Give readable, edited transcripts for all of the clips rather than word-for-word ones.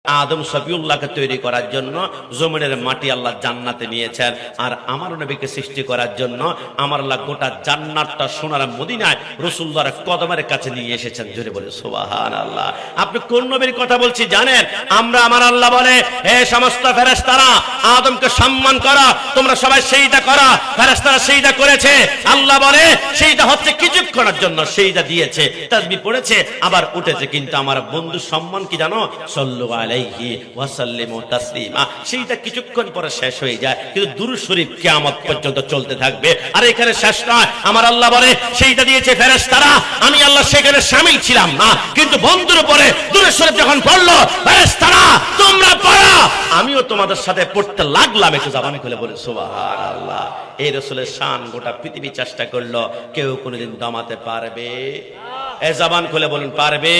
আদম সফিউল্লাহকে তৈরি করার জন্য জমিনের মাটি আল্লাহ জান্নাতে নিয়েছেন, আর আমার নবীকে সৃষ্টি করার জন্য আমার আল্লাহ গোটা জান্নাতটা সোনার মদিনায় রাসূলুল্লাহর কদমের কাছে নিয়ে এসেছেন। জোরে বলে সুবহানাল্লাহ। আপনি কোন নবীর কথা বলছি জানেন? আমরা আমার আল্লাহ বলে, হে সমস্ত ফেরেশতারা, আদমকে সম্মান করো, তোমরা সবাই সেইটা করো। ফেরেশতারা সেইটা করেছে। আল্লাহ বলে সেইটা হচ্ছে কিছুক্ষণের জন্য, সেইটা দিয়েছে, তাসবিহ পড়েছে, আবার উঠেছে। কিন্তু আমার বন্ধু সম্মান কি জানো? সাল্লু আলাইহি ওয়া সাল্লিমু তাসলিমা। সেইটা কিছুক্ষণ পরে শেষ হয়ে যায়, কিন্তু দুরূদ শরীফ কিয়ামত পর্যন্ত চলতে থাকবে। আর এখানে শেষ নয়। আমার আল্লাহ বলে সেইটা দিয়েছে ফেরেশতারা, আমি আল্লাহ সেখানে শামিল ছিলাম না, কিন্তু বন্ধুর উপরে দুরূদ শরীফ যখন পড়লো, ফেরেশতারা তোমরা পড়ো, আমিও তোমাদের সাথে পড়তে লাগলাম। একটু জবান খুলে বলে সুবহানাল্লাহ। এই রাসূলের শান গোটা পৃথিবী চেষ্টা করলো, কেউ কোনোদিন দমাতে পারবে? এ জবান খুলে বলুন, পারবে?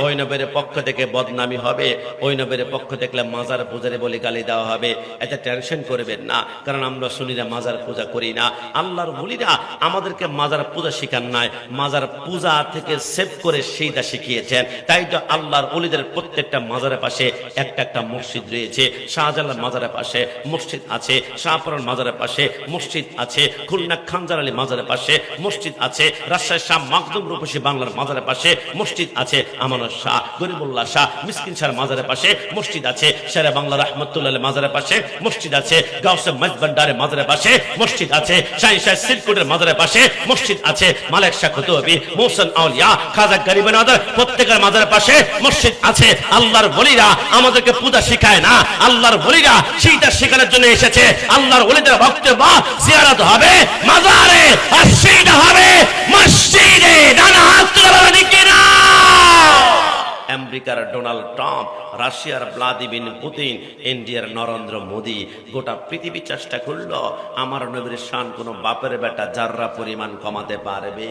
ওই নবীর পক্ষ থেকে বদনামি হবে, ওই নবীর পক্ষ থেকে মাজার পূজারে বলে গালি দেওয়া হবে। এতে টেনশন করবেন না, কারণ আমরা সুন্নিরা মাজার পূজা করি না। আল্লাহর ওলিরা আমাদেরকে মাজার পূজা শিখান নাই, মাজার পূজা থেকে সেভ করে সেইটা শিখিয়েছেন। তাই তো আল্লাহর ওলিদের প্রত্যেকটা মাজারের পাশে একটা একটা মসজিদ রয়েছে। শাহজালাল মাজারের পাশে মসজিদ আছে, শাহপুরের মাজারের পাশে মসজিদ আছে, খুলনা খানজার আলী মাজারের পাশে মসজিদ আছে, রাজশাহী শাহ মাকদুম রূপসী বাংলার মাজারের পাশে মসজিদ আছে, আমানত শাহ, গরিবুল্লাহ শাহ, মিসকিন শাহর মাজারের পাশে মসজিদ আছে, শেরে বাংলা রহমতুল্লাহ মাজারের পাশে মসজিদ আছে, গাউসে মজবন্ডারের মাজারের পাশে মসজিদ আছে, শাহী শাহ সিরকুটের মাজারের পাশে মসজিদ আছে, মালিক শাহ কুতুবী, মুহসিন আউলিয়া, খাজা গরিব নওয়াজ প্রত্যেকের মাজারের পাশে মসজিদ আছে। আল্লাহর ওলিরা আমাদেরকে পূজা শিখায় না, আল্লাহর ওলিরা সেইটা শেখানোর জন্য এসেছে। আল্লাহর ওলিদের বক্তব্য জিয়ারত হবে মাজারে, আর সেইটা হবে মসজিদে। ডান হাত তুলে বলেন কি না? আমেরিকার ডোনাল্ড ট্রাম্প, রাশিয়ার ভ্লাদিমির পুতিন, ইন্ডিয়ার নরেন্দ্র মোদী, গোটা পৃথিবী চেষ্টা করলো আমার নবীর শান কোন বাপের বেটা জাররা পরিমাণ কমাতে পারবে?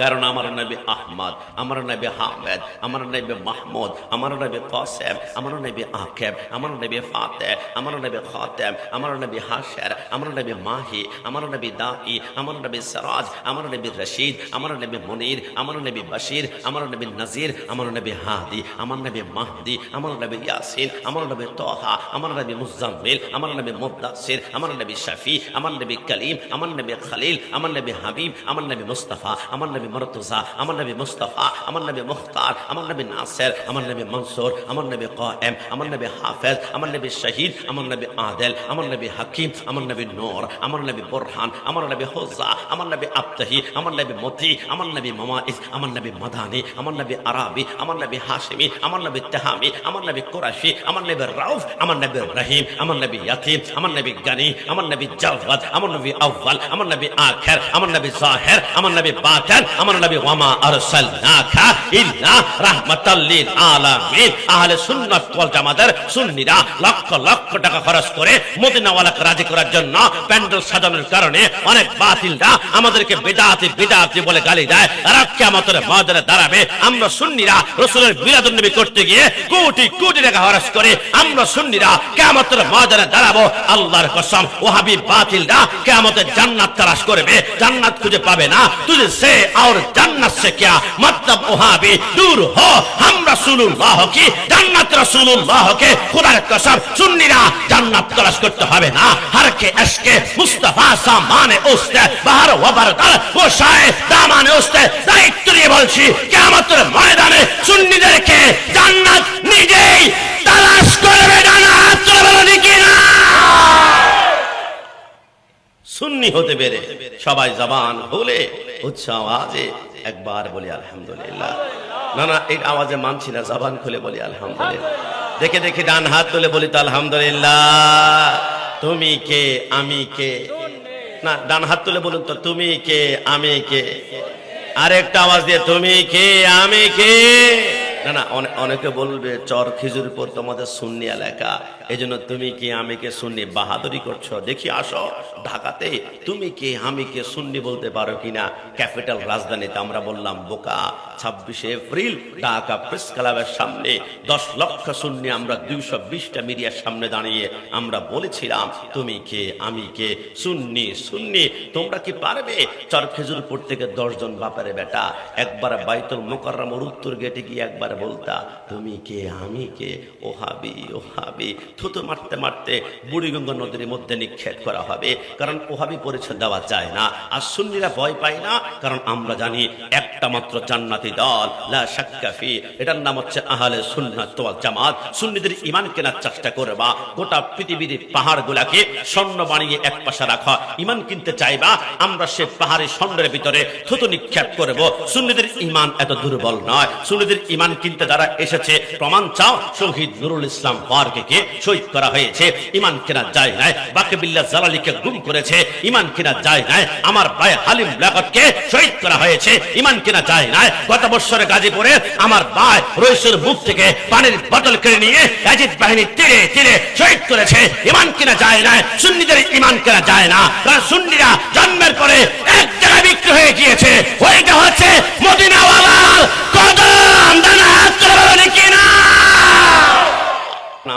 কারণ আমার নবী আহমদ, আমার নবী হামেদ, আমার নবী মাহমুদ, আমার নবী কাসেম, আমার নবী আকিব, আমার নবী ফাতেহ, আমার নবী খাতেম, আমার নবী হাশের, আমার নবী মাহি, আমার নবী দাঈ, আমার নবী সিরাজ, আমার নবী রশিদ, আমার নবী মুনির, আমার নবী বশির, আমার নবী নজির, আমার নবী হাদি, আমার নবী মাহদি, আমার নবী ইয়াসিন, আমার নবী তাহা, আমার নবী মুজাম্মিল, আমার নবী মুদাসসির, আমার নবী শফি, আমার নবী কলিম, আমার নবী খলিল, আমার নবী হাবিব, আমার নবী মুস্তাফা, আমার নবী মুর্তজা, আমার নবী মুস্তাফা, আমার নবী মুখতার, আমার নবী নাসির, আমার নবী মনসুর, আমার নবী কায়েম, আমার নবী হাফেজ, আমার নবী শহীদ, আমার নবী আদেল, আমার নবী হাকিম, আমার নবী নূর, আমার নবী বুরহান, আমার নবী হুজা, আমার নবী আবতাহি, আমার নবী মতি, আমার নবী মামাইজ, আমার নবী মাদানী, আমার নবী আরাবি, আমার নবী হাশিমি, আমার নবী তাহামি, আমার নবী কুরাশি, আমার নবী রাউফ, আমার নবী রহিম, আমার নবী ইয়াতিম, আমার নবী গানি, আমার নবী জাওয়াদ, আমার নবী আউয়াল, আমার নবী আখির, আমার নবী জাহির, আমার নবী বাতিন, আমার নবী ওয়ামা আরসালনাকা ইল্লা রাহমাতাল লিল আলামিন। আহলে সুন্নাত ওয়াল জামাতের সুন্নিরা লক্ষ লক্ষ টাকা খরচ করে মদিনাওয়ালাকে রাজি করার জন্য প্যান্ডেল সাজানোর কারণে অনেক বাতিলরা আমাদেরকে বিদআতি বিদআতি বলে গালি দেয়। আর কিয়ামতের ময়দানে দাঁড়াবে আমরা সুন্নিরা রাসূলের মিলাদুন নবী করতে গিয়ে কোটি কোটি টাকা খরচ করে আমরা সুন্নিরা কিয়ামতের ময়দানে দাঁড়াবো। আল্লাহর কসম, ওয়াহাবি বাতিলরা কিয়ামতের জান্নাত তালাশ করবে, জান্নাত খুঁজে পাবে না। তুঝে সে और जन्नत से क्या मतलब वहाबी दूर हो, हम रसूलुल्लाह की जन्नत रसूलुल्लाह के खुदार कसम सुन्नीरा जन्नत तलाश करते হবে না। हर के इश्के मुस्तफा सामाने उस्ते बाहर व बरदार वो शाये दामाने उस्ते दायित्व নিয়ে বলছি কিয়ামতের ময়দানে সুন্নিদেরকে জান্নাত নিজেই তালাশ করবে। জান্নাত চলে কি না? সুন্নি হতে পেরে সবাই জবান খুলে উচ্চ আওয়াজে একবার বলি আলহামদুলিল্লাহ। না না, এই আওয়াজে মানছি না, জবান খুলে বলি আলহামদুলিল্লাহ। দেখে দেখে ডান হাত তুলে বলি তো আলহামদুলিল্লাহ। তুমি কে আমি কে? না, ডান হাত তুলে বলুন তো, তুমি কে আমি কে? আরেকটা আওয়াজ দিয়ে, তুমি কে আমি কে? না না, অনেকে বলবে চর খিজুরপুর তোমাদের সুন্নি এলাকা, এজন্য তুমি কে আমি কে সুন্নি বাহাদুরি করছো। দেখি আসো ঢাকাতে তুমি কে আমি কে সুন্নি বলতে পারো কিনা। ক্যাপিটাল রাজধানীতে আমরা বললাম বোকা। 26শে এপ্রিল ঢাকা প্রেস ক্লাবের সামনে 10 লক্ষ সুন্নি আমরা 220টা মিডিয়ার সামনে দাঁড়িয়ে আমরা বলেছিলাম তুমি কে আমি কে সুন্নি সুন্নি। তোমরা কি পারবে চরখেজুরপুর থেকে 10 জন বাপারে বেটা একবার বাইতুল মুকাররমের উত্তর গেটে গিয়ে একবার বলতা তুমি কে আমি কে ওহাবি ওহাবি, থুতু মারতে মারতে বুড়িগঙ্গা নদীর মধ্যে নিক্ষেপ করা হবে। কারণ ওহাবি পরিচয় দেওয়া যায় না। আর সুন্নিরা ভয় পায় না, কারণ আমরা জানি একটা মাত্র জান্নাতি দল লা শাক্কা ফি, এটার নাম হচ্ছে আহলে সুন্নাত ওয়াল জামাত। সুন্নিদের ঈমান কেনার চেষ্টা করবা, গোটা পৃথিবীর পাহাড়গুলাকে স্বর্ণ বানিয়ে এক পাশে রাখা। ঈমান কিনতে চাইবা, আমরা সে পাহাড়ি স্বর্ণের ভিতরে থুতু নিক্ষেপ করব। সুন্নিদের ঈমান এত দুর্বল নয়। সুন্নিদের ঈমান কিনতে যারা এসেছে প্রমাণ চাও, শহীদ নুরুল ইসলাম ফারুকীকে শহীদ করা হয়েছে, ঈমান কেনা যায় নাই। বাকি বিল্লাহ জালালিকে গুম করেছে, ঈমান কেনা যায় নাই। আমার ভাই হালিম লাকতকে শহীদ করা হয়েছে, ঈমান কেনা যায় নাই। গত বছরে গাজীপুরে আমার ভাই রইসুর মুখ থেকে পানির বোতল কেড়ে নিয়ে ইয়াজিদ বাহিনী তীরে তীরে শহীদ করেছে, ঈমান কেনা যায় নাই। সুন্নিদের ঈমান কেনা যায় না, কারণ সুন্নিরা জন্মের পরে এক জায়গায় বিক্রি হয়ে গিয়েছে, ওইটা হচ্ছে মদিনাওয়ালার কদম। দানা হাত করে বলেন কিনা।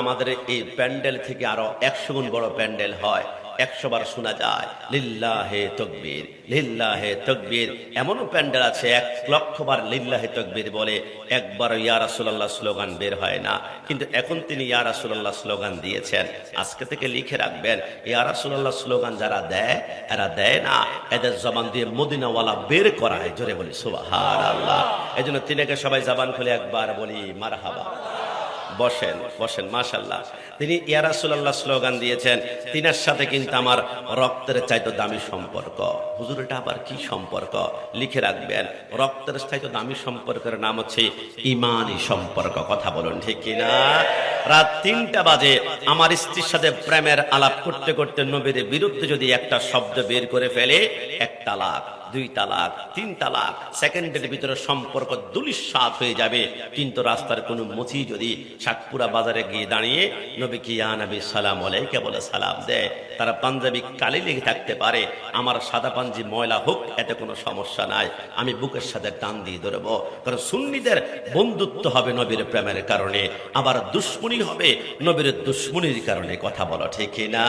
আমাদের এই প্যান্ডেল থেকে আরো 100 গুণ বড় প্যান্ডেল হয়, 100 বার শোনা যায় লিল্লাহে তাকবীর লিল্লাহে তাকবীর। এমনও প্যান্ডেল আছে 1 লক্ষ বার লিল্লাহে তাকবীর বলে, একবার ইয়া রাসূলুল্লাহ স্লোগান বের হয় না। কিন্তু এখন তিনি ইয়া রাসূলুল্লাহ স্লোগান দিয়েছেন, আজকে থেকে লিখে রাখবেন ইয়া রাসূলুল্লাহ স্লোগান যারা দেয় এরা দেয় না, এদের জবান দিয়ে মদিনাওয়ালা বের করায়। জোরে বলি সুবহানাল্লাহ। এজন্য তিনাকে সবাই জবান খুলে একবার বলি মারহাবা। বসেন বসেন, মাশাআল্লাহ। তিনি ইয়া রাসূলুল্লাহ স্লোগান দিয়েছেন, তিনার সাথে কিন্তু আমার রক্তের চাইতে দামি সম্পর্ক। হুজুর এটা আবার কি সম্পর্ক? লিখে রাখবেন, রক্তের চাইতে দামি সম্পর্কের নাম হচ্ছে ঈমানি সম্পর্ক। কথা বলুন ঠিক কিনা? রাত 3টা বাজে আমার স্ত্রীর সাথে প্রেমের আলাপ করতে করতে নবীর বিরুদ্ধে যদি একটা শব্দ বের করে ফেলে, 1 তালাক 2 তালাক 3 তালাক, সেকেন্ডের ভিতরে সম্পর্ক দুলিশাত হয়ে যাবে। কিন্তু রাস্তার কোনো মুচি যদি সাতপুরা বাজারে গিয়ে দাঁড়িয়ে নবী কি ইয়া নবী সালাম আলাইকা বলে সালাম দেয়, তারা পাঞ্জাবি কালি লেগে থাকতে পারে, আমার সাদা পাঞ্জি ময়লা হোক, এতে কোনো সমস্যা নাই, আমি বুকের সাথে টান দিয়ে ধরবো। কারণ সুন্নিদের বন্ধুত্ব হবে নবীর প্রেমের কারণে, আবার দুশ্মনী হবে নবীর দুশ্মনীর কারণে। কথা বলো ঠিক না?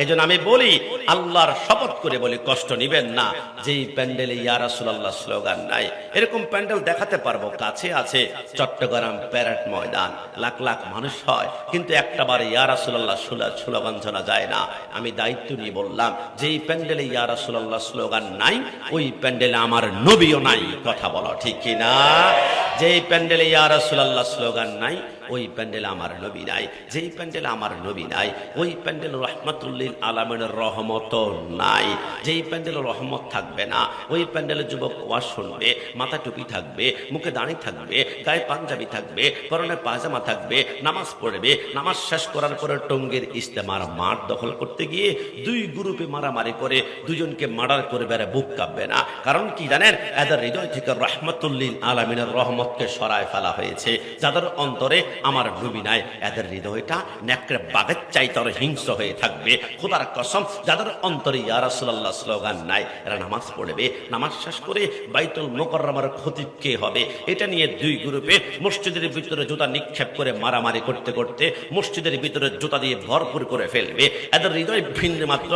এজন্য আমি বলি, আল্লাহর শপথ করে বলি, কষ্ট নিবেন না যেই প্যান্ডেলে ইয়া রাসূলুল্লাহ স্লোগান নাই। এরকম প্যান্ডেল দেখাতে পারবো, কাছে আছে চট্টগ্রাম প্যারেড ময়দান, লাখ লাখ মানুষ হয়, কিন্তু একটা বার ইয়া রাসূলুল্লাহ স্লোগান শোনা যায় না। আমি দায়িত্ব নিয়ে বললাম, যেই প্যান্ডেলে ইয়া রাসূলুল্লাহ স্লোগান নাই, ওই প্যান্ডেলে আমার নবীও নাই। কথা বলো ঠিক কিনা? যেই প্যান্ডেলে ইয়া রাসূলুল্লাহ স্লোগান নাই, ওই প্যান্ডেল আমার নবী নাই। যেই প্যান্ডেল আমার নবী নাই, ওই প্যান্ডেল রহমাতুল্লিল আলামিনের রহমত নাই। যেই প্যান্ডেল রহমত থাকবে না, ওই প্যান্ডেলে যুবক ওয়াজ শুনবে, মাথা টুপি থাকবে, মুখে দাঁড়ি থাকবে, গায়ে পাঞ্জাবি থাকবে, পরনে পায়জামা থাকবে, নামাজ পড়বে, নামাজ শেষ করার পরে টঙ্গীর ইস্তেমার মাঠ দখল করতে গিয়ে 2 গ্রুপে মারামারি করে 2 জনকে মার্ডার করে বেড়ে বুক কাঁপবে না। কারণ কি জানেন? এদের হৃদয় থেকে রহমাতুল্লিল আলামিনের রহমতকে সরায় ফেলা হয়েছে। যাদের অন্তরে আমার নবী নাই, এদের হৃদয়টা নেকড়ে বাঘের চাইতে আরো হিংস্র হয়ে থাকবে। খোদার কসম, যাদের অন্তরে ইয়া রাসূলুল্লাহ স্লোগান নাই, এরা নামাজ পড়বে, নামাজ শেষ করে বাইতুল মুকাররমের খতিব কে হবে এটা নিয়ে 2 গ্রুপে মসজিদের ভিতরে জুতা নিক্ষেপ করে মারামারি করতে করতে মসজিদের ভিতরে জুতা দিয়ে ভরপুর করে ফেলবে। এদের হৃদয় ভিন্ন মাত্র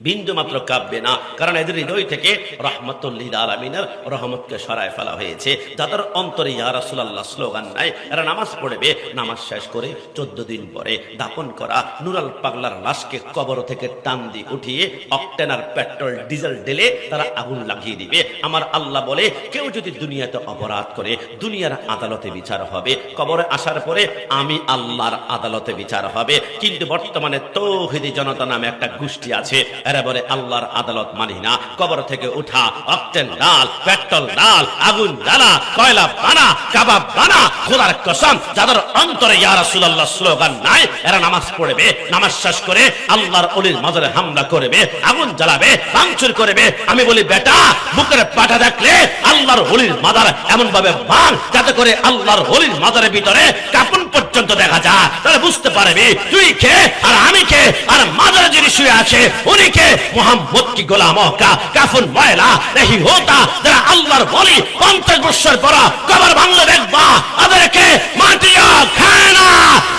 বিন্দু মাত্র কাঁপবে না, কারণ এদের হৃদয় থেকে রহমাতুল্লিল আলামিনের রহমতকে সরায় ফেলা হয়েছে। যাদের অন্তরে ইয়া রাসূলুল্লাহ স্লোগান নাই, এরা নামাজ পড়বে, নামাজ শেষ করে 14 দিন পরে দাফন করা নুরাল পাগলার লাশকে কবর থেকে টান দিয়ে উঠিয়ে অকটেন আর পেট্রোল ডিজেল ঢেলে তারা আগুন লাগিয়ে দিবে। আমার আল্লাহ বলে, কেউ যদি দুনিয়াতে অপরাধ করে দুনিয়ার আদালতে বিচার হবে, কবরে আসার পরে আমি আল্লাহর আদালতে বিচার হবে। কিন্তু বর্তমানে তৌহিদি জনতা নামে একটা গোষ্ঠী আছে, এরা বলে আল্লাহর আদালত মানি না, কবর থেকে উঠা অক্টেন ডাল, পেট্রোল ডাল, আগুন জ্বালা, কয়লা বানা, কাবাব বানা, খোদার কসম যাদের অন্তরে ইয়া রাসূলুল্লাহ স্লোগান নাই, এরা নামাজ পড়বে, নামাজ শেষ করে আল্লাহর ওলির মাজারে হামলা করবে, আগুন জ্বালাবে, ভাঙচুর করবে। আমি বলি বেটা, বুকের পাটা দেখলে আল্লাহর ওলির মাজার এমন ভাবে ভাঙ যাতে করে আল্লাহর ওলির মাজারের ভিতরে কাফন পর্যন্ত দেখা যায়, তাহলে বুঝতে পারবি তুই কে আর আমি কে, আর মাজারে যিনি শুয়ে আছে উনি কে। মুহাম্মদ কি গোলাম কা কাফন ময়লা नहीं होता, যারা আল্লাহর ওলি 50 বছর পর কবর ভাঙলে দেখবা তাদেরকে মাটিয়া খায় না,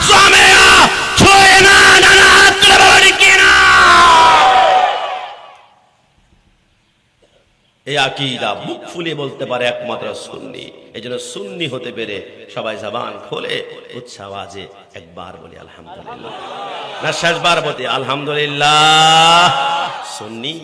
জমেয়া ছুঁয়ে না, নানা তুলে বলি কিনা। এই আকীদা মুখ ফুলিয়ে বলতে পারে একমাত্র সুন্নি। এজন্য সুন্নি হতে পেরে সবাই জবান খোলে উচ্চ আওয়াজে একবার বলি আলহামদুলিল্লাহ, না শেষবার বলি আলহামদুলিল্লাহ। सुन्नी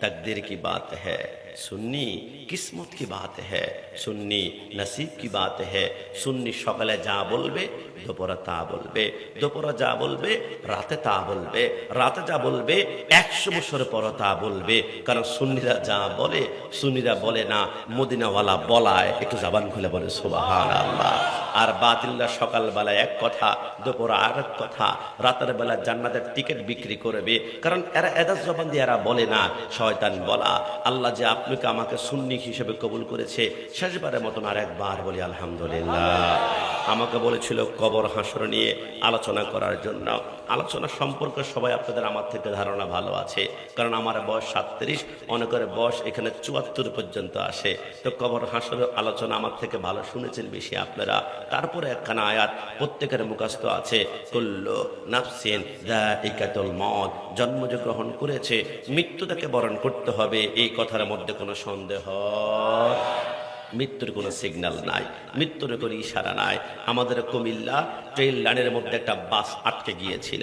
तकदीर की बात है, सुन्नी किस्मत की बात है, सुन्नी नसीब की बात है। सुन्नी সকালে যা বলবে দুপুরে তা বলবে, দুপুরে যা বলবে রাতে তা বলবে, রাতে যা বলবে 100 বছর পর তা বলবে। কারণ সুন্নিরা যা বলে সুন্নিরা বলে না, মদিনাওয়ালা বলায়। একটু জবান খুলে বলে সুবহানাল্লাহ। আর বাতিলরা সকালবেলা এক কথা, দুপুরে আরেক কথা, রাতের বেলা জান্নাতের টিকিট বিক্রি করবে। কারণ এরা এদাস জবান দিয়ে এরা বলে না শয়তান বলা। আল্লাহ যে আপনাকে আমাকে সুন্নি হিসেবে কবুল করেছে, শেষবারের মতন আর একবার বলি আলহামদুলিল্লাহ। আমাকে বলেছিল কবর হাসর নিয়ে আলোচনা করার জন্য। আলোচনা সম্পর্কে সবাই আপনাদের আমার থেকে ধারণা ভালো আছে, কারণ আমার বয়স 37, অনেকের বয়স এখানে 74 পর্যন্ত আসে। তো কবর হাসরের আলোচনা আমার থেকে ভালো শুনেছেন বেশি আপনারা। তারপরে একখানা আয়াত প্রত্যেকের মুখস্থ আছে, কুল্লু নাফসিন যায়িকাতুল মউত, জন্ম যে গ্রহণ করেছে মৃত্যু তাকে বরণ করতে হবে, এই কথার মধ্যে কোনো সন্দেহ। মৃত্যুর কোনো সিগন্যাল নাই, মৃত্যুর কোনো ইশারা নাই। আমাদের কুমিল্লা ট্রেন লাইনের মধ্যে একটা বাস আটকে গিয়েছিল।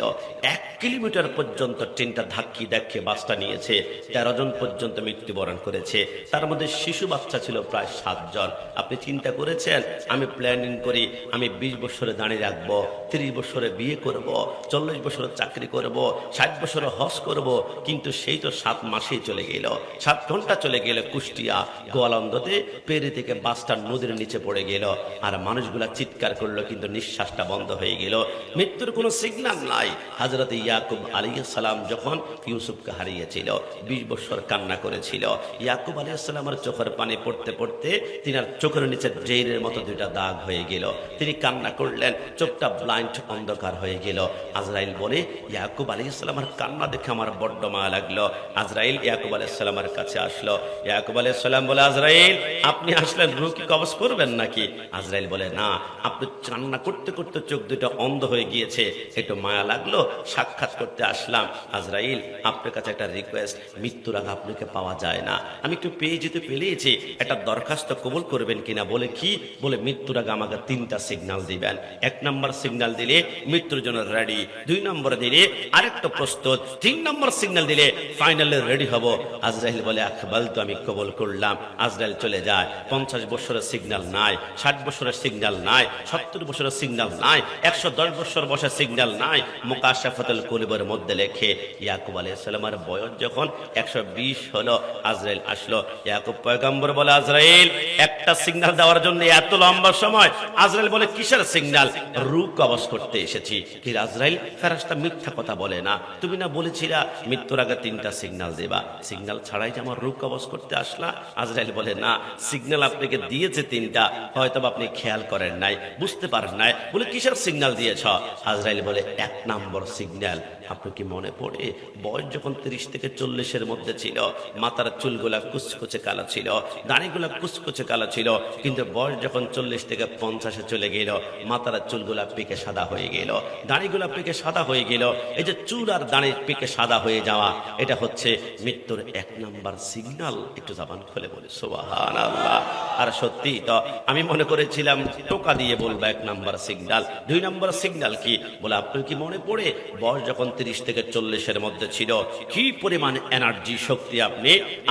1 কিলোমিটার পর্যন্ত ট্রেনটা ধাক্কি ধাক্কি বাসটা নিয়েছে, 13 জন পর্যন্ত মৃত্যুবরণ করেছে। তার মধ্যে শিশু বাচ্চা ছিল প্রায় 7 জন। আপনি চিন্তা করেছেন, আমি প্ল্যানিং করি আমি 20 বছরে দাঁড়িয়ে রাখবো, 30 বছরে বিয়ে করব, 40 বছরে চাকরি করব, 60 বছরে হজ করব, কিন্তু সেই তো 7 মাসেই চলে গেল। 7 ঘন্টা চলে গেল কুষ্টিয়া গোয়ালন্দতে। পেরে থেকে বাসটা নদীর নিচে পড়ে গেল, আর মানুষগুলা চিৎকার করলো, কিন্তু নিঃশ্বাসটা বন্ধ হয়ে গেল। মৃত্যুর কোনো সিগন্যাল নাই। হযরত ইয়াকুব আলাইহিস সালাম যখন ইউসুফকে হারিয়েছিল 20 বছর কান্না করেছিল। ইয়াকুব আলাইহিস সালামের চোখের পানি পড়তে পড়তে তিনার চোখের নিচে জেইরের মতো 2টা দাগ হয়ে গেল। তিনি কান্না করলেন, চোখটা ব্লাইন্ড অন্ধকার হয়ে গেল। আজরাইল বলে, ইয়াকুব আলাইহিস সালামের কান্না দেখে আমার বড্ড মায়া লাগলো। আজরাইল ইয়াকুব আলাইহিস সালামের কাছে আসলো। ইয়াকুব আলাইহিস সালাম বলে, আজরাইল আপনি আসলেন, রূহ কি কবজ করবেন নাকি? আজরাইল বলে, না, আপনি কান্না করতে করতে চোখ 2টা অন্ধ হয়ে গিয়েছে, একটু মায়া লাগলো, সাক্ষাৎ করতে আসলাম। আজরাইল আপনার কাছে একটা রিকোয়েস্ট, মৃত্যুর আগে আপনাকে পাওয়া যায় না, আমি একটু পেয়ে যেতে পেরেছি, একটা দরখাস্ত কবুল করবেন কিনা? বলে কি? বলে মৃত্যুর আগে আমাকে 3টা সিগন্যাল দিবেন। 1 নম্বর সিগন্যাল দিলে মৃত্যুর জন্য রেডি, 2 নম্বর দিলে আরেকটা প্রস্তুত, 3 নম্বর সিগন্যাল দিলে ফাইনালি রেডি হব। আজরাইল বলে, আকবাল, তো আমি কবুল করলাম। আজরাইল চলে যায়। 50 বছরের সিগন্যাল নাই, 60 বছরের সিগন্যাল নাই, 70 বছরের সিগন্যাল নাই, 110 বছর বয়সের সিগন্যাল নাই। মুকাশাফাতুল কুলুবের মধ্যে লেখে, ইয়াকুব আলাইহিস সালামের বয়স যখন 120 হলো, আজরাইল আসলো। ইয়াকুব পয়গম্বর বলে, আজরাইল একটা সিগন্যাল দেওয়ার জন্য এত লম্বা সময়? আজরাইল বলে, কিসের সিগন্যাল? রূহ কবজ করতে এসেছি। কি আজরাইল, ফেরেশতা মিথ্যা কথা বলে না, তুমি না বলেছিলা মৃত্যুর আগে 3টা সিগন্যাল দেবা, সিগন্যাল ছাড়াই যে আমার রূহ কবজ করতে আসলা? আজরাইল বলে, না, সিগন্যাল আপনাকে দিয়েছে 3টা, হয়তো আপনি খেয়াল করেন নাই, বুঝতে পারেন নাই। বলে, কিসের সিগন্যাল দিয়েছ? আজরাইল বলে, 1 নম্বর সিগন্যাল। আপনার কি মনে পড়ে, বয়স যখন 30 থেকে 40-এর মধ্যে ছিল, মাথার চুলগুলা কুচকুচে কালো ছিল, দাড়িগুলা কুচকুচে কালো ছিল, কিন্তু বয়স যখন 40 থেকে 50-এ চলে গেল, মাথার চুলগুলা পেকে সাদা হয়ে গেল, দাড়িগুলা পেকে সাদা হয়ে গেল। এই যে চুল আর দাড়ি পেকে সাদা হয়ে যাওয়া, এটা হচ্ছে মৃত্যুর 1 নম্বর সিগন্যাল। একটু জবান খুলে বলি সুবহানাল্লাহ। আর সত্যি তো, আমি মনে করেছিলাম টোকা দিয়ে বলবো 1 নম্বর সিগন্যাল। 2 নম্বর সিগন্যাল কি? বলে, আপনার কি মনে পড়ে, বয়স যখন 30 থেকে 40-এর মধ্যে ছিল। কি পরিমাণ এনার্জি শক্তি!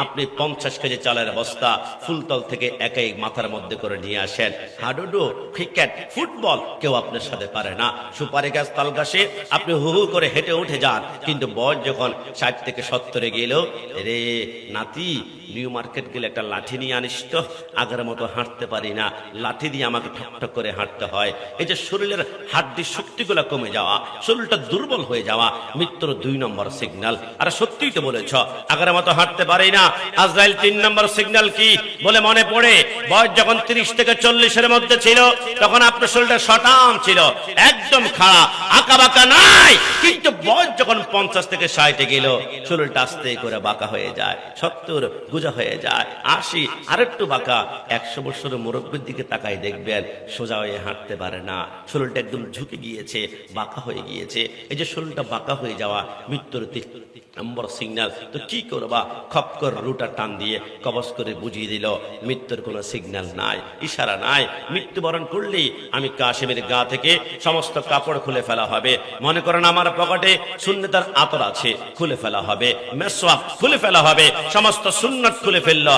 আপনি 50 কেজি চালের বস্তা ফুলতল থেকে একাই মাথার মধ্যে করে নিয়ে আসেন। হাডুডু, ক্রিকেট, ফুটবল কেউ আপনার সাথে পারে না। সুপারি গাছ, তাল গাছে আপনি হু হু করে হেঁটে উঠে যান, কিন্তু বয়স যখন 60 থেকে 70-এ গেল, রে নাতি, নিউ মার্কেট গেলে একটা লাঠি নিয়ে আনিস তো, আগের মতো হাঁটতে পারি না, লাঠি দিয়ে আমাকে ঠকঠক করে হাঁটতে হয়। এই যে শরীরের হাড্ডির শক্তিগুলো কমে যাওয়া, শরীরটা দুর্বল হয়ে যাওয়া মৃত্যুর 2 নম্বর সিগন্যাল। আর সত্যিই তো বলেছ, আগের মতো হাঁটতে পারি না। আজরাইল 3 নম্বর সিগন্যাল কি বলে মনে পড়ে? বয়স যখন 30 থেকে 40-এর মধ্যে ছিল, তখন আপনার শরীরটা শটাম ছিল, একদম খাড়া, আঁকা বাঁকা নাই। কিন্তু বয়স যখন 50 থেকে 60-এ গেল, শরীরটা আস্তে করে বাঁকা হয়ে যায়, 70 গুজা হয়ে যায়, 80 আরেকটু বাঁকা। 100 বছরের মুরব্বীর দিকে তাকাই দেখবেন সোজা হয়ে হাঁটতে পারে না, শরীরটা একদম ঝুঁকে গিয়েছে, বাঁকা হয়ে গিয়েছে। এই যে শরীরটা বাঁকা হয়ে যাওয়া মৃত্যুর 3 নম্বর সিগন্যাল। তো কি করবা? খপ করে রুটা টান দিয়ে কবজ করে বুঝিয়ে দিল মৃত্যুর কোনো সিগন্যাল নাই, ইশারা নাই। মৃত্যুবরণ করলেই আমি কাশেমের গা থেকে সমস্ত কাপড় খুলে ফেলা হবে। মনে করেন আমার পকেটে সুন্নতের আতর আছে, খুলে ফেলা হবে। মেসওয়াক খুলে ফেলা হবে। সমস্ত সুন্নত খুলে ফেলল।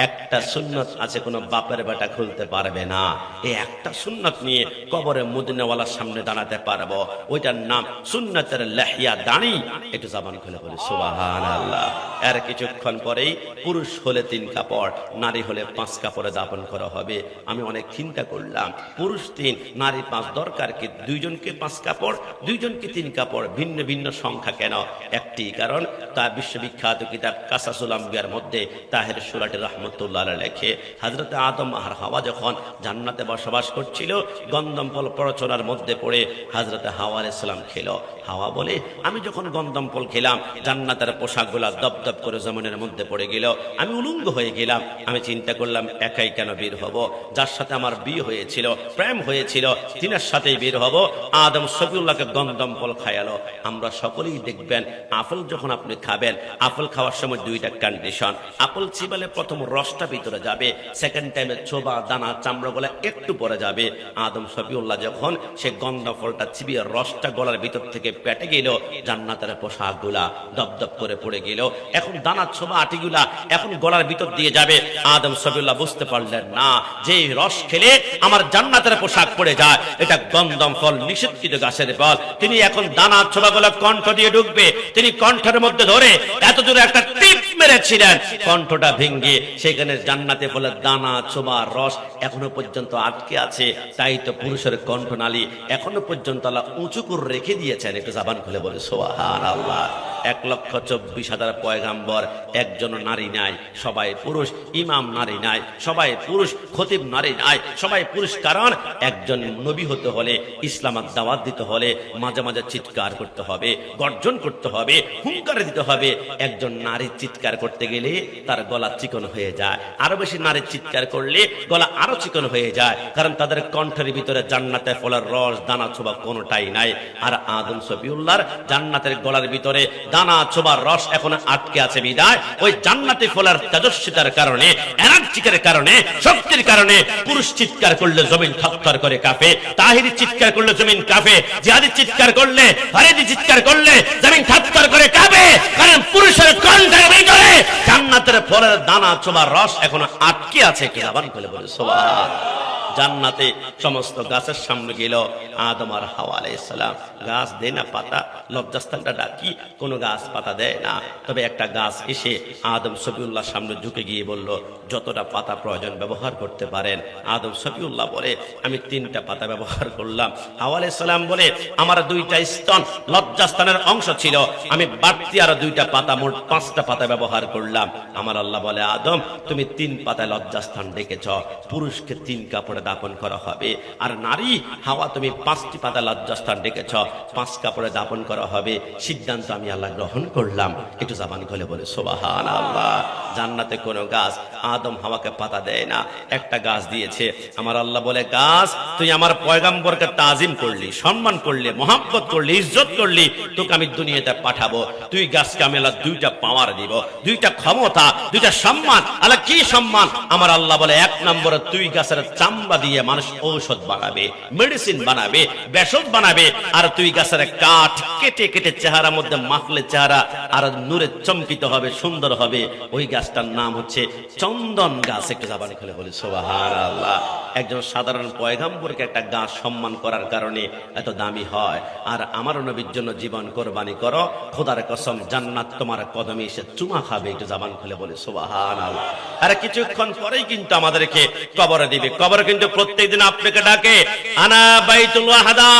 একটা সুন্নত আছে, কোনো বাপের বেটা খুলতে পারবে না। এই একটা সুন্নত নিয়ে কবরে মদিনাওয়ালার সামনে দাঁড়াতে পারবো। ওইটার নাম সুন্নতের লাহিয়া, দাড়ি। একটু জবান খুলে বলি সুবহানাল্লাহ। এর কিছুক্ষণ পরেই পুরুষ হলে 3 কাপড়, নারী হলে 5 কাপড়ে দাফন করা হবে। আমি অনেক চিন্তা করলাম, পুরুষ 3 নারী 5, দরকার কি 2জনকে 5 কাপড়, 2জনকে 3 কাপড়? ভিন্ন ভিন্ন সংখ্যা কেন? একটি কারণ, তা বিশ্ববিখ্যাত কিতাব কাসাসুল আম্বিয়ার মধ্যে তাহের সুরাটি রহমতুল্লাহ লেখে, হযরত আদম আর হাওয়া যখন জান্নাতে বসবাস করছিল, গন্ধম ফল পরচনার মধ্যে পড়ে হযরত হাওয়া আলাইহিস সালাম খেলো। হাওয়া বলে, আমি যখন গন্ধম ফল খেলাম, জান্নাতের পোশাকগুলা দপদপ করে জমিনের মধ্যে পড়ে গেল, আমি উলঙ্গ হয়ে গেলাম। আমি চিন্তা করলাম, একাই কেন বের হব? যার সাথে আমার বিয়ে হয়েছিল, প্রেম হয়েছিল, তিনার সাথেই বের হব। আদম সফিউল্লাহকে গন্ধম ফল খায়ালো। আমরা সকলেই দেখবেন, আপেল যখন আপনি খাবেন, আপেল খাওয়ার সময় 2টা কন্ডিশন। আপেল চিবালে প্রথম রসটা ভিতরে যাবে, সেকেন্ড টাইমে ছোবা, দানা, চামড়া গলা একটু পরে যাবে। আদম সফিউল্লাহ যখন সে গন্ধম ফলটা চিবিয়ে রসটা গলার ভিতর থেকে পেটে গেল, জান্নাতের পোশাকগুলা দপদপ করে পড়ে গেল। এখন দানা, ছোবা, আটিগুলা এখন গলার ভিতর দিয়ে যাবে। আদম সফিউল্লাহ বুঝতে পারলেন না যে রস খেলে আমার জান্নাতের পোশাক পড়ে যায়, এটা গন্ধম ফল, নিষিদ্ধ গাছের ফল। তিনি এখন দানা, ছোবা গুলা কণ্ঠ দিয়ে ঢুকবে, তিনি কণ্ঠের মধ্যে ধরে এত জোরে একটা টিপ মেরেছিলেন, কণ্ঠটা ভেঙে সেখানে জান্নাতে ফলের দানা, ছোবা, রস এখনো পর্যন্ত আটকে আছে। তাই তো পুরুষের কণ্ঠনালী এখনো পর্যন্ত আল্লাহ উঁচু করে রেখে দিয়েছেন। একটু জবান খুলে বলে সুবহানাল্লাহ। 1,24,000 পয়গাম্বর, একজন নারী নাই, সবাই পুরুষ। ইমাম নারী নাই, সবাই পুরুষ। খতিব নারী নাই, সবাই পুরুষ। কারণ একজন নবী হতে হলে, ইসলামের দাওয়াত দিতে হলে মাঝে মাঝে চিৎকার করতে হবে, গর্জন করতে হবে, হুঙ্কার দিতে হবে। একজন নারী চিৎকার করতে গেলে তার গলা চিকন হয়ে যায়, আরো বেশি নারী চিৎকার করলে গলা আরো চিকন হয়ে যায়, কারণ তাদের কণ্ঠের ভিতরে জান্নাতে ফলের রস, দানা, ছোবা কোনোটাই নাই। আর আদম সফিউল্লাহর জান্নাতের গলার ভিতরে দানা, ছোবার রস এখন আটকে আছে বিদায় ওই জান্নাতি ফলের তেজস্বিতার কারণে, এনার্জিকের কারণে, শক্তির কারণে পুরুষ চিৎকার করলে জমিন থরথর করে কাঁপে, তাহিরি চিৎকার করলে জমিন কাঁপে, জিহাদি চিৎকার করলে, ফারিদি চিৎকার করলে জমিন থরথর করে কাঁপে। কারণ পুরুষের কণ্ঠের ভিতরে জান্নাতের ফলের দানা, ছোবার রস এখন আটকে আছে। কি আবার বলে বলে সুবহানাল্লাহ। জান্নাতে সমস্ত গাছের সামনে গেল আদম আর হাওয়া আলাইহিস সালাম। গাছ দেয় না পাতা, লজ্জাস্থানটা ডাকি, কোনো গাছ পাতা দেয় না। তবে একটা গাছ এসে আদম সফিউল্লাহর সামনে ঝুঁকে গিয়ে বলল, যতটা পাতা প্রয়োজন ব্যবহার করতে পারেন। আদম সফিউল্লাহ বলে, আমি 3টা পাতা ব্যবহার করলাম। হাওয়া আলাইহিস সালাম বলে, আমার 2টা স্তন লজ্জাস্থানের অংশ ছিল, আমি বাড়তি আরো 2টা পাতা, মোট 5টা পাতা ব্যবহার করলাম। আমার আল্লাহ বলে, আদম তুমি 3 পাতায় লজ্জাস্থান ডেকেছ, পুরুষকে 3 কাপড়ে দাপন করা হবে। আর নারী হাওয়া তুমি 5টি পাতা লজ্জাস্থান ডেকেছ, 5 কাপড়ে দাপন করা হবে। সিদ্ধান্ত আমি আল্লাহ গ্রহণ করলাম। একটু জবান খুলে বলে সুবহানাল্লাহ। জান্নাতে কোনো গাছ আদম হাওয়াকে পাতা দেয় না, একটা গাছ দিয়েছে। আমার আল্লাহ বলে, গাছ তুই আমার পয়গাম্বরকে তাজিম করলি, সম্মান করলি, মহব্বত করলি, ইজ্জত করলি, তোকে আমি দুনিয়াতে পাঠাবো। তুই গাছকে আমি আল্লাহ 2টা পাওয়ার দিব, 2টা ক্ষমতা, 2টা সম্মান। আল্লাহ কি সম্মান? আমার আল্লাহ বলে, 1 নম্বরে তুই গাছের চামড়া চামড়া দিয়ে মানুষ ঔষধ বানাবে, মেডিসিন বানাবে, ভেষজ বানাবে, আর তুই গাছের কাঠ কেটে কেটে চেহারার মধ্যে মাখলে চেহারা আর নূরে চমকিত হবে, সুন্দর হবে। ওই গাছটার নাম হচ্ছে চন্দন গাছ। একটু জবান খুলে বলি সুবহানাল্লাহ। একজন সাধারণ পয়গম্বরকে একটা গাছ সম্মান করার কারণে এত দামি হয়। আর আমার নবীর জন্য জীবন কোরবানি করো, খোদার কসম জান্নাত তোমার কদমে এসে চুমা খাবে। একটু জবান খুলে বলি সুবহানাল্লাহ। আর কিছুক্ষণ পরেই কিন্তু আমাদেরকে কবরে দিবে। কবর কিন্তু প্রত্যেকদিন আপনাকে ডাকে, আনা বাইতুল ওয়াহাদা,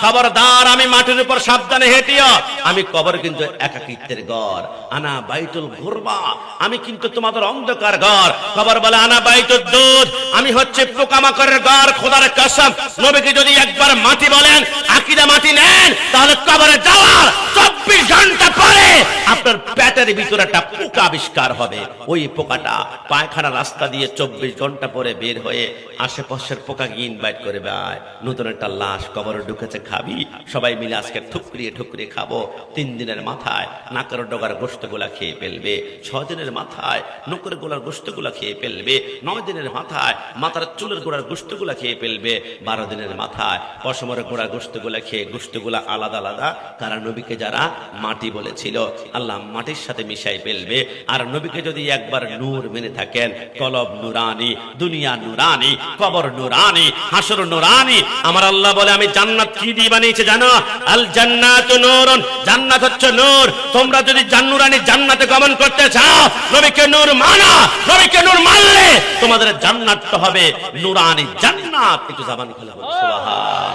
খবরদার আমি মাটির উপর সাবধানে হেঁটিও। আমি কবর কিন্তু একাকিত্বের ঘর। আনা বাইতুল গুরবা, আমি কিন্তু তোমাদের অন্ধকার ঘর। কবর বলে আনা বাইতুদ দুধ, আমি হচ্ছে পোকামাকড়ের ঘর। খোদার কসম, নবীকে যদি একবার মাটি বলেন, আকীদা মাটি নেন, তাহলে কবরে যাওয়ার 24 ঘন্টা পরে আপনার পেটের ভিতরে একটা পোকা আবিষ্কার হবে। ওই পোকাটা পায়খানা রাস্তা দিয়ে 24 ঘন্টা পরে বের হয়ে আশেপাশের পোকাকে ইনভাইট করে, ভাই নতুন একটা লাশ কবরে ঢুকেছে, খাবি? সবাই মিলে আজকে ঠুকরিয়ে ঠুকরিয়ে খাবো। 3 দিনের মাথায় নাকের ডগার গোশতগুলা খেয়ে ফেলবে, 6 দিনের মাথায় নকুরের গোলার গোশতগুলা খেয়ে ফেলবে, 9 দিনের মাথায় মাথার চুলের গোড়ার গোশতগুলা খেয়ে ফেলবে, 12 দিনের মাথায় পশমের গোড়ার গোশতগুলা খেয়ে গোশতগুলা আলাদা আলাদা। কারণ নবীকে যারা মাটি বলেছিল, আল্লাহ মাটির সাথে মিশাই ফেলবে। আর নবীকে যদি একবার নূর মেনে থাকেন, কলব নুরানি, দুনিয়া নুরানি, কবর নুরানি, হাসর নুরানি। আমার আল্লাহ বলে আমি জান্নাত কি দিয়ে বানিয়েছি জানো? আল জান্নাতু নূরুন, জান্নাত হচ্ছে নূর। তোমরা যদি জান্নুরানি জান্নাতে গমন করতে চাও, নবীকে নূর মানো। নবীকে নূর মানলে তোমাদের জান্নাত হবে নুরানি জান্নাত। একটু জবান খুলে বলো সুবহান।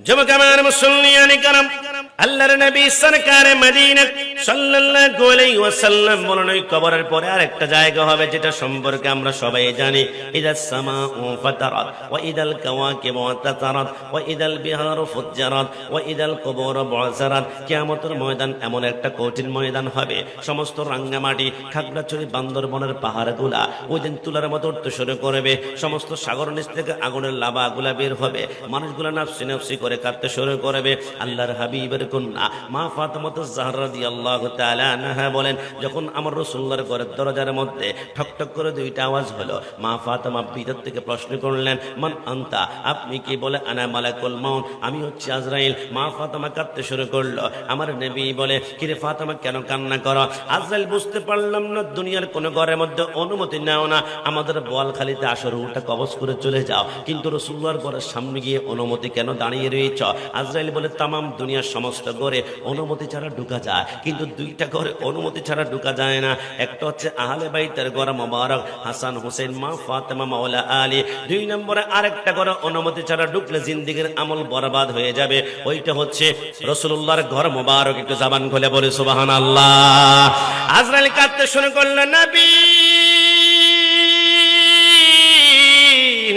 জমকামান মুসল্লিয়ানি কারাম, আল্লাহর নবী সরকারে মদিনা সাল্লাল্লাহু আলাইহি ওয়াসাল্লাম বলেন, ওই কবরের পরে আরেকটা জায়গা হবে যেটা সম্পর্কে আমরা সবাই জানি। ইদাস সামাউ ফাতারাত ওয়া ইদাল কাওয়াকিবু তাতারাত ওয়া ইদাল বিহারু ফুজ্জারাত ওয়া ইদাল কুবুরু বু'সারাত। কিয়ামতের ময়দান এমন একটা কঠিন ময়দান হবে, সমস্ত রাঙ্গামাটি, খাগড়াছড়ি, বান্দরবনের পাহাড়গুলা ওই দিন তুলার মতো উঠতে শুরু করবে। সমস্ত সাগর নিচ থেকে আগুনের লাভাগুলা বের হবে। মানুষগুলা নাফসি নাফসি করে কাঁদতে শুরু করবে। আল্লাহর হাবিবের কন্যা মা ফাতেমা যাহরা রাদিয়াল্লাহু তাআলা আনহা বলেন, যখন আমার রাসূলুল্লাহর ঘরের দরজার মধ্যে ঠক ঠক করে 2টা আওয়াজ হলো, মা ফাতেমা ভিতর থেকে প্রশ্ন করলেন, মান আনতা, আপনি কি? বলে আনা মালাকুল মাউত, আমি হচ্ছে আজরাইল। মা ফাতেমা কাঁদতে শুরু করলো। আমার নবী বলে, কিরে ফাতেমা কেন কান্না করো? আজরাইল, বুঝতে পারলাম না, দুনিয়ার কোন ঘরের মধ্যে অনুমতি নাও না, আমাদের বোয়ালখালীতে আসো, রুহটা কবজ করে চলে যাও, কিন্তু রাসূলুল্লাহর ঘরের সামনে গিয়ে অনুমতি কেন দাঁড়িয়ে রয়েছ? আজরাইল বলে, তামাম দুনিয়ার সমস্ত ঘরে অনুমতি ছাড়া ঢুকা যায়, কিন্তু 2টা ঘরে অনুমতি ছাড়া ঢুকা যায় না। একটা হচ্ছে আহলে বাইতের ঘর মোবারক, হাসান হোসেন, মা ফাতেমা, মাওলা আলী। 2 নম্বরে আরেকটা ঘরে অনুমতি ছাড়া ঢুকলে জিন্দেগীর আমল বরবাদ হয়ে যাবে, ওইটা হচ্ছে রাসূলুল্লাহর ঘর মোবারক। একটু জবান খুলে বলে সুবহানাল্লাহ। আজরাইল কাঁদতে শুরু করলো, নবী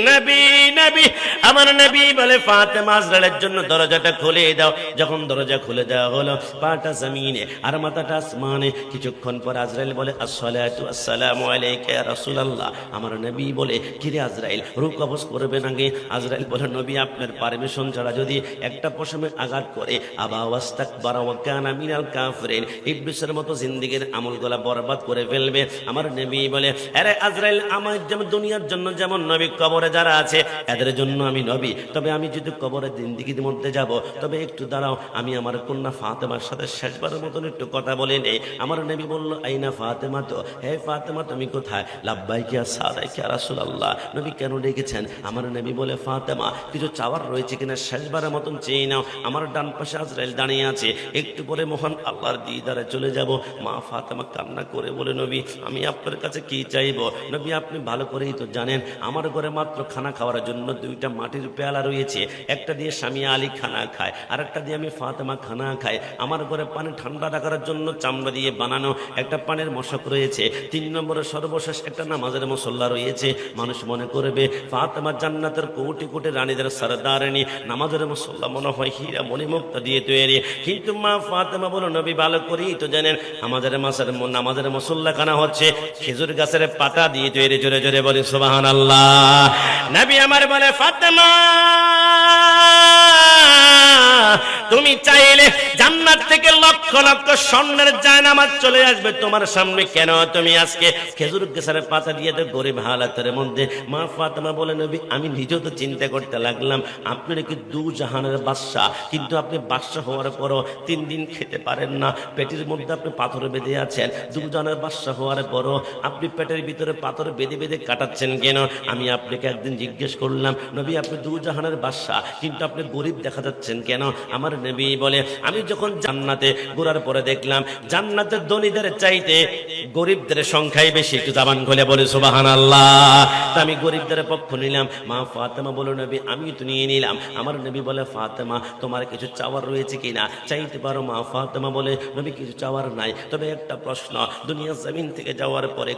নবী নবী। আমার নবী বলে, ফাতেমা আজরাইলের জন্য দরজাটা খুলে দাও। যখন দরজা খুলে দেওয়া হলো, পাটা জমিনে আর মাথাটা আসমানে। কিছুক্ষণ পর আজরাইল বলে, আসসালাতু আসসালামু আলাইকা ইয়া রাসূলুল্লাহ। আমার নবী বলে, কিরে আজরাইল, রূহ কবজ করবেন আগে? আজরাইল বলে, নবী আপনার পারমিশন ছাড়া যদি একটা পশমে আঘাত করে, আবা ওয়াস্তাকবারা ওয়া কানা মিনাল কাফিরিন, ইবলিসের মতো জিন্দেগীর আমলগুলা বরবাদ করে ফেলবে। আমার নবী বলে, আরে আজরাইল, আমার যেমন দুনিয়ার জন্য যেমন নবী, কবরে যারা আছে এদের জন্য আমি নবী। তবে আমি যদি কবরের জিন্দেগীর মধ্যে যাব, তবে একটু দাঁড়াও, আমি আমার কন্যা ফাতেমার সাথে শেষবারের মতন একটু কথা বলে নেই। আমার নবী বলল, আইনা ফাতেমা, তো হে ফাতেমা তুমি কোথায়? লাব্বাইকা ইয়া সাদাইকা রাসূলুল্লাহ। নবী কেন ডেকেছেন? আমার নবী বলে, ফাতেমা কিছু চাওয়ার রয়েছে কিনা শেষবারের মতন চেয়ে নাও। আমার ডান পাশে আজরাইল দাঁড়িয়ে আছে, একটু পরে মহান আল্লাহর দিদারে চলে যাব। মা ফাতেমা কান্না করে বলে, নবী আমি আপনার কাছে কি চাইবো? নবী আপনি ভালো করেই তো জানেন, আমার ঘরে মাত্র খানা খাওয়ার জন্য 2টা মাটির পেয়ালা রয়েছে। একটা দিয়ে স্বামী আলী খানা খায়, আর একটা দিয়ে আমি ফাতেমা খানা খাই। আমার ঘরে পানি ঠান্ডা রাখার জন্য চামড়া দিয়ে বানানো একটা পানির মশক রয়েছে। 3 নম্বরে সর্বশেষ একটা নামাজের মুসল্লা রয়েছে। মানুষ মনে করবে ফাতেমা জান্নাতের কোটি কোটি রানীদের সরদারিনী, নামাজের মুসল্লা মনে হয় হীরা মণিমুক্তা দিয়ে তৈরি। কিন্তু মা ফাতেমা বলো, নবী ভালো করেই তো জানেন নামাজের মুসল্লা খানা হচ্ছে খেজুর গাছের পাতা দিয়ে তৈরি। জোরে জোরে বলি সুবহানাল্লাহ। নবী আমার বলে, ফাতেমা তুমি চাইলে জান্নাত থেকে লক্ষ লক্ষ স্বর্ণের জায়নামাজ চলে আসবে তোমার সামনে, কেন তুমি আজকে খেজুর গাছের পাতা দিয়ে তো গরিব হালাতের মধ্যে? মা ফাতেমা বলে, নবী আমি নিজেও তো চিন্তা করতে লাগলাম আপনি নাকি দু জাহানের বাদশা, কিন্তু আপনি বাদশা হওয়ার পরও 3 দিন খেতে পারেন না, পেটের মধ্যে আপনি পাথর বেঁধে আছেন। দু জাহানের বাদশা হওয়ার পরও আপনি পেটের ভিতরে পাথর বেঁধে বেঁধে কাটাচ্ছেন কেন? আমি আপনাকে একদিন জিজ্ঞেস করলাম, নবী আপনি দু জাহানের বাদশা কিন্তু আপনি গরিব দেখা যাচ্ছেন কেন? আমার নবী বলে, আমি যখন জান্নাতে ঘোরার পরে দেখলাম জান্নাতের ধনীদের চাইতে গরিবদের সংখ্যাই বেশি। একটু জাবান খুলে বলে সুবহানাল্লাহ। আমি গরিবদের পক্ষ নিলাম। মা ফাতেমা বলে, নবী আমি তো নিয়ে নিলাম। আমার নবী বলে, ফাতেমা তোমার কিছু চাওয়ার রয়েছে কিনা, চাইতে পারো। মা ফাতেমা বলে, নবী কিছু চাওয়ার নাই, তবে একটা প্রশ্ন, দুনিয়া জমিন থেকে যাওয়ার পরে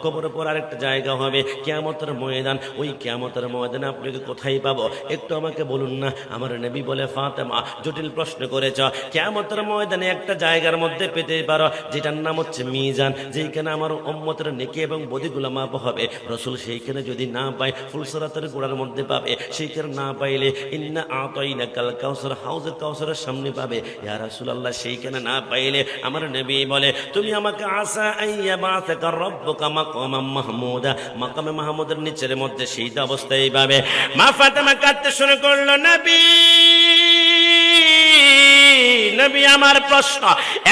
কবরের পর আরেকটা জায়গা হবে কিয়ামতের ময়দান, ওই কিয়ামতের ময়দানে আপনাকে কোথায় পাবো একটু আমাকে বলুন না। আমার নবী বলে, ফাতেমা জটিল প্রশ্ন করেছ, কিয়ামতের ময়দানে একটা জায়গার মধ্যে পেতে পারো যেটার নাম হচ্ছে মিজান, যেখানে আমার উম্মতের নেকি এবং বদিগুলো মাপ হবে। রসুল সেইখানে যদি না পায় ফুলসরাতের গোড়ার মধ্যে পাবে, সেইখানে না পাইলে ইন্না আতাইনাকাল কাউসার হাউজে কাউসারের সামনে পাবে। ইয়া রাসূলুল্লাহ সেইখানে না পাইলে আমার নবী বলে, তুমি আমাকে আসা আইয়া বাসাকা রব্বুকা মাকামাম মাহমুদা, মাকামে মাহমুদের নিচের মধ্যে সেইটা অবস্থায় পাবে। মা ফাতেমা কাঁদতে শুরু করলো, নবী নবী আমার প্রশ্ন,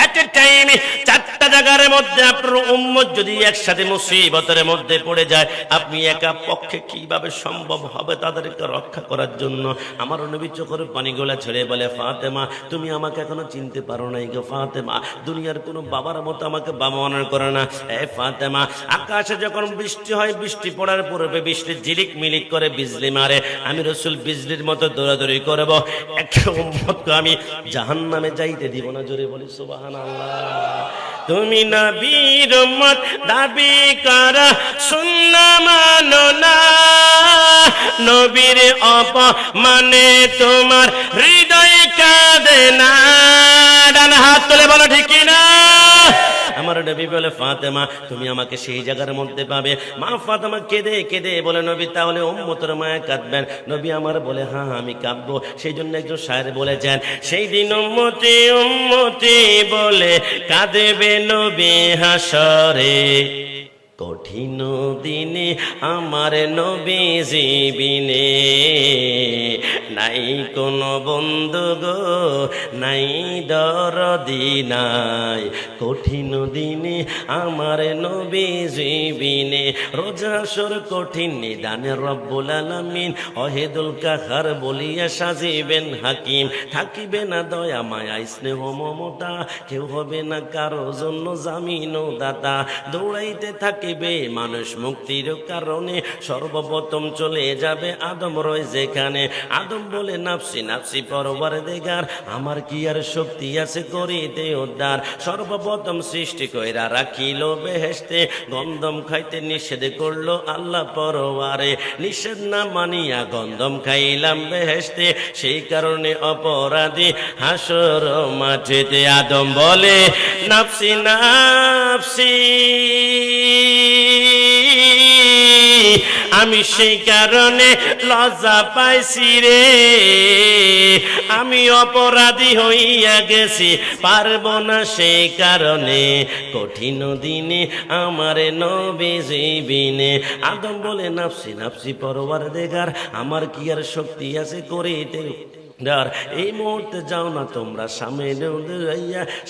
এট এ টাইমে 4টা জায়গার মধ্যে আপনার উম্মত যদি একসাথে মুসিবতের মধ্যে পড়ে যায়, আপনি একা পক্ষে কিভাবে সম্ভব হবে তাদেরকে রক্ষা করার জন্য? আমার নবী চোখের পানিগুলা ছেড়ে বলে, ফাতেমা তুমি আমাকে এখনো চিনতে পারো নাই গো ফাতেমা, দুনিয়ার কোনো বাবার মতো আমাকে বাবা মনে করে না। ফাতেমা আকাশে যখন বৃষ্টি হয়, বৃষ্টি পড়ার পূর্বে বৃষ্টি ঝিলিক মিলিক করে বিজলি মারে, আমি রসুল বিজলির মতো দৌড়াদৌড়ি করব, একটা উম্মতকে আমি জাহান্নামে যাইতে দিব না। জোরে বলি সুবহানাল্লাহ। তুমি নবীর উম্মত দাবি করা সুন্নাহ মানো না, নবীর অপমানে তোমার হৃদয় কাঁদে না। ডান হাত তুলে বলো ঠিক না? আমার নবী বলে, ফাতেমা তুমি আমাকে সেই জায়গার মধ্যে পাবে। মা ফাতেমা কেঁদে কেঁদে বলে, নবী তাহলে উম্মতের মায়া কাঁদবেন? নবী আমার বলে, হ্যাঁ আমি কাঁদবো। সেই জন্য একজন শায়ের বলেছেন, সেই দিন উম্মতি উম্মতি বলে কাঁদবে নবী হাসরে, কঠিন দিনে আমার নবীজি বিনে নাই কোনো বন্ধু গো, নাই দরদি নাই, কঠিন দিনে আমার নবীজি বিনে। রোজা হাসর কঠিন নিদানে রব্বুল আলামিন অহেদুল কাহার বলিয়া সাজিবেন হাকিম, থাকিবে না দয়া মায়া স্নেহ মমতা, কেউ হবে না কারো জন্য জামিন ও দাতা, দৌড়াইতে থাকে মানুষ মুক্তির কারণে, সর্বপ্রথম চলে যাবে আদম রয় যেখানে। আদম বলে, নাফসি নাফসি পরওয়ারদিগার, আমার কি আর শক্তি আছে করিতে উদ্ধার। সর্বপ্রথম সৃষ্টি কইরা রাখিল বেহেশতে, গন্ধম খাইতে নিষেধ করলো আল্লাহ পরওয়ারে, নিষেধ না মানিয়া গন্ধম খাইলাম বেহেশতে, সেই কারণে অপরাধী হাসর মাঠেতে। আদম বলে, নাফসি নাফসি, আমি সেই কারণে লজ্জা পাইছি রে, আমি অপরাধী হইয়া গেছি, পারবো না সেই কারণে, কঠিন দিনে আমার নবীজি বিনে। আদম বলে, নাফসি নাফসি পরওয়ারদিগার, আমার কি আর শক্তি আছে করিতে। এই মুহূর্তে যাও না তোমরা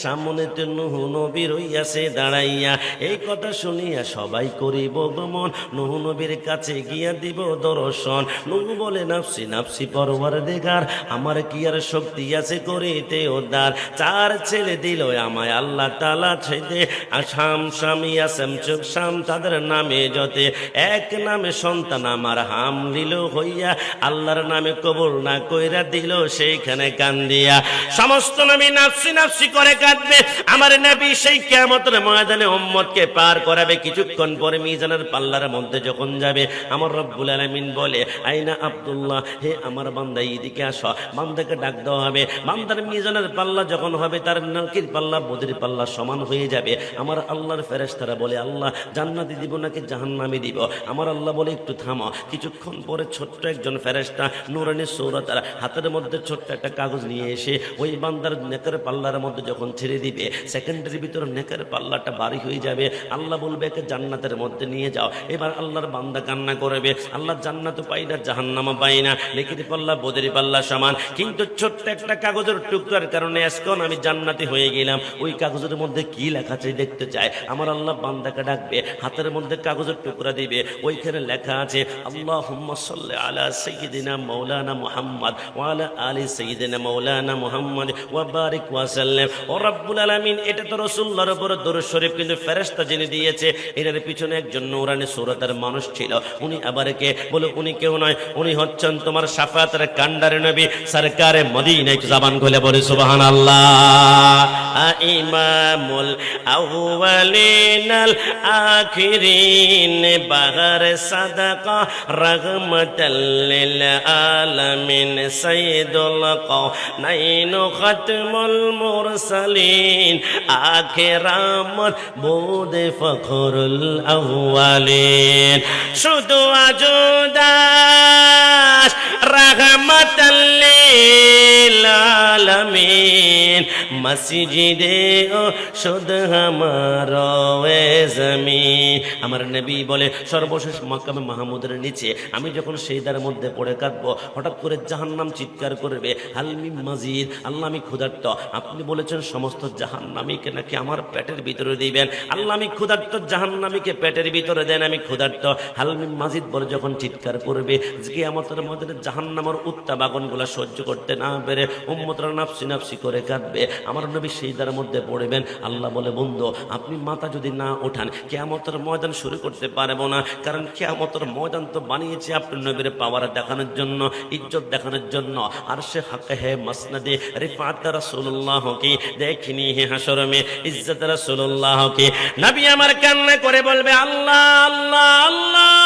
সামনেতে নূহ নবী রইয়াছে দাঁড়াইয়া, এই কথা শুনিয়া সবাই করিব গমন, নূহ নবীর কাছে গিয়া দিব দর্শন। নূহ বলে, নাফসি নাফসি পরওয়ারদিগার, আমার কি আর শক্তি আছে করিতে উদ্ধার। 4 ছেলে দিল আমায় আল্লাহ তাআলা ছেদে, আসাম স্বামী আসেম চুপ শাম তাদের নামে যতে, এক নামে সন্তান আমার হাম দিল হইয়া, আল্লাহর নামে কবুল না কইরা দিল সেইখানে কান্দিয়া। সমস্ত নবী নাফসি নাফসি করে কাঁদবে, আমার নবী সেই কিয়ামতের ময়দানে উম্মতকে পার করাবে। কিছুক্ষণ পরে মিজানের পাল্লার মধ্যে যখন যাবে, আমার রব্বুল আলামিন বলে, আইনা আব্দুল্লাহ, হে আমার বান্দা এদিকে আসো। বান্দাকে ডাক দেওয়া হবে। বান্দার মিজানের পাল্লা যখন হবে, তার নেকির পাল্লা বদির পাল্লা সমান হয়ে যাবে। আমার আল্লাহর ফেরেশতারা বলে, আল্লাহ জান্নাতি দিব নাকি জাহান্নামে দিব? আমার আল্লাহ বলে, একটু থামো। কিছুক্ষণ পরে ছোট্ট একজন ফেরেশতা নূরানী সূরা তার হাতের মধ্যে মধ্যে ছোট্ট একটা কাগজ নিয়ে এসে ওই বান্দার নেকের পাল্লার মধ্যে যখন ছেড়ে দিবে, সেকেন্ডের ভিতরে নেকের পাল্লাটা ভারী হয়ে যাবে। আল্লাহ বলবে একে জান্নাতের মধ্যে নিয়ে যাও। এবার আল্লাহর বান্দা কান্না করবে, আল্লাহ জান্নাতও পাই না, জাহান্নামও পাই না, নেকের পাল্লা বদেরি পাল্লা সমান, কিন্তু ছোট্ট একটা কাগজের টুকরার কারণে আজকাল আমি জান্নাতি হয়ে গেলাম। ওই কাগজের মধ্যে কি লেখা চাই দেখতে চাই। আমার আল্লাহ বান্দাকে ডাকবে, হাতের মধ্যে কাগজের টুকরা দিবে, ওইখানে লেখা আছে আল্লাহুম্মা সাল্লি আলা সাইয়্যিদিনা মাওলানা মুহাম্মদ ওয়া আলা আলি সাইয়্যিদিনা মাওলানা মুহাম্মদ ওয়া বারিক ওয়া সাল্লিম। ও রব্বুল আলামিন, এটা তো রাসূলুল্লাহর উপর দরুদ শরীফ, কিন্তু ফেরেশতা যিনি দিয়েছে এর পিছনে একজন নূরানি সূরাতের মানুষ ছিল। উনি আবার কে বলে? উনি কেউ নয়, উনি হচ্ছেন তোমার শাফাতের কান্ডারে নবী সরকারে মদিনা। একটু জবান খুলে বলে সুবহানাল্লাহ। ইমামুল আউয়ালিনাল আখিরিন বাহার সাদাকা রাহমাতাল লিল আলামিন সাইয়্যিদুল কাওনাইন খাতমুল মুরসালিন আখিরামত বুদে ফখরুল আউয়ালিন। শুধু আজুদাস রাহমাতাল লিল আলামিন মসজিদে ও শুধ আমার জমিন। আমার নবী বলে সর্বশেষ মাকামে মাহমুদের নিচে আমি যখন সেইদার মধ্যে পড়ে কাঁদবো, হঠাৎ করে জাহান্নাম চিৎকার করবে, হালমি মাজিদ, আল্লাহ আমি ক্ষুধার্ত। আপনি বলেছেন সমস্ত জাহান্নামীকে নাকি আমার পেটের ভিতরে দিবেন। আল্লাহ আমি ক্ষুধার্ত, জাহান্নামীকে পেটের ভিতরে দেন, আমি ক্ষুধার্ত। হালমি মাজিদ বলে যখন চিৎকার করবে, কিয়ামতের মধ্যে জাহান্নামের উত্তাপ আগুনগুলা সহ্য করতে না পেরে উম্মতরা নাফসি নাফসি করে কাঁদবে। আমার নবী সেইদার মধ্যে পড়বেন। আল্লাহ বলে বন্ধু, আপনি মাথা যদি না ওঠান কিয়ামতের ময়দান শুরু করতে পারবো না, কারণ কিয়ামতের ময়দান তো বানিয়েছে আপনার নবীর পাওয়ার দেখানোর জন্য, ইজ্জত দেখানোর জন্য। আর সে হক হে মসনদে রিফাত রাসূলুল্লাহ কি দেখিনি হে হাসর মে ইজ্জত রাসূলুল্লাহ কি। নবী আমার কান্না করে বলবে আল্লাহ আল্লাহ আল্লাহ,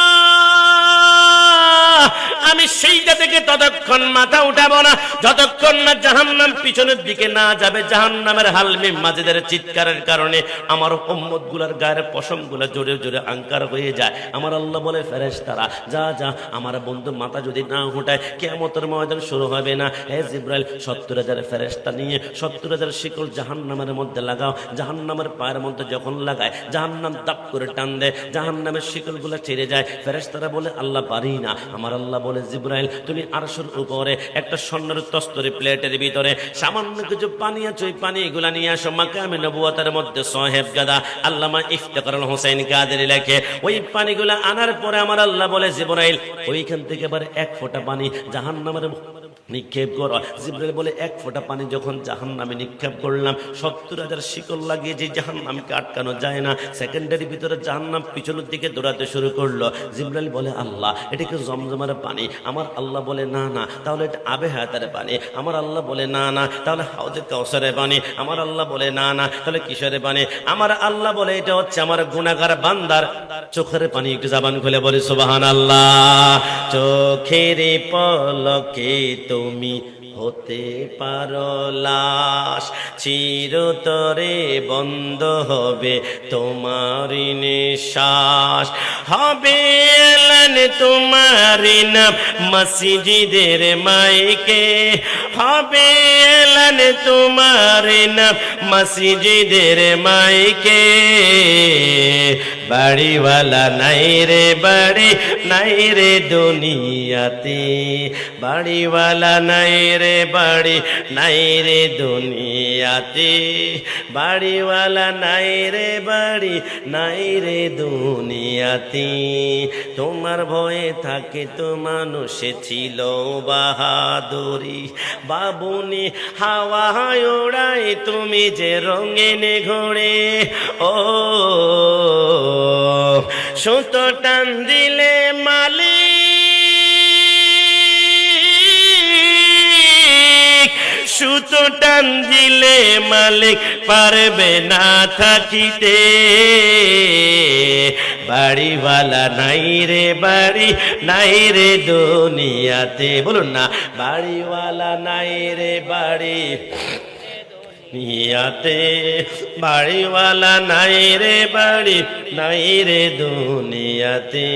আমি সেইটা থেকে ততক্ষণ মাথা উঠাবো না যতক্ষণ না জাহান্নাম পিছনের দিকে না যাবে। জাহান্নামের হালমি মাজিদের চিৎকারের কারণে আমার উম্মত গুলার গায়ের পশম গুলা জোরে জোরে আঙ্কার হয়ে যায়। আমার আল্লাহ বলে ফেরেশতারা যা যা, আমার বন্ধু মাথা যদি না উঠায় কিয়ামতের ময়দান শুরু হবে না। হে জিবরাইল, 70,000 ফেরেশতা নিয়ে 70,000 শিকল জাহান্নামের মধ্যে লাগাও। জাহান্নামের পায়ের মধ্যে যখন লাগায় জাহান্নাম দাপ করে টান দেয়, জাহান্নামের শিকল গুলা ছেড়ে যায়। ফেরেশতারা বলে আল্লাহ পারি না। আমার আল্লাহ বলে জিবরাইল, তুমি আরশের উপরে একটা স্বর্ণের তস্তরি প্লেটের ভিতরে সামান্য কিছু পানি আছে, ওই পানিগুলা নিয়ে আসো। মাকামে নবুয়তের মধ্যে সাহেব গাদা আল্লামা ইফতেখারুল হোসেন কাদেরী লেখে, ওই পানিগুলা আনার পরে আমার আল্লাহ বলে জিবরাইল, ওইখান থেকে এবার এক ফোঁটা পানি জাহান্নামের নিক্ষেপ করো। জিবরাইল বলে এক ফোঁটা পানি যখন জাহান্নামে নিক্ষেপ করলাম, 70,000 শিকল লাগিয়ে যে জাহান্নামকে আটকানো যায় না, সেকেন্ডারি ভিতরে জাহান্নাম পিছনের দিকে দৌড়াতে শুরু করলো। জিবরাইল বলে আল্লাহ, এটা কি জমজমের পানি? আমার আল্লাহ বলে না না, তাহলে এটা আবে হায়াতের পানি। আমার আল্লাহ বলে না না, তাহলে হাউজে কাউসারের পানি। আমার আল্লাহ বলে না না, তাহলে কিসের পানি? আমার আল্লাহ বলে এটা হচ্ছে আমার গুনাহগার বান্দার চোখের পানি। একটু জবান খুলে বলে সুবহানাল্লাহ। চোখের পলকে তুমি হতে পারো লাশ, চিরতরে বন্ধ হবে তোমারি নিঃশ্বাস, হবে এলান তোমারি নাম মসজিদের মাইকে, হবে এলান তোমারি নাম মসজিদের মাইকে। বাড়িওয়ালা নাই রে বাড়ি, নাই রে দুনিয়াতে, বাড়িওয়ালা নাই রে বাড়ি, নাই রে দুনিয়াতে, বাড়িওয়ালা নাই রে বাড়ি, নাই রে দুনিয়াতে। তোমার ভয়ে থাকে তো মানুষে ছিল বাহাদুরি, বাবুনি হাওয়ায় ওড়াই তুমি যে রঙিন ঘোড়ে। ও সুতো টান দিলে মালিক, সুতো টান দিলে মালিক পারবে না থাকিতে। বাড়িওয়ালা নাই রে বাড়ি, নাই রে দুনিয়াতে। বলুন না, বাড়িওয়ালা নাই রে বাড়ি, ইয়াতে বাড়িওয়ালা নাই রে বাড়ি নাই রে দুনিয়াতে।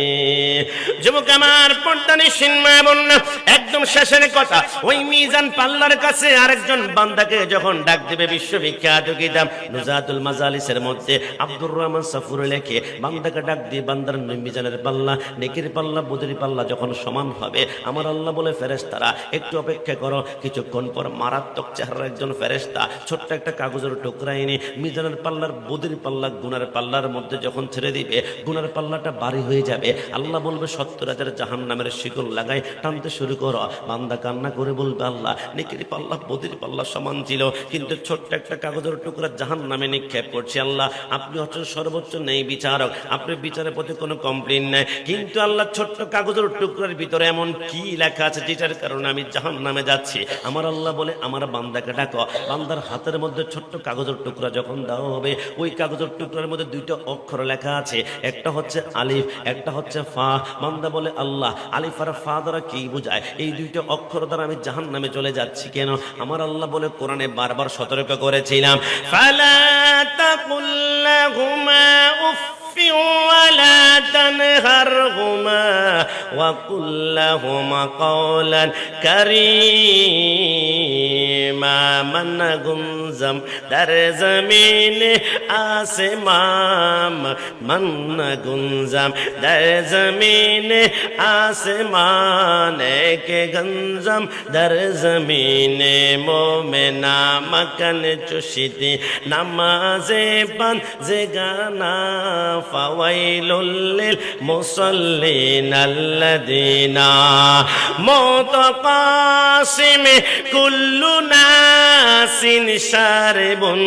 যুবক আমার, পর্দানি সিনমা বন্যা একদম শেষের কথা, ওই মিজান পাল্লার কাছে আরেকজন বান্দাকে যখন ডাক দেবে, বিশ্ববিখ্যাত কিতাব নুজাতুল মাজালিসের মধ্যে আব্দুর রহমান সাফুর লেখে, বান্দাকে ডাক দিয়ে বান্দার মিজানের পাল্লা, নেকির পাল্লা, বুদের পাল্লা যখন সমান হবে, আমার আল্লাহ বলে ফেরেশতারা একটু অপেক্ষা করো, কিছুক্ষণ পর মারাত্মক চেহারার একজন ফেরেশতা ছোট্ট একটা কাগজের টুকরা এনে মিজানের পাল্লার, বুদের পাল্লা, গুনার পাল্লার মধ্যে যখন ছেড়ে দিবে, গুনার পাল্লাটা ভারী হয়ে যাবে। আল্লাহ বলবে 70,000 জাহান্নামের শিকল লাগাই টানতে শুরু করো। বান্দা কান্না করে বলবে, আল্লাহ নেকির পাল্লা, বুদের পাল্লা সমান ছিল, কিন্তু ছোট্ট একটা কাগজের টুকরা জাহান্নামে নিক্ষেপ করছে। আল্লাহ আপনি হচ্ছেন সর্বোচ্চ নেই বিচারক, আপনার বিচারের প্রতি কোনো কমপ্লেইন নাই, কিন্তু আল্লাহ ছোট্ট কাগজের টুকরার ভিতরে এমন কি লেখা আছে যেটার কারণে আমি জাহান্নামে যাচ্ছি। আমার আল্লাহ বলে, আমার বান্দাকে ডাকো। বান্দার হাতের মধ্যে ছোট্ট কাগজের টুকরা যখন দেওয়া হবে, ওই কাগজের টুকরার মধ্যে দুইটা অক্ষর লেখা আছে, একটা হচ্ছে আলিফ, একটা হচ্ছে ফা। বান্দা বলে, আল্লাহ আলিফ আর ফা দ্বারা কি বোঝায়? এই দুইটা অক্ষর দ্বারা আমি জাহান্নামে চলে যাচ্ছি কেন? আমার আল্লাহ বলে, কোরআনে বারবার সতর্ক করেছিলাম, ফালা তাকুল লাহুমা উফ ولا تنهرهما وقل لهما قولا كريما من گنزم در زمین آسمان من گنزم در زمین آسمان کے گنزم در زمین مومنا مکن چشتی نماز بندگانا ফাওয়াইলুল লিল মুসাল্লিন আল্লাযিনা মুতাকাসিম কুল্লু নাসিন শারিবুন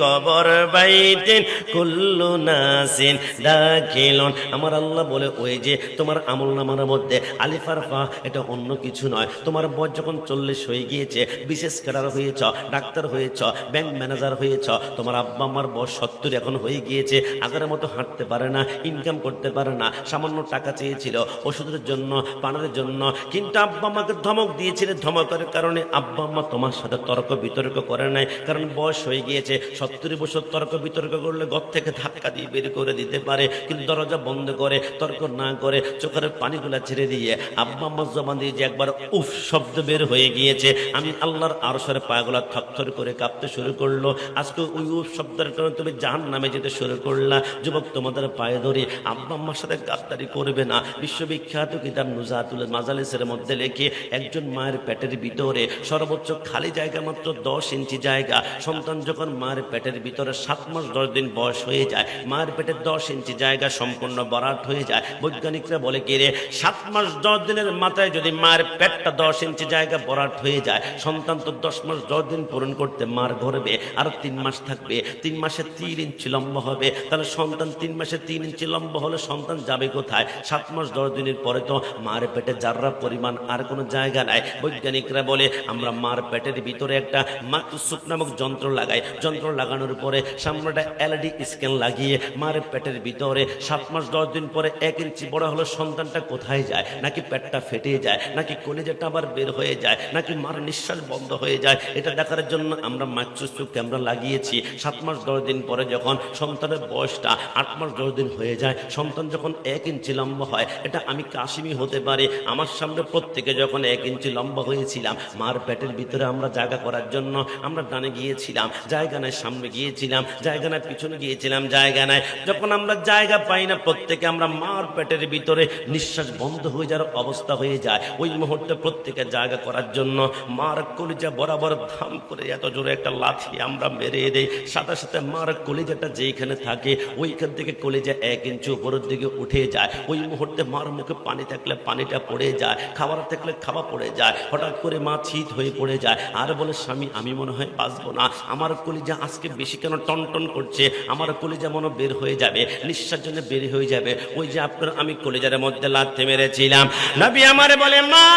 কবর বাইতিন কুল্লু নাসিন দাখিলুন। আমার আল্লাহ বলে, ওই যে তোমার আমলনামার মধ্যে আলিফ আর ফা, এটা অন্য কিছু নয়। তোমার বয়স যখন 40 হয়ে গিয়েছে, বিশেষ ক্যাডার হয়েছ, ডাক্তার হয়েছ, ব্যাংক ম্যানেজার হয়েছ, তোমার আব্বা আমার বয়স 70 এখন হয়ে গিয়েছে, আগের মতো হাঁটতে পারে না, ইনকাম করতে পারে না, সামান্য টাকা চেয়েছিল ওষুধের জন্য, পানের জন্য, কিন্তু আব্বা আমাকে ধমক দিয়েছিল। ধমকের কারণে আব্বা আম্মা তোমার সাথে তর্ক বিতর্ক করে নাই, কারণ বয়স হয়ে গিয়েছে। 70 বছর তর্ক বিতর্ক করলে ঘর থেকে ধাক্কা দিয়ে বের করে দিতে পারে, কিন্তু দরজা বন্ধ করে তর্ক না করে চোখের পানিগুলা ছেড়ে দিয়ে আব্বা আম্মার জবান দিয়ে যে একবার উফ শব্দ বের হয়ে গিয়েছে, আমি আল্লাহর আরশের পাগুলা থরথর করে কাঁপতে শুরু করলো। আজকে ওই উফ শব্দের কারণে তুমি জাহান্নামে যেতে শুরু করলা। যুবক, তোমাদের পায়ে ধরে আব্বা আম্মার সাথে গাদ্দারি করবে না। বিশ্ববিখ্যাত কিতাব নুজাতুল মাজালিসের মধ্যে লেখে, একজন মায়ের পেটের ভিতরে সর্বোচ্চ খালি জায়গা মাত্র 10 ইঞ্চি জায়গা। সন্তান যখন মায়ের পেটের ভিতরে 7 মাস 10 দিন বয়স হয়ে যায়, মায়ের পেটের 10 ইঞ্চি জায়গা সম্পূর্ণ ভরাট হয়ে যায়। বৈজ্ঞানিকরা বলে, কি রে, 7 মাস 10 দিনের মাথায় যদি মায়ের পেটটা 10 ইঞ্চি জায়গা ভরাট হয়ে যায়, সন্তান তো 10 মাস 10 দিন পূরণ করতে মার গর্ভে আর 3 মাস থাকবে। 3 মাসে 3 ইঞ্চি লম্বা হবে, তাহলে সন্তান 3 মাসে 3 ইঞ্চি লম্বা হলে সন্তান যাবে কোথায়? 7 মাস 10 দিনের পরে তো মার পেটে জাররা পরিমাণ আর কোনো জায়গা নাই। বৈজ্ঞানিকরা বলে, আমরা মার পেটের ভিতরে একটা মাকসুপ নামক যন্ত্র লাগাই। যন্ত্র লাগানোর পরে সামনে একটা এলইডি স্ক্যান লাগিয়ে মার পেটের ভিতরে 7 মাস 10 দিন পরে 1 ইঞ্চি বড় হলো সন্তানটা কোথায় যায়? নাকি পেটটা ফেটে যায়, নাকি কলিজাটা আবার বের হয়ে যায়, নাকি মার নিঃশ্বাস বন্ধ হয়ে যায়? এটা দেখার জন্য আমরা মাইক্রোস্কোপ ক্যামেরা লাগিয়েছি। 7 মাস 10 দিন পরে যখন সন্তানের বয়সটা 8 মাস 10 দিন হয়ে যায়, সন্তান যখন 1 ইঞ্চি লম্বা হয়, এটা আমি কাশিমি হতে পারি, আমার সামনে প্রত্যেকে যখন 1 ইঞ্চি লম্বা হয়েছিলাম, মার পেটের ভিতরে আমরা জায়গা করার জন্য আমরা ডানে গিয়েছিলাম, জায়গা নাই, সামনে গিয়েছিলাম, জায়গা নাই, পিছনে গিয়েছিলাম, জায়গা নাই। যখন আমরা জায়গা পাই না, প্রত্যেকে আমরা মার পেটের ভিতরে নিঃশ্বাস বন্ধ হয়ে যাওয়ার অবস্থা হয়ে যায়। ওই মুহূর্তে প্রত্যেকে জায়গা করার জন্য মার কলিজা বরাবর ধাম করে এত জোরে একটা লাথি আমরা মেরে দেই, সাথে সাথে মার কলিজাটা যেখানে থাকে ওইখান থেকে কলিজা 1 ইঞ্চি উপরের দিকে উঠে যায়। ওই মুহূর্তে মার মুখে পানি থাকলে পানিটা পড়ে যায়, খাবার থাকলে খাবার পড়ে যায়। হঠাৎ করে মা চিত হয়ে পড়ে যায় আর বলে, স্বামী আমি মনে হয় বাঁচবো না, আমার কলিজা আজকে বেশি কেন টনটন করছে, আমার কলিজা মনে বের হয়ে যাবে, নিঃশ্বাস জন্য বের হয়ে যাবে। ওই যে আপনার আমি কলিজার মধ্যে লাথি মেরেছিলাম। নবী আমারে বলে, মা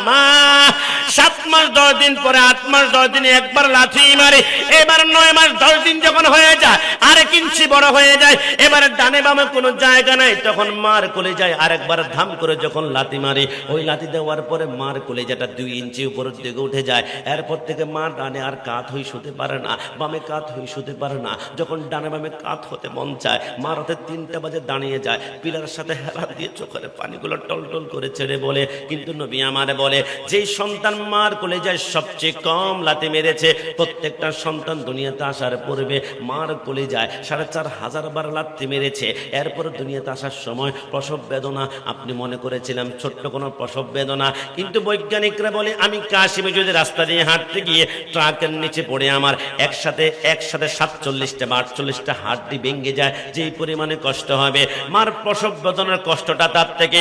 মা 7 মাস 10 দিন পরে 8 মাস 10 দিনে একবার লাথি মারে, এবার 9 মাস 10 দিন যখন হয়ে যায় আরেক ইঞ্চি বড় হয়ে যায়, এবার ডানে বামে কোনো জায়গা নাই, তখন মার কোলে যায় আরেকবার ধাম করে যখন লাথি মারে, ওই লাথি দেওয়ার পরে মার কলেজাটা 2 ইঞ্চি উপরের দিকে উঠে যায়। এরপর থেকে মা ডানে আর কাত হয়ে শুতে পারে না, বামে কাত হয়ে শুতে পারে না। যখন ডানে বামে কাত হতে মন চায়, মা রাতে 3টা বাজে দাঁড়িয়ে যায়, পিলার সাথে হেলা দিয়ে চোখের পানিগুলো টলটল করে ছেড়ে বলে, কিন্তু নবী আমারে বলে, যেই সন্তান মার কলেজায় সবচেয়ে কম লাথি মেরেছে, প্রত্যেকটা সন্তান দুনিয়াতে আসার পূর্বে মার কলেজায় 4500 বার লাথি মেরেছে। এরপর দুনিয়াতে আসার সময় প্রসব বেদনা, আপনি মনে করেছিলাম ছোট্ট কোনো প্রসব বেদনা, কিন্তু বৈজ্ঞানিকরা বলে আমি কাশিমে যদি রাস্তা দিয়ে হাঁটতে গিয়ে ট্রাকের নিচে পড়ে আমার একসাথে 47টা বা 48টা হাড্ডি ভেঙে যায়, যেই পরিমাণে কষ্ট হবে, মার প্রসব বেদনার কষ্টটা তার থেকে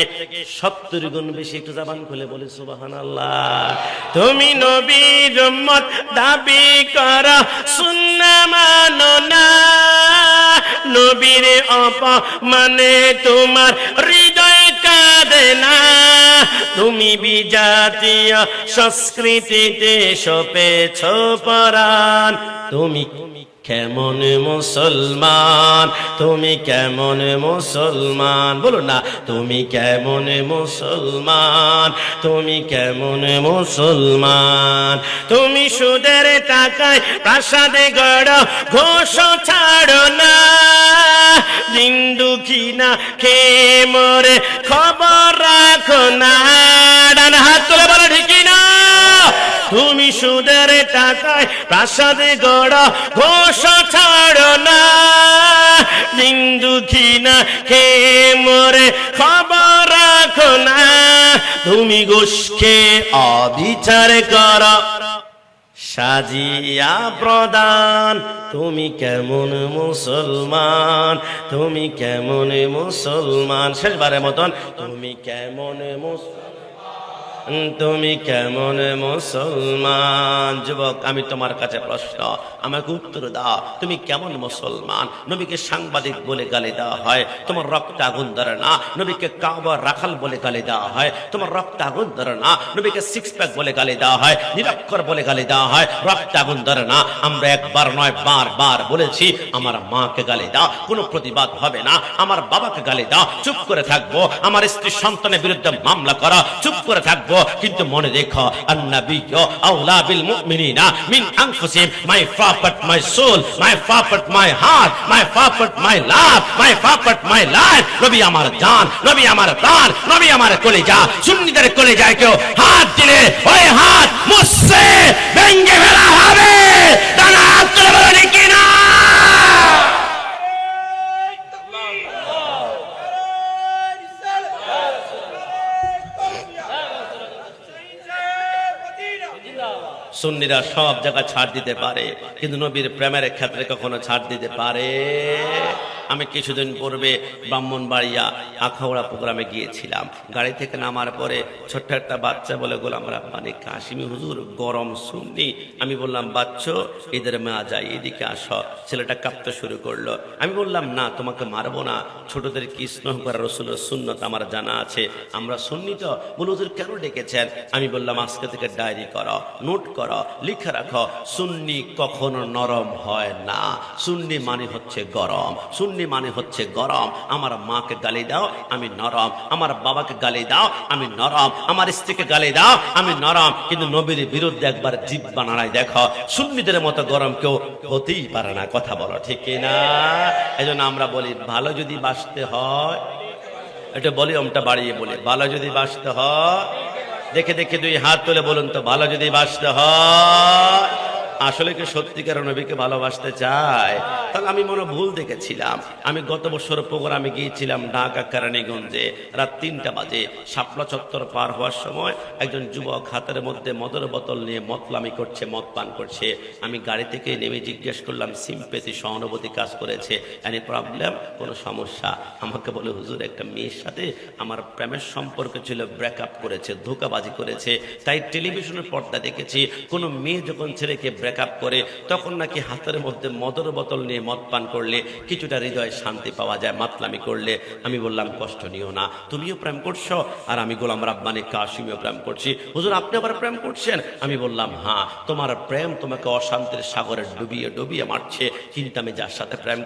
70 গুণ বেশি। একটু জবান খুলে বলি সুবহানাল্লাহ। তুমি নবীর উম্মত দাবি করো, সুন্নাহ মানো না, নবীর অপমানে তোমার হৃদয় কাঁদে না, তুমি বিজাতীয় সংস্কৃতিতে সপেছ পরাণ, তুমি কেমন মুসলমান, তুমি কেমন মুসলমান, বলো না তুমি কেমন মুসলমান, তুমি কেমন মুসলমান, তুমি সুদের টাকায় প্রাসাদে গড় ঘোষ ছাড়ো না, দিন দুঃখী না খেয়ে মরে খবর রাখো না, ডান হাত তুলে বলো ঠিক না, তুমি সুদের টাকায় প্রাসাদে গড় ঘোষ ছাড়ো না, দিন দুঃখী না খেয়ে মরে খবর রাখো না, তুমি ঘুষকে অবিচার করো সাজিয়া প্রদান, তুমি কেমন মুসলমান, তুমি কেমন মুসলমান, শেষবারের মতন, তুমি কেমন মুসলমান, তুমি কেমন মুসলমান। যুবক, আমি তোমার কাছে প্রশ্ন, আমাকে উত্তর দাও, তুমি কেমন মুসলমান? নবীকে সাংবাদিক বলে গালি দেওয়া হয়, তোমার রক্ত আগুন ধরে না। নবীকে কাবার রাখাল বলে গালি দেওয়া হয়, তোমার রক্ত আগুন ধরে না। নবীকে 6 প্যাক বলে গালি দেওয়া হয়, নিরক্ষর বলে গালি দেওয়া হয়, রক্ত আগুন ধরে না। আমরা একবার নয় বারবার বলেছি, আমার মাকে গালি দাও, কোনো প্রতিবাদ হবে না। আমার বাবাকে গালি দাও, চুপ করে থাকবো। আমার স্ত্রী সন্তানের বিরুদ্ধে মামলা করা, চুপ করে থাকবো। কিন্তু মনে রেখো, আন-নাবিয়্যু আওলা বিল মুমিনিনা মিন আনফুসিহিম, my property my soul, my property my heart, my property my love, my property my life. নবী আমার জান, নবী আমার প্রাণ, নবী আমার কলিজা। সুন্নিদের কলিজায় কেউ হাত দিলে ওই হাত মুসছে ভেঙে ফেলা হবে। তারা হাত তুলে বলে কি না? সুন্নিরা সব জায়গা ছাড় দিতে পারে, কিন্তু নবীর প্রেমের ক্ষেত্রে কখনো ছাড় দিতে পারে? আমি কিছুদিন পূর্বে ব্রাহ্মণবাড়িয়া আখাউড়া প্রোগ্রামে গিয়েছিলাম। গাড়ি থেকে নামার পরে ছোট্ট একটা বাচ্চা বলে, গোলাম রাব্বানী কাশিমি হুজুর গরম সুন্নি। আমি বললাম, বাচ্চো এদের মা যাই, এদিকে আসো। ছেলেটা কাঁপতে শুরু করলো। আমি বললাম, না তোমাকে মারবো না, ছোটদের কি স্নেহ করা রসুলের সুন্নত আমার জানা আছে, আমরা সুন্নি তো। বলে, হুজুর কেন ডেকেছেন? আমি বললাম, আজকে থেকে ডায়েরি করো, নোট করো, লিখে রাখো, সুন্নি কখনো নরম হয় না। সুন্নি মানে হচ্ছে গরম, সুন্নি মানে হচ্ছে গরম। আমার মাকে গালি দাও, আমি নরম। আমার বাবাকে গালি দাও, আমি নরম। আমার স্ত্রীকে গালি দাও, আমি নরম। কিন্তু নবীর বিরুদ্ধে একবার জিহ্বা নাড়ায় দেখো, সুন্নিদের মতো গরম কেউ হতেই পারে না। কথা বলো ঠিক না? এজন্য আমরা বলি, ভালো যদি বাঁচতে হয়, এটা ভলিউমটা বাড়িয়ে বলি, ভালো যদি বাঁচতে হয়, দেখে দেখে 2 হাত তুলে বলুন তো, ভালো যদি বাঁচতে হয়। আসলে কি সত্যিকার নবীকে ভালোবাসতে চায়? তাহলে আমি মনে ভুল দেখেছিলাম। আমি গত বছর প্রোগ্রামে গিয়েছিলাম ঢাকা কেরানীগঞ্জে, রাত 3টা বাজে। শাপলা চত্বর পার হওয়ার সময় একজন যুবক হাতের মধ্যে মদের বোতল নিয়ে মতলামি করছে, মদ পান করছে। আমি গাড়ি থেকে নেমে জিজ্ঞেস করলাম, সিম্পেথি সহানুভূতি কাজ করেছে, এনি প্রবলেম, কোনো সমস্যা? আমাকে বলে, হুজুর একটা মেয়ের সাথে আমার প্রেমের সম্পর্ক ছিল, ব্রেকআপ করেছে, ধোঁকাবাজি করেছে। তাই টেলিভিশনের পর্দা দেখেছি, কোনো মেয়ে যখন ছেলেকে ব্রেকআপ করে, তখন নাকি হাতের মধ্যে মদের বোতল নিয়ে মদ পান করলে কিছুটা হৃদয়ে শান্তি পাওয়া যায় মাতলামি করলে। আমি বললাম কষ্ট নিও না, তুমিও প্রেম করছো আর আমি গোলাম রাব্বানী কাশিমিও প্রেম করছি। হুজুর আপনি আবার প্রেম করছেন? আমি বললাম হ্যাঁ, তোমার প্রেম তোমাকে অশান্তির সাগরে ডুবিয়ে ডুবিয়ে মারছে, কিন্তু আমি যার সাথে প্রেম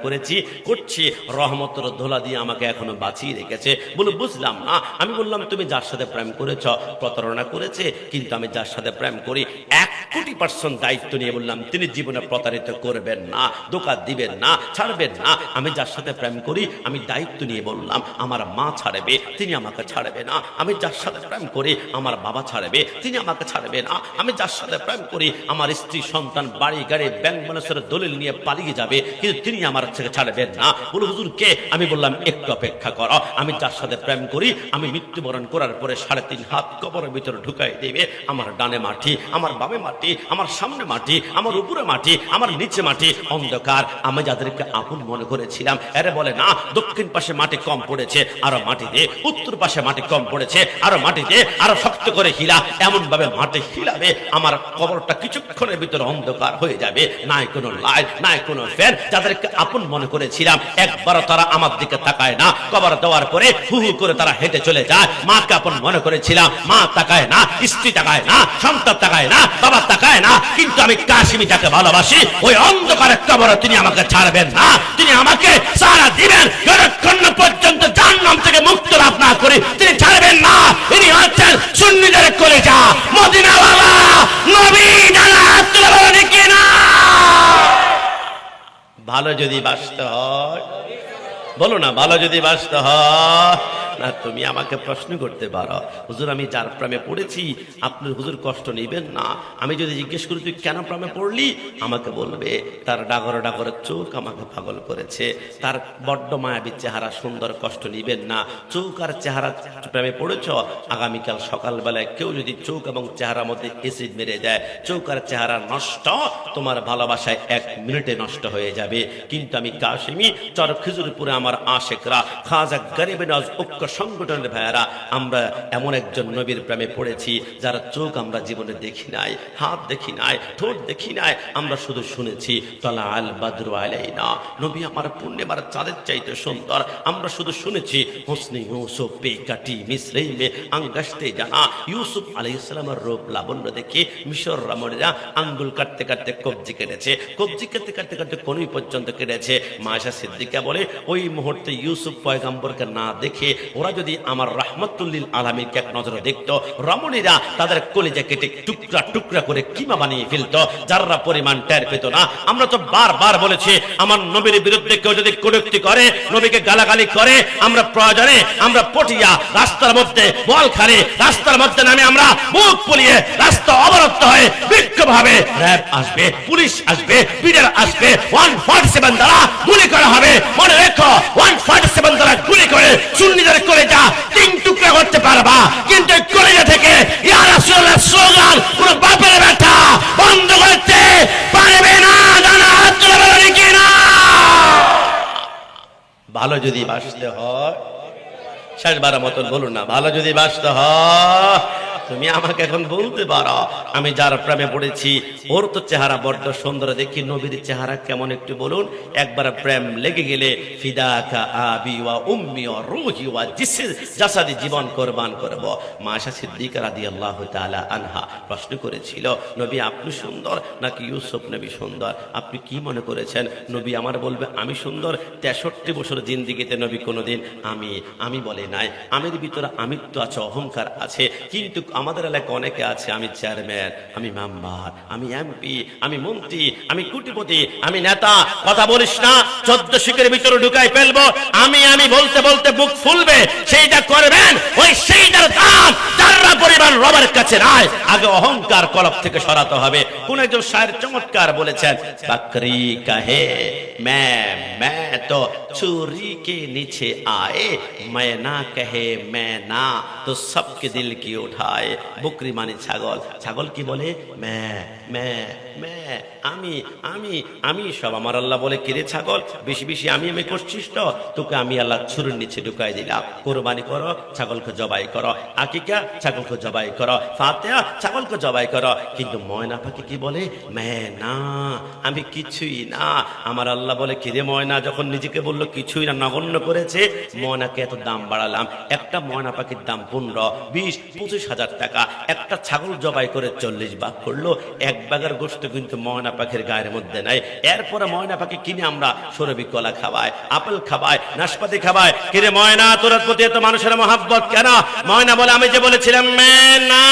করছি রহমতের ধোলা দিয়ে আমাকে এখনো বাঁচিয়ে রেখেছে। বলে বুঝলাম না। আমি বললাম তুমি যার সাথে প্রেম করেছ প্রতারণা করেছে, কিন্তু আমি যার সাথে প্রেম করি 1,000,000% দায়িত্ব নিয়ে বললাম তিনি জীবনে প্রতারিত করবেন না, ধোঁকা দিবেন না, ছাড়বেন না। আমি যার সাথে প্রেম করি আমি দায়িত্ব নিয়ে বললাম আমার মা ছাড়বে, তিনি আমাকে ছাড়বে না। আমি যার সাথে প্রেম করি আমার বাবা ছাড়বে, তিনি আমাকে ছাড়বে না। আমি যার সাথে প্রেম করি আমার স্ত্রী সন্তান বাড়ি গাড়ি ব্যাংক ব্যালেন্সের দলিল নিয়ে পালিয়ে যাবে, কিন্তু তিনি আমার থেকে ছাড়বেন না। বলে হুজুর কে? আমি বললাম একটু অপেক্ষা করো, আমি যার সাথে প্রেম করি আমি মৃত্যুবরণ করার পরে 3.5 হাত কবরের ভিতরে ঢুকাই দেবে। আমার ডানে মাটি, আমার বামে মাটি, আমার সামনে মাটি, আমার উপরে মাটি, আমার নিচে মাটি, অন্ধকার। আমি যাদেরকে আপন মনে করেছিলাম এরে বলে না দক্ষিণ পাশে মাটি কম পড়েছে আরো মাটি দে, উত্তর পাশে মাটি কম পড়েছে আরো মাটি দে, আরো শক্ত করে হিলা। এমন ভাবে মাটি হিলাবে আমার কবরটা কিছুক্ষণের ভিতরে অন্ধকার হয়ে যাবে, নাই কোনো লাইট নাই কোনো ফ্যান। যাদেরকে আপন মনে করেছিলাম একবারও তারা আমার দিকে তাকায় না, কবর দেওয়ার পরে হু হু করে তারা হেঁটে চলে যায়। মাকে আপন মনে করেছিলাম, মা তাকায় না, স্ত্রী তাকায় না, সন্তান তাকায় না, বাবা তাকায় না, কিন্তু আমি কাশিমি যাকে ভালোবাসি ওই অন্ধকারের কবরে তিনি আমাকে ছাড়বেন না, তিনি আমাকে সারা দিবেন যতক্ষণ না পর্যন্ত জাহান্নাম থেকে মুক্ত লাভ না করি তিনি ছাড়বেন না। ইনি হচ্ছেন সুন্নিদের কলিজা মদিনাওয়ালা নবী। ভালো যদি বাঁচতে হয় বলো না, ভালো যদি বাঁচতে হয় না। তুমি আমাকে প্রশ্ন করতে পারো হুজুর আমি যার প্রেমে পড়েছি আপনি হুজুর কষ্ট নেবেন না। আমি যদি জিজ্ঞেস করি তুই কেন প্রেমে পড়লি, আমাকে বলবে তার ডাগর ডাগরের চোখ আমাকে পাগল করেছে, তার বড্ড মায়াবী চেহারা সুন্দর, কষ্ট নিবেন না। চোখ আর চেহারা প্রেমে পড়েছ, আগামীকাল সকালবেলায় কেউ যদি চোখ এবং চেহারার মধ্যে এসিড মেরে দেয়, চোখ আর চেহারা নষ্ট, তোমার ভালোবাসায় 1 মিনিটে নষ্ট হয়ে যাবে। কিন্তু আমি কাশিমি চর খিজুরপুরে আমার আশেকরা খাজা গরিব নওয়াজ ঐক্য সংগঠনের ভাইয়েরা আমরা এমন একজন নবীর প্রেমে পড়েছি যারা চোখ আমরা জীবনে দেখি নাই, হাত দেখি নাই, ঠোঁট দেখি নাই, আমরা শুধু শুনেছি তলা আল বাদরু আলাইনা, নবী আমার পূর্ণিমার চাঁদের চাইতে সুন্দর। আমরা শুধু শুনেছি হোসনে ইউসুফ পে কাটি মিসরে মে আঙ্গাস্তে জানা, ইউসুফ আলাইহিস সালামের রূপ লাবণ্য দেখে মিশর রামণীরা আঙ্গুল কাটতে কাটতে কবজি কেটেছে, কবজি কাটতে কাটতে কাটতে কোনই পর্যন্ত কেটেছে। মায়েশা সিদ্দিকা বলে ওই মুহূর্তে ইউসুফ পয়গম্বরকে না দেখে ওরা যদি আমার রাহমাতুল্লিল আলামিনকে এক নজরে দেখতো, রমণীরা তাদের কলিজা কেটে টুকরা টুকরা করে কিমা বানিয়ে ফেলতো, যারা পরিমাণ টের পেত না। আমরা তো বারবার বলেছি আমার নবীর বিরুদ্ধে কেউ যদি কটূক্তি করে, নবীকে গালাগালি করে, আমরা প্রয়োজনে আমরা পটিয়া রাস্তার মধ্যে বলখালি রাস্তার মধ্যে নামে আমরা মুখ পুলিয়ে রাস্তা অবরুদ্ধ হয়ে বিক্ষোভ হবে, র‍্যাব আসবে, পুলিশ আসবে, বিডিআর আসবে, 147 দ্বারা গুলি করা হবে। মনে রেখো 147 দ্বারা গুলি করে সুন্নিদের কলিজা 3 টুকরা করতে পারবা, কিন্তু কলিজা থেকে ইয়া রাসূলুল্লাহ স্লোগান কোন বাপের বেটা বন্ধ করতে পারবে না। জানা হাত তুলে বলো কি না? ভালো যদি বাঁচতে হয়, শেষবারের মতন বলুন না, ভালো যদি বাঁচতে হয় তুমি আমাকে এখন বলতে পারো আমি যার প্রেমে পড়েছি ওর তো চেহারা বড্ড সুন্দর, দেখি নবীর চেহারা কেমন একটু বলুন। একবার প্রেম লেগে গেলে ফিদাকা আবি ওয়া উম্মি ওয়া রূহি ওয়া জাসাদি জীবন কুরবান করব। মায়েশা সিদ্দিকা রাদিয়াল্লাহু তাআলা আনহা প্রশ্ন করেছিল নবী আপনি সুন্দর নাকি ইউসুফ নবী সুন্দর, আপনি কি মনে করেছেন? নবী আমার বলবে আমি সুন্দর। 63 বছর জিন্দেগিতে নবী কোনোদিন আমি বলে নাই। আমির ভিতরে আমিত্ব আছে, অহংকার আছে, কিন্তু আমাদের এলাকায় অনেকে আছে আমি চেয়ারম্যান, আমি মেম্বার, আমি এমপি, আমি মন্ত্রী, আমি কোটিপতি, আমি নেতা। কথা বলিস না, 14 শিখের ভিতরে ঢুকাই ফেলবো। আমি বলতে বলতে বুক ফুলবে, সেইটা করবেন ওই সেইটার দাম যারা পরিমাণ রবের কাছে নাই। আগে অহংকার কলব থেকে সরাতে হবে। কোন একজন শায়ের চমৎকার বলেছেন বকরি কাহে मैं तो चोरी के नीचे आए, मैं ना कहे मैं ना तो सबके दिल की उठाए। बकरी माने ছাগল, ছাগল কি বলে? मैं আমি আমি আমি সব আমার আল্লাহ বলে কেড়ে ছাগল বেশি বেশি আমি করছিস তো, তোকে আমি আল্লাহ ছুরির নিচে ঢুকাই দিলাম। কোরবানি করো, ছাগলকে জবাই করো, আকিকা ছাগলকে জবাই করো, ফাতিহা ছাগলকে জবাই করো। কিন্তু ময়না পাখি কি বলে? না আমি কিছুই না। আমার আল্লাহ বলে কেড়ে ময়না যখন নিজেকে বললো কিছুই না, নগণ্য করেছে, ময়নাকে এত দাম বাড়ালাম। একটা ময়না পাখির দাম 15, 20, 25,000 টাকা। একটা ছাগল জবাই করে 40 ভাগ করলো, এক ভাগের গোশত কিন্তু ময়না পাখির গায়ের মধ্যে নাই। এরপরে ময়না পাখি কিনে আমরা সরবি কলা খাওয়াই, আপেল খাওয়াই, নাশপাতি খাওয়াই। কিরে ময়না, তোর প্রতি এত মানুষের মহাব্বত কেন? ময়না বলে আমি যে বলেছিলাম না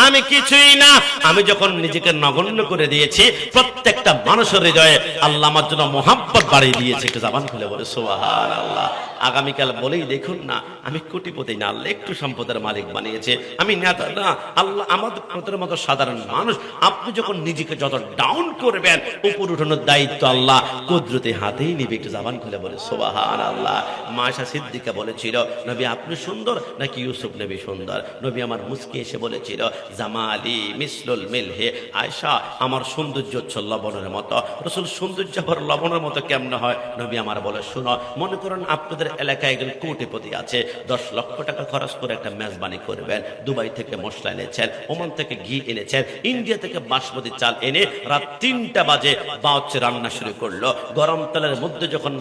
আমি কিছুই না। আমি যখন নিজেকে নগণ্য করে দিয়েছি, প্রত্যেকটা মানুষের হৃদয়ে আল্লাহ আমার জন্য মহাব্বত বাড়িয়ে দিয়েছে। জবান খুলে বলে সুবহানাল্লাহ। আগামীকাল বলেই দেখুন না, আমি কোটিপতি না, আল্লাহ একটু সম্পদের মালিক বানিয়েছে। আমি নেতা না, আল্লাহ আমাদের মতো সাধারণ মানুষ। আপনি যখন নিজেকে যত ডাউন করবেন, উপর উঠানোর দায়িত্ব আল্লাহ কুদরতি হাতেই নিবে। একটু জবান খুলে বলে সুবহানাল্লাহ। মায়েশা সিদ্দিকা বলেছিল, নবী আপনি সুন্দর নাকি ইউসুফ নবী সুন্দর? নবী আমার মুস্কি এসে বলেছিল, জামালি মিসলুল মিলহে। আয়েশা, আমার সৌন্দর্য হচ্ছে লবণের মতো। রাসূল সৌন্দর্য আবার লবণের মতো কেমন হয়? নবী আমার বলে, শুনো, মনে করেন আপনাদের এলাকায় একজন কোটিপতি আছে, 10 লক্ষ টাকা খরচ করে একটা মেজবানি করবেন। দুবাই থেকে মশলা এনেছেন, ওমান থেকে ঘি এনেছেন, ইন্ডিয়া থেকে বাসমতি চাল এনে রাত 3টা বাজে বাউচ্ছে রান্না শুরু করলো। গরম তেলের মধ্যে যখন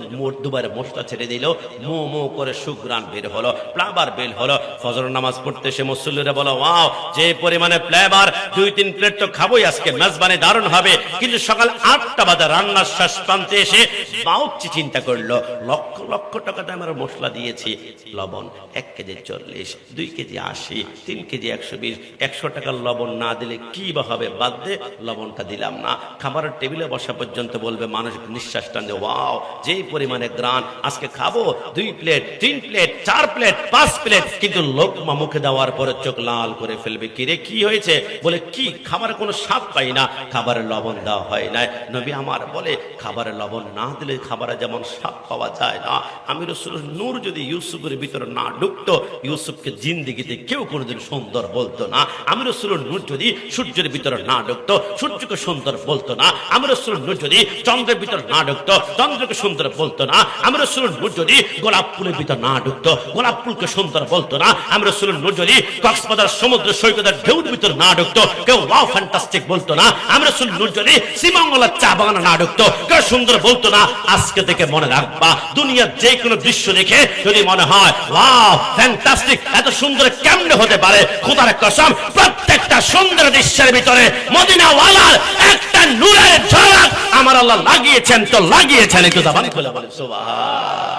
দুবাইয়ের মশলা ছেড়ে দিল, মো মো করে সুগ্রান বের হলো, ফ্লেভার বের হলো। ফজর নামাজ পড়তে সে মুসল্লিরা বলো, ওয়াও, যে পরিমাণে ফ্লেভার, 2-3 প্লেট তো খাবোই আজকে, মেজবানি দারুণ হবে। কিন্তু সকাল 8টা বাজে রান্নার শেষ প্রান্তে এসে বাউচ্ছি চিন্তা করলো, লক্ষ লক্ষ টাকা দামের মশলা দিয়েছি, লবণ 1 কেজি 40, 2 কেজি 80, 3 কেজি 120, 100 টাকার লবণ না দিলে কি বা হবে? বাদ দে, লবণটা দিলাম না। খাবারের টেবিলে বসা পর্যন্ত বলবে মানুষ নিঃশ্বাস টানবে, ওয়াও, যেই পরিমাণে গ্রান, আজকে খাবো 2 প্লেট, 3 প্লেট, 4 প্লেট, 5 প্লেট। কিন্তু লোকমা মুখে দেওয়ার পরে চোখ লাল করে ফেলবে। কিরে কি হয়েছে? বলে কি, খাবারে কোনো স্বাদ পাই না, খাবারে লবণ দেওয়া হয় না। নবী আমার বলে, খাবারে লবণ না দিলে খাবারে যেমন স্বাদ পাওয়া যায় না, আমি রাসূলের নূর যদি ইউসুফের ভিতরে না ঢুকতো, ইউসুফকে জিন্দেগিতে কেউ কোনোদিন সুন্দর বলতো না। আমি রাসূলের নূর যদি সূর্যের ভিতরে না ঢুকতো, সূর্যকে সুন্দর বলতো না। আমি রাসূলের নূর যদি চন্দ্রের ভিতরে না ঢুকতো, চন্দ্রকে সুন্দর বলতো না। আমি রাসূলের নূর যদি গোলাপ ফুলের ভিতরে না ঢুকতো, গোলাপ ফুলকে সুন্দর বলতো না। আমি রাসূলের নূর যদি কক্সবাজার সমুদ্র সৈকতের ঢেউর ভিতরে না ঢুকতো, কেউ ওয়াও ফ্যান্টাস্টিক বলতো না। আমি রাসূলের নূর যদি শ্রীমঙ্গলের চা বাগানে না ঢুকতো, কেউ সুন্দর বলতো না। আজকে থেকে মনে রাখবা, দুনিয়ার যে কোনো দৃশ্য দেখে যদি মনে হয় ওয়াও ফ্যান্টাস্টিক, এত সুন্দর কেমনে হতে পারে, খোদার কসম, প্রত্যেকটা সুন্দর দৃশ্যের ভিতরে মদিনা ওয়ালার একটা নূরের ঝলক আমার আল্লাহ লাগিয়েছেন। তো লাগিয়েছেন, একটু জবান খুলে বলে সুবহান।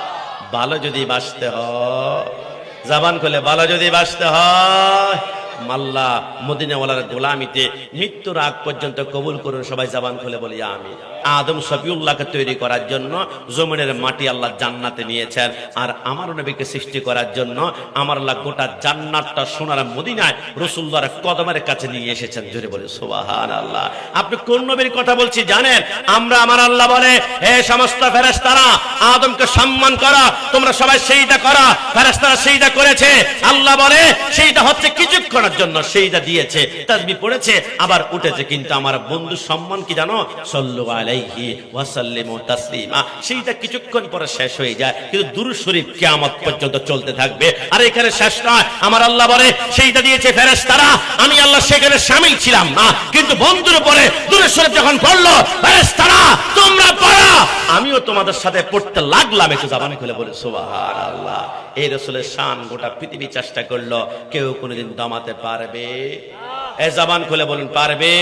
ভালো যদি বাঁচতে হয়, জবান খুলে ভালো যদি বাঁচতে হয়, মাল্লা মদিনাওয়ালার গোলামিতে মৃত্যুর আগ পর্যন্ত কবুল করুন। সবাই জবান খুলে বলি আমি। আদম শফিউল্লাহকে তৈরি করার জন্য জমিনের মাটি আল্লাহ জান্নাতে নিয়েছেন, আর আমার নবীকে সৃষ্টি করার জন্য আমার আল্লাহ গোটা জান্নাতটা সোনার মদিনায় রাসূলুল্লাহর কদমের কাছে নিয়ে এসেছেন। জোরে বলে সুবহানাল্লাহ। আপনি কোন নবীর কথা বলছি জানেন? আমরা আমার আল্লাহ বলে, হে সমস্ত ফেরেশতারা, আদমকে সম্মান করো, তোমরা সবাই সিজদা করো। ফেরেশতারা সিজদা করেছে। আল্লাহ বলে সিজদা হচ্ছে কিছুক্ষণ জন্য, সিজদা দিয়েছে, তাসবিহ পড়েছে, আবার উঠেছে। কিন্তু আমার বন্ধু সম্মান কি জানো? সাল্লু আলাইহি ওয়া সাল্লিমু তাসলিমা। সিজদা কিছুক্ষণ পরে শেষ হয়ে যায়, কিন্তু দুরূদ শরীফ কিয়ামত পর্যন্ত চলতে থাকবে। আর এখানে শেষ নয়। আমার আল্লাহ বলে সিজদা দিয়েছে ফেরেশতারা, আমি আল্লাহ সেখানে শামিল ছিলাম না, কিন্তু বন্ধুর উপরে দুরূদ শরীফ যখন পড়লো, ফেরেশতারা তোমরা পড়ো, আমিও তোমাদের সাথে পড়তে লাগলাম। একটু জবান খুলে বলে সুবহানাল্লাহ। এই রাসূলের শান গোটা পৃথিবী চেষ্টা করলো, কেউ কোনোদিন দমাতে পারবে? এই জবান খুলে বলুন, পারবে?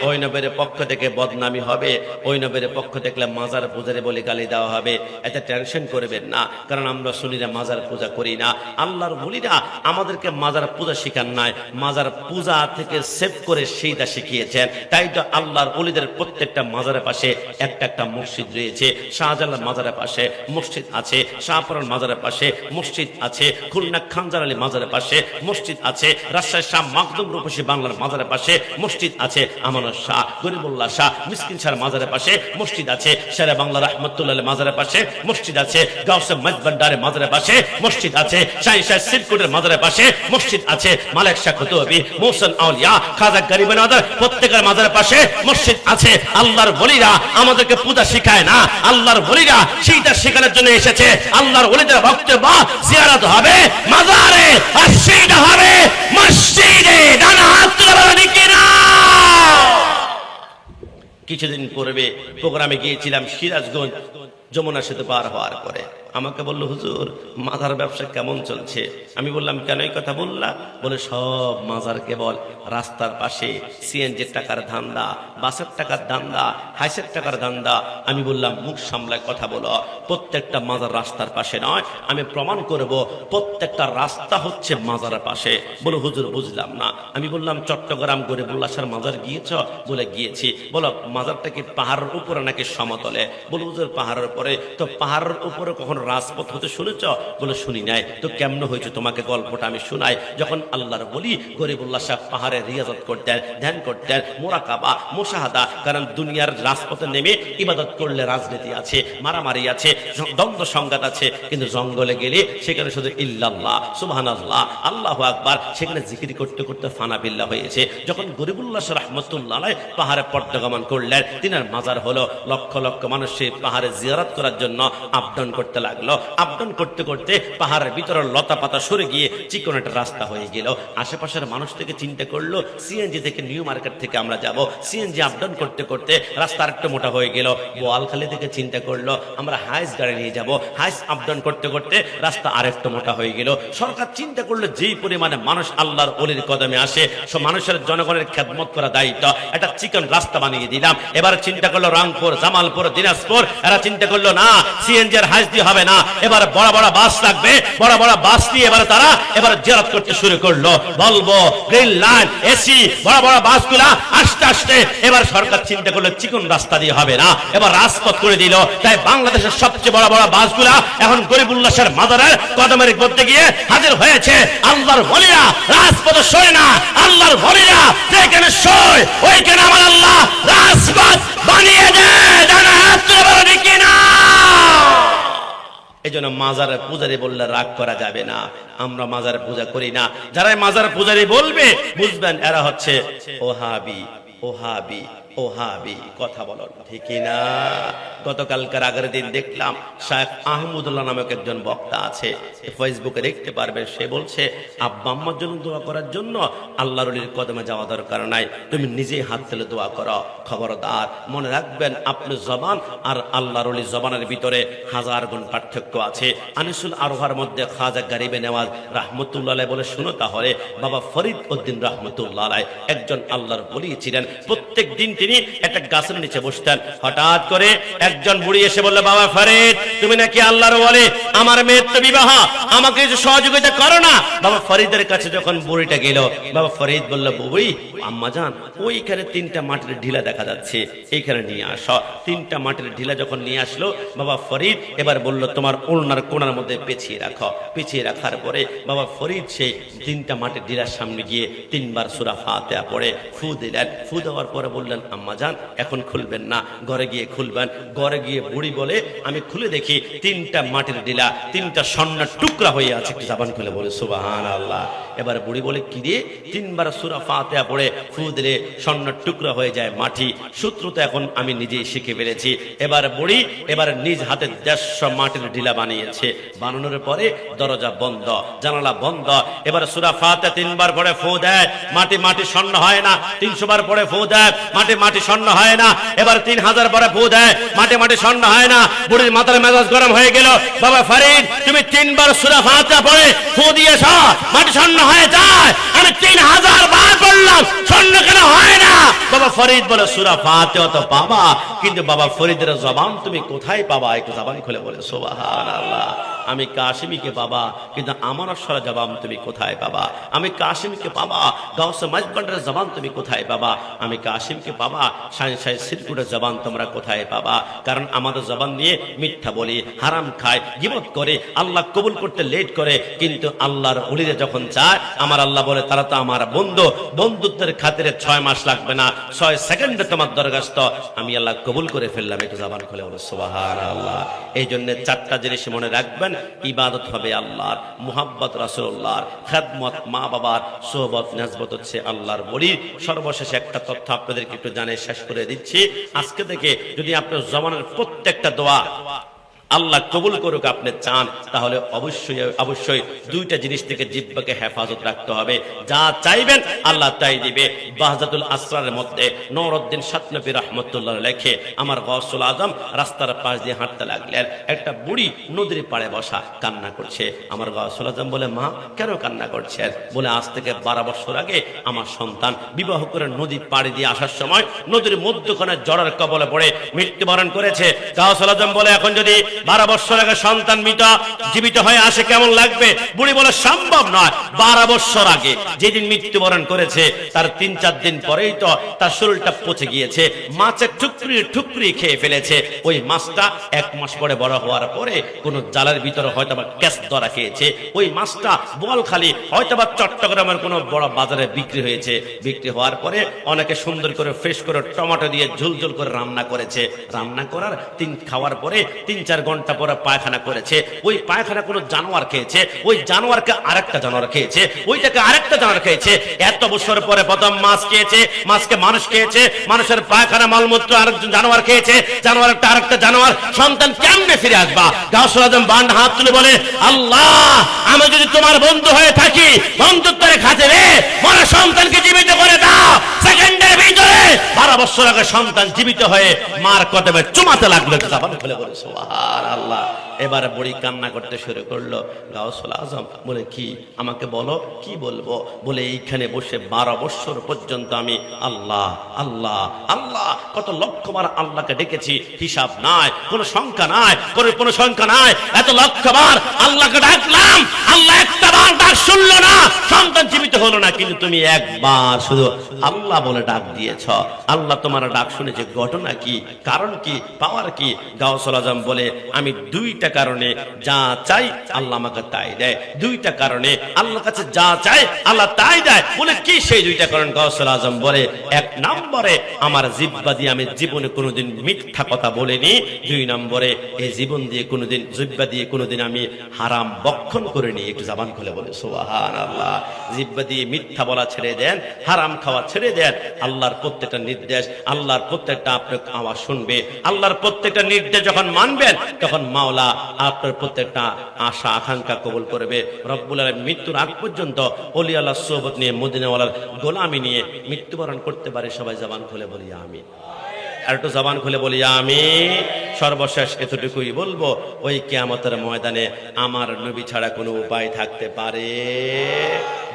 ওই নবীর পক্ষ থেকে বদনামি হবে, ওই নবীর পক্ষ থেকে মাজার পূজারে বলে গালি দেওয়া হবে। এতে টেনশন করবেন না, কারণ আমরা শুনিরা মাজার পূজা করি না। আল্লাহর ওলিরা আমাদেরকে মাজার পূজা শিখান নাই, মাজার পূজা থেকে সেভ করে সেইটা শিখিয়েছেন। তাই তো আল্লাহর ওলিদের প্রত্যেকটা মাজারের পাশে একটা একটা মসজিদ রয়েছে। শাহজালাল মাজারের পাশে মসজিদ আছে, শাহপুরার মাজারের পাশে মসজিদ আছে, খুলনা খানজার আলী মাজারের পাশে মসজিদ আছে, রাজশাহী শাহ মাকদুম রূপসী বাংলার মাজারের পাশে মসজিদ আছে আমানত শাহ, গরিবুল্লাহ শাহ, মিসকিন শাহর মাজারের পাশে মসজিদ আছে, শেরে বাংলা রহমতুল্লাহ মাজারের পাশে মসজিদ আছে, গাউসে মজবন্ডারের মাজারের পাশে মসজিদ আছে, শাহী শাহ সিরকুটের মাজারের পাশে মসজিদ আছে, মালিক শাহ কুতুবী, মুহসিন আউলিয়া, খাজা গরিব নওয়াজ প্রত্যেকের মাজারের পাশে মসজিদ আছে। আল্লাহর ওলিরা আমাদেরকে পূজা শিখায় না, আল্লাহর ওলিরা সেইটা শেখানোর জন্য এসেছে। আল্লাহর ওলিদের বক্তব্য জিয়ারত হবে মাজারে, আর সেইটা হবে মসজিদে। ডানা হাত তুলে বলেন কি না? কিছুদিন পূর্বে প্রোগ্রামে গিয়েছিলাম সিরাজগঞ্জ, যমুনা সেতু পার হওয়ার পরে আমাকে বললো, হুজুর মাজার ব্যবসা কেমন চলছে? আমি বললাম, কেন এই কথা বললা? বলে, সব মাজার কেবল রাস্তার পাশে, সিএনজির টাকার ধান্দা, বাসের টাকার ধান্দা, হাইসের টাকার ধান্দা। আমি বললাম, মুখ সামলায় কথা বলো, প্রত্যেকটা মাজার রাস্তার পাশে নয়, আমি প্রমাণ করব প্রত্যেকটা রাস্তা হচ্ছে মাজারের পাশে। বলে, হুজুর বুঝলাম না। আমি বললাম, চট্টগ্রাম গরিবুল্লাহ শাহর মাজার গিয়েছ? বলে, গিয়েছি। বলো, মাজারটা কি পাহাড়ের উপরে নাকি সমতলে? বলে, হুজুর পাহাড়ের উপরে। তো পাহাড়ের উপরে কখন রাজপথ হতে শুনেছ? বলে, শুনি নাই। তো কেমন হয়েছে তোমাকে গল্পটা আমি শোনাই। যখন আল্লাহর বলি গরিবুল্লাহ শাহ পাহাড়ে রিয়াজত করতেন, ধ্যান করতেন, মোরাকাবা, মুশাহাদা, কারণ দুনিয়ার রাজপথে নেমে ইবাদত করলে রাজনীতি আছে, মারামারি আছে, দ্বন্দ্ব সংঘাত আছে, কিন্তু জঙ্গলে গেলে সেখানে শুধু ইল্লাল্লাহ, সুবহানাল্লাহ, আল্লাহু আকবার, সেখানে জিকির করতে করতে ফানা বিল্লাহ হয়েছে। যখন গরিবুল্লাহ শাহ রাহমাতুল্লাহ আলাইহি পাহাড়ে পর্যগমন করলেন, তিনার মাজার হলো, লক্ষ লক্ষ মানুষ সেই পাহাড়ে জিয়ারত করার জন্য আপ ডাউন করতে লাগলো। আপ ডাউন করতে করতে পাহাড়ের ভিতরে লতা পাতা সরে গিয়ে চিকন একটা রাস্তা হয়ে গেল। আশেপাশের মানুষ থেকে চিন্তা করলো, সিএনজি থেকে নিউ মার্কেট থেকে আমরা যাব, সিএনজি আপ ডাউন করতে করতে রাস্তা আরেকটু মোটা হয়ে গেল। বোয়ালখালী থেকে চিন্তা করলো, আমরা হাইস গাড়ি নিয়ে যাব, হাইস আপ ডাউন করতে করতে রাস্তা আরেকটু মোটা হয়ে গেল। সরকার চিন্তা করলো, যেই পরিমাণে মানুষ আল্লাহর ওলির কদমে আসে, সব মানুষের জনগণের খেদমত করা দায়িত্ব, একটা চিকন রাস্তা বানিয়ে দিলাম। এবার চিন্তা করলো রংপুর, জামালপুর, দিনাজপুর, এরা চিন্তা করলো, না সিএনজি আর হাইস দিয়ে হবে না, এবার বড় বড় বাস লাগবে, বড় বড় বাস নিয়ে এবার তারা এবার জিয়ারত করতে শুরু করলো। বলবো, গ্রিন লাইন, এসি, বড় বড় বাসগুলা আস্তে আস্তে এবার সরকার চিন্তা করলো চিকন রাস্তা দিয়ে হবে না, এবার রাজপথ করে দিল। তাই বাংলাদেশের সবচেয়ে বড় বড় বাসগুলা এখন গরিবুল্লাহ শাহর মাজারের কদমের মধ্যে গিয়ে হাজির হয়েছে। আল্লাহর ওলিরা রাজপথে শোয় না, আল্লাহর ওলিরা যেখানে শোয় ওইখানে আমার আল্লাহ রাজপথ বানিয়ে দেয়। ডানা হাত তুলে বলেন কি না? এই জন্য মাজারের পূজারি বললে রাগ করা যাবে না। আমরা মাজার পূজা করি না। যারা মাজার পূজারি বলবে, বুঝবেন এরা হচ্ছে ওহাবি, ওহাবি, ওহাবি। কথা বলো ঠিক না? গতকালকার আগের দিন দেখলাম শায়েখ আহমদুল্লাহ নামক একজন বক্তা আছে, ফেসবুকে দেখতে পারবেন। সে বলছে, আব্বা আম্মার জন্য দোয়া করার জন্য আল্লাহর ওলির কদমে যাওয়া দরকার নাই, তুমি নিজেই হাত তুলে দোয়া করো। খবরদার, মনে রাখবেন আপনার জবান আর আল্লাহর ওলির জবানের ভিতরে হাজার গুণ পার্থক্য আছে। আনিসুল আরোহার মধ্যে খাজা গরিবে নেওয়াজ রাহমাতুল্লাহ আলাইহি বলে, শুনো তাহলে, বাবা ফরিদ উদ্দিন রাহমাতুল্লাহ আলাইহি একজন আল্লাহর ওলি ছিলেন। প্রত্যেক দিন তিনি একটা গাছের নিচে বসতেন। হঠাৎ করে একজন বুড়ি এসে বলল, বাবা ফরিদ, তুমি নাকি আল্লাহর ওলি, আমার মেয়ের তো বিবাহ, আমাকে কিছু সহযোগিতা করো না। বাবা ফরিদের কাছে যখন বুড়িটা গেল, বাবা ফরিদ বলল, বুড়ি, আম্মা জান, ওইখানে 3টা মাটির ঢিলা দেখা যাচ্ছে, এইখানে নিয়ে আসো। 3টা মাটির ঢিলা যখন নিয়ে আসলো, বাবা ফরিদ এবার বলল, তোমার ওড়নার কোণার মধ্যে পেঁচিয়ে রাখো। পেঁচিয়ে রাখার পরে বাবা ফরিদ সেই 3টা মাটির ঢিলার সামনে গিয়ে 3 বার সূরা ফাতিহা পড়ে ফু দিলেন। ফু দেওয়ার পরে বললেন, আম্মা জান, এখন খুলবেন না, ঘরে গিয়ে খুলবেন। ঘরে গিয়ে বুড়ি বলে, আমি খুলে দেখি 3টা মাটির ঢিলা 3টা স্বর্ণের টুকরা হয়ে আছে। জবান খুলে বলে সুবহানাল্লাহ। এবার বুড়ি বলে, কি রে? 3 বার সূরা ফাতিহা পড়ে ফু দিলে স্বর্ণের টুকরা হয়ে যায় মাটি। সূত্র তো এখন আমি নিজেই শিখে ফেলেছি। এবার বুড়ি এবার নিজ হাতে 150 মাটির ঢিলা বানিয়েছে। বানানোর পরে দরজা বন্ধ, জানালা বন্ধ। এবার সূরা ফাতিহা 3 বার পড়ে ফু দেয়, মাটি মাটি স্বর্ণ হয় না। 300 বার পড়ে ফু দেয়, মাটি মাটি স্বর্ণ হয় না। এবার 3000 পরে ফু দেয়, মাটি মাটি স্বর্ণ হয় না। বুড়ির মাথার মেজাজ গরম হয়ে গেল। বাবা ফরিদ, তুমি 3 বার সূরা ফাতিহা পড়ে ফু দিয়েছ, মাটি স্বর্ণ হয়ে যায়, আমি 3000 বার পড়লাম, স্বর্ণ কেন হয় না? বাবা ফরিদ বলে সূরা ফাতিহা তো পাবা, কিন্তু বাবা ফরিদের জবান তুমি কোথায় পাবা? একটু জবান খুলে বলে সুবহানাল্লাহ। আমি কাশিমীকে পাবা, কিন্তু আমার অক্ষর জবান তুমি কোথায় পাবা? আমি কাশিমকে পাবা, গাউসে মাঝবান্ডারের জবান তুমি কোথায় পাবা? আমি কাশিমকে পাবা, শাহিন শাহ সিরকুটের জবান তোমরা কোথায় পাবা? কারণ আমাদের জবান নিয়ে মিথ্যা বলি, হারাম খায়, গীবত করে, আল্লাহ কবুল করতে লেট করে, কিন্তু আল্লাহর ওলিরা যখন চায়, আমার আল্লাহ বলে তারা তো আমার বন্ধু, বন্ধুত্বের খাতিরে 6 মাস লাগবে না, 6 সেকেন্ডে তোমার দরখাস্ত আমি আল্লাহ কবুল করে ফেললাম। একটু জবান খুলে বলো সুবহানাল্লাহ। এই জন্য 4টা জিনিস মনে রাখবেন, ইবাদত হবে আল্লাহর, মুহাব্বত রাসূলুল্লাহর, খেদমত মা বাবার, সোহবত নেসবত হচ্ছে আল্লাহর বলি। সর্বশেষে একটা তথ্য আপনাদেরকে একটু জানিয়ে শেষ করে দিচ্ছি। আজকে থেকে যদি আপনার জমানের প্রত্যেকটা দোয়া আল্লাহ কবুল করুক আপনি চান, তাহলে অবশ্যই অবশ্যই 2টা জিনিস থেকে জিহ্বাকে হেফাজত রাখতে হবে। যা চাইবেন আল্লাহ তাই দিবে। বাহজাতুল আসরারের মধ্যে নূরউদ্দিন শাতনবী রাহমাতুল্লাহ লেখে, আমার গাউসুল আজম রাস্তার পাশ দিয়ে হাঁটতে লাগলেন, একটা বুড়ি নদীর পাড়ে বসা কান্না করছে। আমার গাউসুল আজম বলে, মা কেন কান্না করছেন? বলে, আজ থেকে 12 বছর আগে আমার সন্তান বিবাহ করে নদী পাড়ি দিয়ে আসার সময় নদীর মধ্যখানে জ্বরের কবলে পড়ে মৃত্যুবরণ করেছে। গাউসুল আজম বলে, এখন যদি 12 বছর আগে সন্তান জীবিত হয়ে আসে কেমন লাগবে? বুড়ি বলে, সম্ভব নয়। 12 বছর আগে যেদিন মৃত্যুবরণ করেছে তার 3-4 দিন পরেই তো তার শরীরটা পচে গিয়েছে, মাছের ঠুকরি ঠুকরি খেয়ে ফেলেছে। ওই মাছটা 1 মাস পরে বড় হওয়ার পরে কোন জালের ভিতরে হয়তো বা ক্যাচ ধরা খেয়েছে। ওই মাছটা বোয়ালখালী হয়তো বা চট্টগ্রামের কোনো বড় বাজারে বিক্রি হয়েছে। বিক্রি হওয়ার পরে অনেকে সুন্দর করে ফ্রেশ করে টমেটো দিয়ে ঝুলঝুল করে রান্না করেছে। রান্না করার খাওয়ার পরে 3-4 ঘন্টা পরে পায়খানা করেছে। ওই পায়খানা কোনো জানোয়ার খেয়েছে, ওই জানোয়ারকে আরেকটা জানোয়ার খেয়েছে, ওইটাকে আরেকটা জানোয়ার খেয়েছে। এত বছর পরে প্রথম মাছ খেয়েছে, মাছকে মানুষ খেয়েছে, মানুষের পায়খানা মলমূত্র আরেকজন জানোয়ার খেয়েছে, জানোয়ারটা আরেকটা জানোয়ার। সন্তান কেমনে ফিরে আসবা? গাউসুল আজম বান্ড হাত তুলে বলে, আল্লাহ আমি যদি তোমার বন্ধু হয়ে থাকি, বন্ধুত্বের খাতিরে মরা সন্তানকে জীবিত করে দাও। সেকেন্ডের ভিতরে 12 বছর আগে সন্তান জীবিত হয়ে মার কদমে চুমাতে লাগলো। জবান খুলে বলে সুবহানাল্লাহ। এবারে বুড়ি কান্না করতে শুরু করলো। গাউসুল আজম বলে, কি আমাকে বলো, কি বলবো? বলে, এইখানে বসে 12 বছর পর্যন্ত আমি আল্লাহ আল্লাহ আল্লাহ কত লক্ষবার আল্লাহকে ডেকেছি, হিসাব নাই, কোনো সংখ্যা নাই, কোনো সংখ্যা নাই। এত লক্ষবার আল্লাহকে ডাকলাম, আল্লাহ একটা বার ডাক শুনলো না, সন্তান জীবিত হলো না। কিন্তু তুমি একবার শুধু আল্লাহ বলে ডাক দিয়েছ, আল্লাহ তোমার ডাক শুনেছে। ঘটনা কি, কারণ কি, পাওয়ার কি? গাউসুল আজম বলে, আমি 2টা কারণে যা চাই আল্লাহ আমাকে তাই দেয়। 2টা কারণে আল্লাহর কাছে যা চাই আল্লাহ তাই দেয়। বলে, কি সেই 2টা কারণ? গাউসুল আজম বলে, 1 নম্বরে আমার জিহ্বা দিয়ে আমি জীবনে কোনোদিন মিথ্যা কথা বলিনি। 2 নম্বরে এই জীবন দিয়ে কোনোদিন, জিহ্বা দিয়ে কোনোদিন আমি হারাম বক্ষণ করিনি। একটু জবান খুলে বলে সুবহানাল্লাহ। জিহ্বা দিয়ে মিথ্যা বলা ছেড়ে দেন, হারাম খাওয়া ছেড়ে দেন। আল্লাহর প্রত্যেকটা নির্দেশ, আল্লাহর প্রত্যেকটা আপনার আওয়াজ শুনবে। আল্লাহর প্রত্যেকটা নির্দেশ যখন মানবেন, তখন মাওলা আপনার প্রত্যেকটা আশা আকাঙ্ক্ষা কবুল করবে। রব্বুল আলামিন মৃত্যুর আগ পর্যন্ত ওলি আল্লাহ সোহবত নিয়ে, মদিনাওয়ালার গোলামি নিয়ে মৃত্যুবরণ করতে পারে। সবাই জবান খুলে বলি আমিন। আর একটু জবান খুলে বলি আমিন। সর্বশেষ এতটুকুই বলবো, ওই কিয়ামতের ময়দানে আমার নবী ছাড়া কোনো উপায় থাকতে পারে?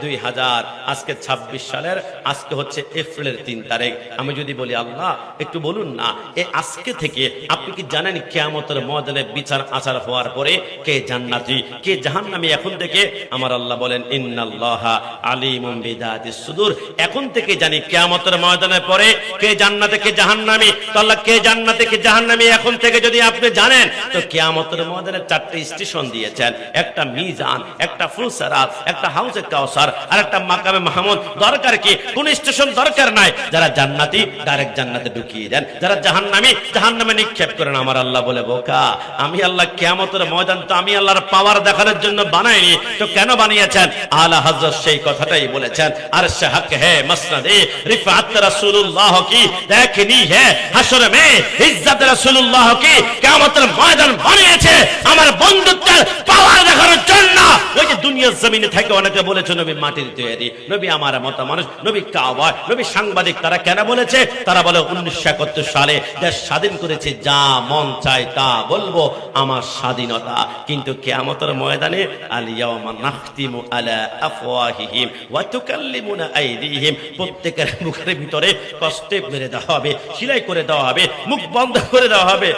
2000 আজকে 26 সালের, আজকে হচ্ছে এপ্রিলের 3 তারিখ। আমি যদি বলি আল্লাহ একটু বলুন না, এই আজকে থেকে আপনি কি জানেন কিয়ামতের ময়দানে বিচার আচার হওয়ার পরে কে জান্নাতি কে জাহান্নামী? এখন থেকে আমার আল্লাহ বলেন, ইন্নাল্লাহা আলিমুম বিযাতিস সুদূর। এখন থেকে জানি কিয়ামতের ময়দানের পরে কে জান্নাতে কে জাহান্নামী। তো আল্লাহ কে জান্নাতে কে জাহান্নামী এখন থেকে যদি আপনি জানেন, তো কিয়ামতের ময়দানে 4টে স্টেশন দিয়েছেন। একটা মিজান, একটা ফুলসিরাত, একটা হাউজে কাউসার, আর একটা মাকামে মাহমুদ। দরকার কি? কোন স্টেশন দরকার নাই। যারা জান্নাতি ডাইরেক্ট জান্নাতে ঢুকিয়ে দেন, যারা জাহান্নামী জাহান্নামে নিক্ষেপ করেন। আমার আল্লাহ বলে, বোকা, আমি আল্লাহ কিয়ামতের ময়দান তো আমি আল্লাহর পাওয়ার দেখানোর জন্য বানাইনি, তো কেন বানিয়েছেন? আলা হযরত সেই কথাটাই বলেছেন, আরশে হক হে মসনদে রিফাত রাসূলুল্লাহ কি দেখনি হে হাশর মে ইজ্জত রাসূলুল্লাহ কি। কিয়ামতের ময়দান বানিয়েছে আমার বন্ধুত্বের পাওয়ার দেখানোর জন্য। ওই যে দুনিয়া জমিনে থাকে অনেকে বলেছে নবী মাটির তৈরি, নবী আমার মতো মানুষ, নবী কাওয়া, নবী সাংবাদিক। তারা কেন বলেছে? তারা বলে 1971 সালে দেশ স্বাধীন করেছে, যা মন চায় তা বলবো, আমার স্বাধীনতা। কিন্তু কিয়ামতের ময়দানে আল ইয়াওমা নাখতিমু আলা আফওয়াহিহিম ওয়া তুকাল্লিমুনা আইদিহিম, প্রত্যেকের মুখের ভিতরে কষ্টে মেরে দেওয়া হবে, সেলাই করে দেওয়া হবে, মুখ বন্ধ করে দেওয়া হবে।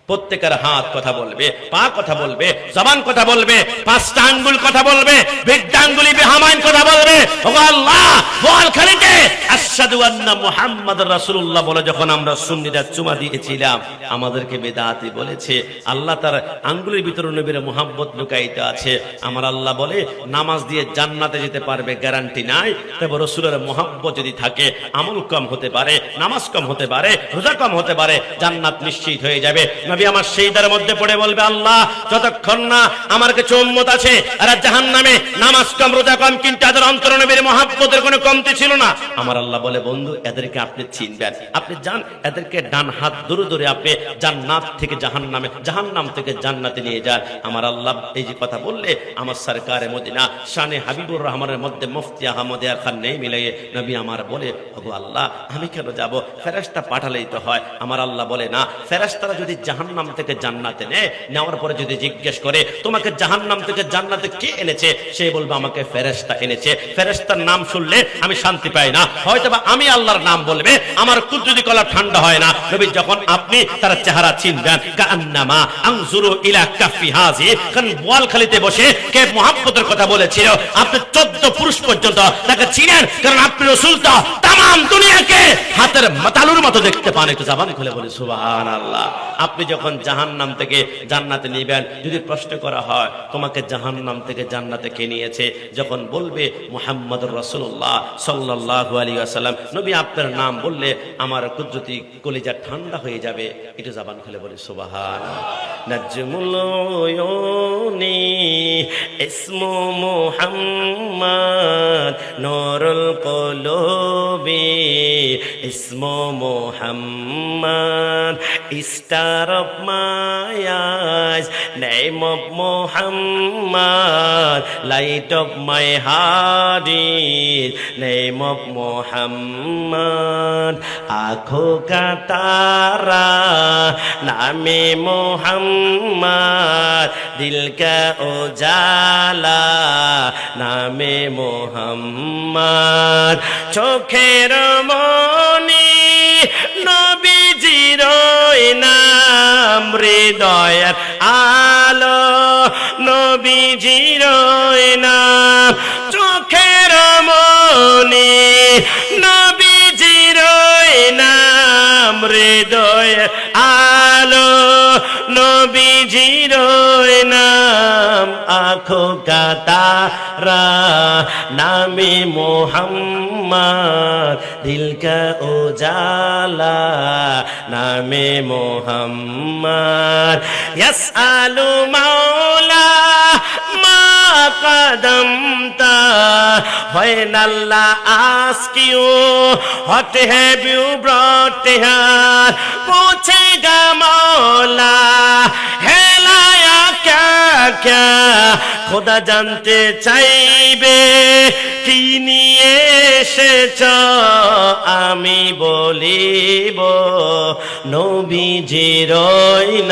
প্রত্যেকের হাত কথা বলবে, পা কথা বলবে, জবান কথা বলবে, পাঁচটা আঙ্গুল কথা বলবে, বৃদ্ধাঙ্গুলি বেহামাইন কথা বলবে। ওগো আল্লাহ, বোয়ালখালীতে আশহাদু আন্না মুহাম্মাদুর রাসূলুল্লাহ বলে যখন আমরা সুন্নিরা চুমা দিয়েছিলাম, আমাদেরকে বেদাতি বলেছে। আল্লাহ তার আঙ্গুলের ভিতরে নবীর মুহাব্বত লুকাইতে আছে। আমার আল্লাহ বলে নামাজ দিয়ে জান্নাতে যেতে পারবে গ্যারান্টি নাই, তবে রাসূলের মুহাব্বত যদি থাকে, আমল কম হতে পারে, নামাজ কম হতে পারে, রোজা কম হতে পারে, জান্নাত নিশ্চিত হয়ে যাবে। নবী আমার সেইদার মধ্যে পড়ে বলবে, আল্লাহ যতক্ষণ না আমার কাছে উম্মত আছে আর জাহান্নামে নামাজ কম রোজা কম, কিন্তু এদের অন্তরে নবীর মুহাব্বতের কোনো কমতি ছিল না। আমার আল্লাহ বলে, বন্ধু এদেরকে আপনি চিনবেন, আপনি যান এদেরকে ডান হাত ধরে ধরে আপনি জান্নাত থেকে জাহান্নামে, জাহান্নাম থেকে জান্নাতে নিয়ে যান। আমার আল্লাহ এই যে কথা বললে, আমার সরকারে মদিনা শানে হাবিবুর রহমানের মধ্যে মুফতি আহমদ খান নেই মিলে নবী আমার বলে, ওগো আল্লাহ আমি কেন যাব, ফেরেশতা পাঠালেই তো হয়। আমার আল্লাহ বলে, না, ফেরেশতারা যদি জাহান্নাম থেকে জান্নাতে নেওয়ার পরে যদি জিজ্ঞেস করে তোমাকে জাহান্নাম থেকে জান্নাতে কে এনেছে, সে বলবে আমাকে ফেরেশতা এনেছে। ফেরেশতার নাম শুনলে আমি শান্তি পাই না, হয়তো বা আমি আল্লাহর নাম বলবে আমার কুদরতি কলা ঠান্ডা হয় না। নবী যখন আপনি তার চেহারা চিনবেন, কান্নামা আনজুরু ইলা কাফি হাজি, কারণ বোয়ালখালীতে বসে কে মুহাব্বতের কথা বলেছিল, আপনি 14 পুরুষ পর্যন্ত তাকে চিনেন, কারণ আপনি রাসূল তো তাম দুনিয়াকে হাতের মাতালুর মতো দেখতে পান। একটু জবান খুলে বলি সুবহানাল্লাহ। আপনি যখন জাহান্নাম থেকে জান্নাতে নিবেন, যদি প্রশ্ন করা হয় তোমাকে জাহান্নাম থেকে জান্নাতে কে নিয়েছে, যখন বলবে মুহাম্মদুর রাসূলুল্লাহ সাল্লাল্লাহু আলাইহি ওয়াসাল্লাম, নবী আপনার নাম বললে আমার কুদরতি কলিজা ঠান্ডা হয়ে যাবে। একটু জবান খুলে বলি সুবহানাল্লাহ। নাজমুল উয়ুনি ইসমু মুহাম্মদ, নূরুল কুলুবি ইসমু Muhammad, star of my eyes, name of Muhammad, light of my heart is name of Muhammad, आँखों का तारा नामे Muhammad, दिल का उजाला नामे Muhammad, চোখের মনি নবীজির নাম, হৃদয়ের আলো নবীজির নাম, চোখের মনি নবীজির নাম, হৃদয়ের আলো নবীজির নাম, आँखों का तारा नामे मोहम्मद, दिल का उजाला नामे मोहम्मद, यसअलु मौला मा कदमता, when Allah asks you what have you brought here, पूछेगा मौला है लाया क्या क्या, खुदा जानते চাইবে কি নিয়ে এসেছ, আমি বলিব নবীজির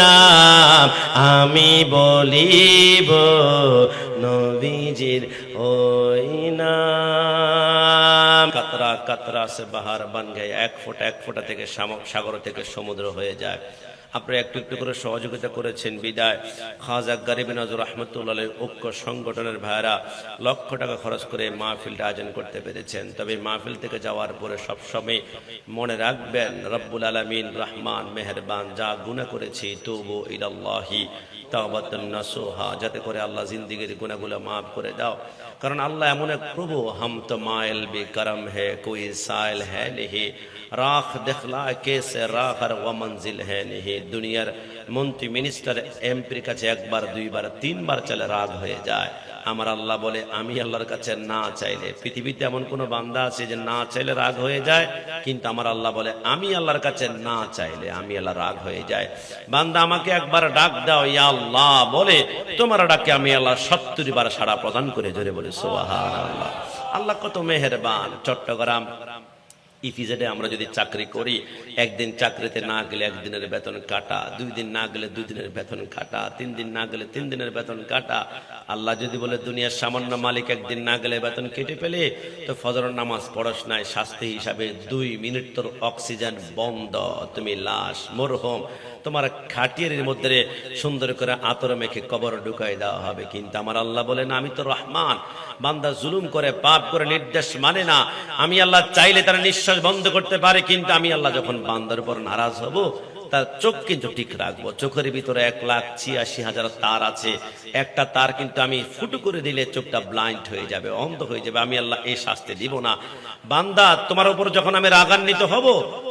নাম, আমি বলিব নবীজির ওই নাম। কাতরা কাতরা সে বাহার বান গয়ে, এক ফোঁটা থেকে সাগর থেকে সমুদ্র হয়ে যায়। আপনারা একটু একটু করে সহযোগিতা করেছেন বিদায় খাজা গরিব নজর রহমতুল্লাহ ঐক্য সংগঠনের ভাইরা লক্ষ টাকা খরচ করে মাহফিলটা আয়োজন করতে পেরেছেন। তবে মাহফিল থেকে যাওয়ার পরে সবসময় মনে রাখবেন রব্বুল আলামিন রহমান মেহেরবান, যা গুনাহ করেছি তুবু ইলাল্লাহি তাওবাতান নাসুহা, যাতে করে আল্লাহ জিন্দেগির গুনাহগুলো মাফ করে দাও। কারণ আল্লাহ এমন এক প্রভু, হাম তো মাইল বি করম হে কোই সাইল হ্যায় নেহি, রাখ দেখলা কেসে রাখর ও মঞ্জিল হ্যায় নেহি। দুনিয়ার মন্ত্রী মিনিস্টার এমপির কাছে একবার দুইবার তিনবার চাইলে রাগ হয়ে যায়। আমার আল্লাহ বলে আমি আল্লাহর কাছে না চাইলে, পৃথিবীতে এমন কোন বান্দা আছে যে না চাইলে রাগ হয়ে যায়? কিন্তু আমার আল্লাহ বলে আমি আল্লাহর কাছে না চাইলে আমি আল্লাহ রাগ হয়ে যায়। বান্দা আমাকে একবার ডাক দাও ইয়া আল্লাহ বলে, তোমার ডাকে আমি আল্লাহ 70 বার সাড়া প্রদান করে, জোরে বলে সুবহানাল্লাহ। আল্লাহ কত মেহেরবান। চট্টগ্রাম ইপিজেডে আমরা যদি চাকরি করি, একদিন চাকরিতে না গেলে একদিনের বেতন কাটা, 2 দিন না গেলে 2 দিনের বেতন কাটা, 3 দিন না গেলে 3 দিনের বেতন কাটা। আল্লাহ যদি বলে দুনিয়ার সামান্য মালিক একদিন না গেলে বেতন কেটে ফেলে, তো ফজরের নামাজ পড়স নাই, শাস্তি হিসাবে 2 মিনিট তোর অক্সিজেন বন্ধ, তুমি লাশ মরহুম, তোমার খাটিয়ার মধ্যে সুন্দর করে আতর মেখে কবর ঢুকাই দেওয়া হবে। কিন্তু আমার আল্লাহ বলেন আমি তো রহমান, বান্দা জুলুম করে পাপ করে নির্দেশ মানে না, আমি আল্লাহ চাইলে তারা নিঃশ্বাস বন্ধ করতে পারে, কিন্তু আমি আল্লাহ যখন বান্দার উপর নারাজ হব তার চোখ কিন্তু ঠিক রাখবো। চোখের ভিতরে 1,86,000 তার আছে, একটা তার কিন্তু আমি ফুটো করে দিলে চোখটা ব্লাইন্ড হয়ে যাবে, অন্ধ হয়ে যাবে। আমি আল্লাহ এই শাস্তি দিব না। বান্দা তোমার উপর যখন আমি রাগান্বিত হব,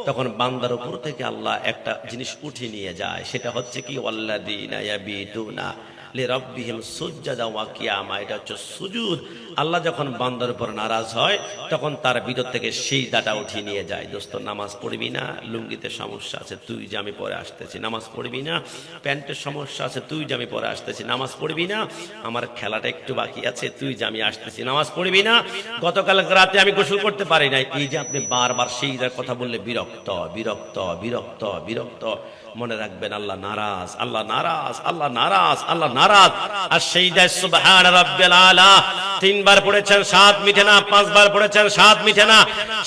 তখন বান্দার উপর থেকে আল্লাহ একটা জিনিস উঠিয়ে নিয়ে যায়, সেটা হচ্ছে কি ওয়াল্লাযীনা ইয়াবিতুনা লিরাব্বিহিম সুজদান ওয়া কিয়ামা। এটা হচ্ছে সুজুদ। আল্লাহ যখন বান্দার উপর নারাজ হয়, তখন তার ভিতর থেকে সিজদাটা উঠিয়ে নিয়ে যায়। দোস্ত নামাজ পড়বি না, লুঙ্গিতে সমস্যা আছে, তুই যে আমি পরে আসতেছি। নামাজ পড়বি না, প্যান্টের সমস্যা আছে, তুই যে আমি পরে আসতেছি। নামাজ পড়বি না, আমার খেলাটা একটু বাকি আছে, তুই যে আমি আসতেছি। নামাজ পড়বি না, গতকাল রাতে আমি গোসল করতে পারি নাই। এই যে আপনি বারবার সিজদার কথা বললে বিরক্ত বিরক্ত বিরক্ত বিরক্ত। মনে রাখবেন আল্লাহ নারাজ, আল্লাহ নারাজ, আল্লাহ নারাজ, আল্লাহ নারাজ। আর সিজদায় সুবহান রাব্বিল আলা 3 বার পড়েছেন, 7 মিঠে না। 5 বার পড়েছেন, 7 মিঠে না।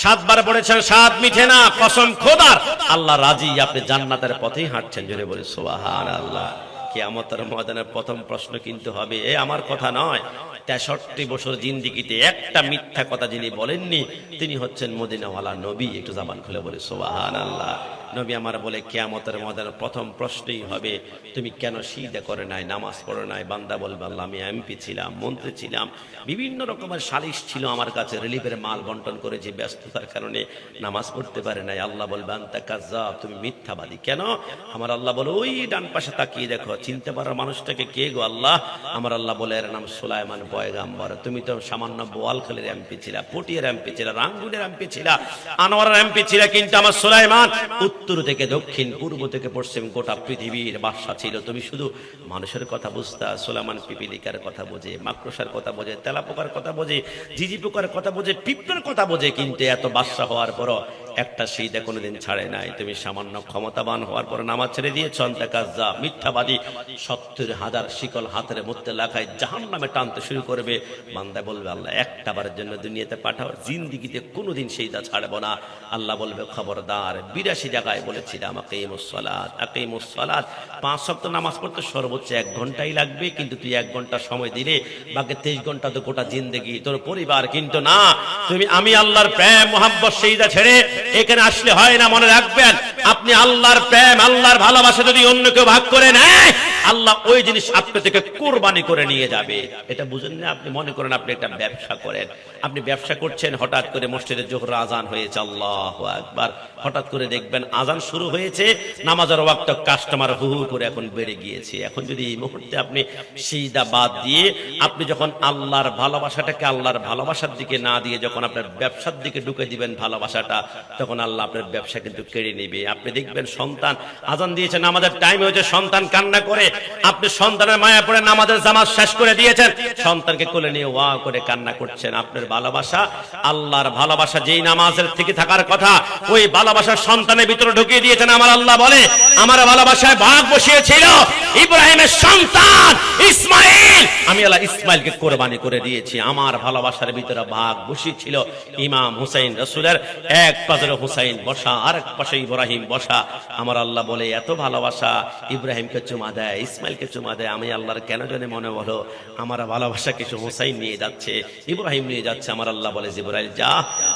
7 বার পড়েছেন, 7 মিঠে না। কসম খোদার, আল্লাহ রাজি, আপনি জান্নাতের পথেই হাঁটছেন, জোরে বলে সুবহানাল্লাহ। কিয়ামতের ময়দানে প্রথম প্রশ্ন কিন্তু হবে, এ আমার কথা নয়, 63 বছর জিন্দেগিতে একটা মিথ্যা কথা যিনি বলেননি, তিনি হচ্ছেন মদিনাওয়ালা নবী। একটু জবান খুলে বলে সুবহানাল্লাহ। নবী আমার বলে কিয়ামতের ময়দানে প্রথম প্রশ্নই হবে, তুমি কেন সিজদা করে নাই, নামাজ পড়ো নাই? বান্দা বলবে আল্লাহ আমি এমপি ছিলাম, মন্ত্রী ছিলাম, বিভিন্ন রকমের সালিশ ছিল আমার কাছে, রিলিফের মাল বন্টন করেছি, ব্যস্ততার কারণে নামাজ পড়তে পারে নাই। আল্লাহ বলবে আনতা কাযাব, তুমি মিথ্যাবাদী। কেন? আমার আল্লাহ বলে ওই ডান পাশে তাকিয়ে দেখো, চিনতে পারো মানুষটাকে কে গো? আল্লাহ। আমার আল্লাহ বলে এর নাম সুলাইমান পয়গাম্বর। তুমি তো সামান্য বোয়ালখালীর এমপি ছিলা, পটিয়ার এমপি ছিলা, রাঙ্গুনের এমপি ছিলা, আনোয়ারের এমপি ছিলা, কিন্তু আমার সুলাইমান উত্তর থেকে দক্ষিণ, পূর্ব থেকে পশ্চিম গোটা পৃথিবীর বাদশা ছিল। তুমি শুধু মানুষের কথা বুঝতা। সুলাইমান পিপিলিকার কথা বোঝে, মাকড়সার কথা বোঝে, তেলাপোকার কথা বোঝে, ঝিঝি পোকার কথা বোঝে, পিঁপড়ার কথা বোঝে, কিন্তু এত বাদশা হওয়ার পরও একটা সিজদা কোনোদিন ছাড়ে নাই। তুমি সামান্য ক্ষমতাবান হওয়ার পর নামাজ ছেড়ে দিয়েছ, আনতা কাযাব, মিথ্যাবাদী। 70,000 শিকল হাতের মধ্যে লাগায় জাহান্নামে টানতে শুরু করবে। বান্দা বলবে আল্লাহ একটা বারের জন্য দুনিয়াতে পাঠাও, জিন্দেগিতে কোনোদিন সিজদা ছাড়বো না। আল্লাহ বলবে খবরদার, 82 জায়গায় বলেছিলাম আকিমুস সালাত, আকিমুস সালাত। 5 ওয়াক্ত নামাজ পড়তে সর্বোচ্চ 1 ঘন্টাই লাগবে, কিন্তু তুই 1 ঘন্টা সময় দিলে বাকি 23 ঘন্টা তো গোটা জিন্দেগি তোর পরিবার। কিন্তু না, তুমি আমি আল্লাহর প্রেম মুহাব্বত সিজদা ছেড়ে এখানে আসলে হয় না। মনে রাখবেন, আপনি আল্লাহর প্রেম, আল্লাহর ভালোবাসা যদি অন্য কেউ ভাগ করে নেয়, আল্লাহ ওই জিনিস আপনি থেকে কুরবানি করে নিয়ে যাবে। এটা বুঝেন না? আপনি মনে করেন আপনি একটা ব্যবসা করেন, আপনি ব্যবসা করছেন, হঠাৎ করে মসজিদে জোহর আজান হয়েছে, আল্লাহু আকবার, হঠাৎ করে দেখবেন আজান শুরু হয়েছে, নামাজের ওয়াক্ত কাস্টমার হু হু করে এখন বেড়ে গিয়েছে। এখন যদি এই মুহূর্তে আপনি সিজদা বাদ দিয়ে আপনি যখন আল্লাহর ভালোবাসাটাকে আল্লাহর ভালোবাসার দিকে না দিয়ে যখন আপনার ব্যবসার দিকে ঢুকে দিবেন ভালোবাসাটা, তখন আল্লাহ আপনার ব্যবসা কিন্তু কেড়ে নেবে। আপনি দেখবেন সন্তান আজান দিয়েছে, নামাজের টাইম হয়েছে, সন্তান কান্না করে, আপনি সন্তানের মায়া পড়ে নামাজের জামাত শেষ করে দিয়েছেন, সন্তানকে কোলে নিয়ে ওয়া করে কান্না করছেন। আপনার ভালোবাসা, আল্লাহর ভালোবাসা যেই নামাজের থেকে থাকার কথা, ওই ভালোবাসা সন্তানের ভিতরে ঢুকিয়ে দিয়েছেন। আমার আল্লাহ বলে আমার ভালোবাসায় ভাগ বসিয়েছিল ইব্রাহিমের সন্তান ইসমাইল, আমি আল্লাহ ইসমাইলকে কোরবানি করে দিয়েছি। আমার ভালোবাসার ভিতরে ভাগ বসিয়েছিল ইমাম হুসাইন, রাসূলের এক পাশে হুসাইন বসা, আরেক পাশে ইব্রাহিম বসা। আমার আল্লাহ বলে এত ভালোবাসা, ইব্রাহিমকে চুমা দেয়, যায়, ইসমাইলকে চুমা দেয়। আমি আল্লাহর কেন জানি মনে হলো আমার ভালোবাসা কিছু হোসাইন নিয়ে যাচ্ছে, ইব্রাহিম নিয়ে যাচ্ছে। আমার আল্লাহ বলে, জিবরাইল যা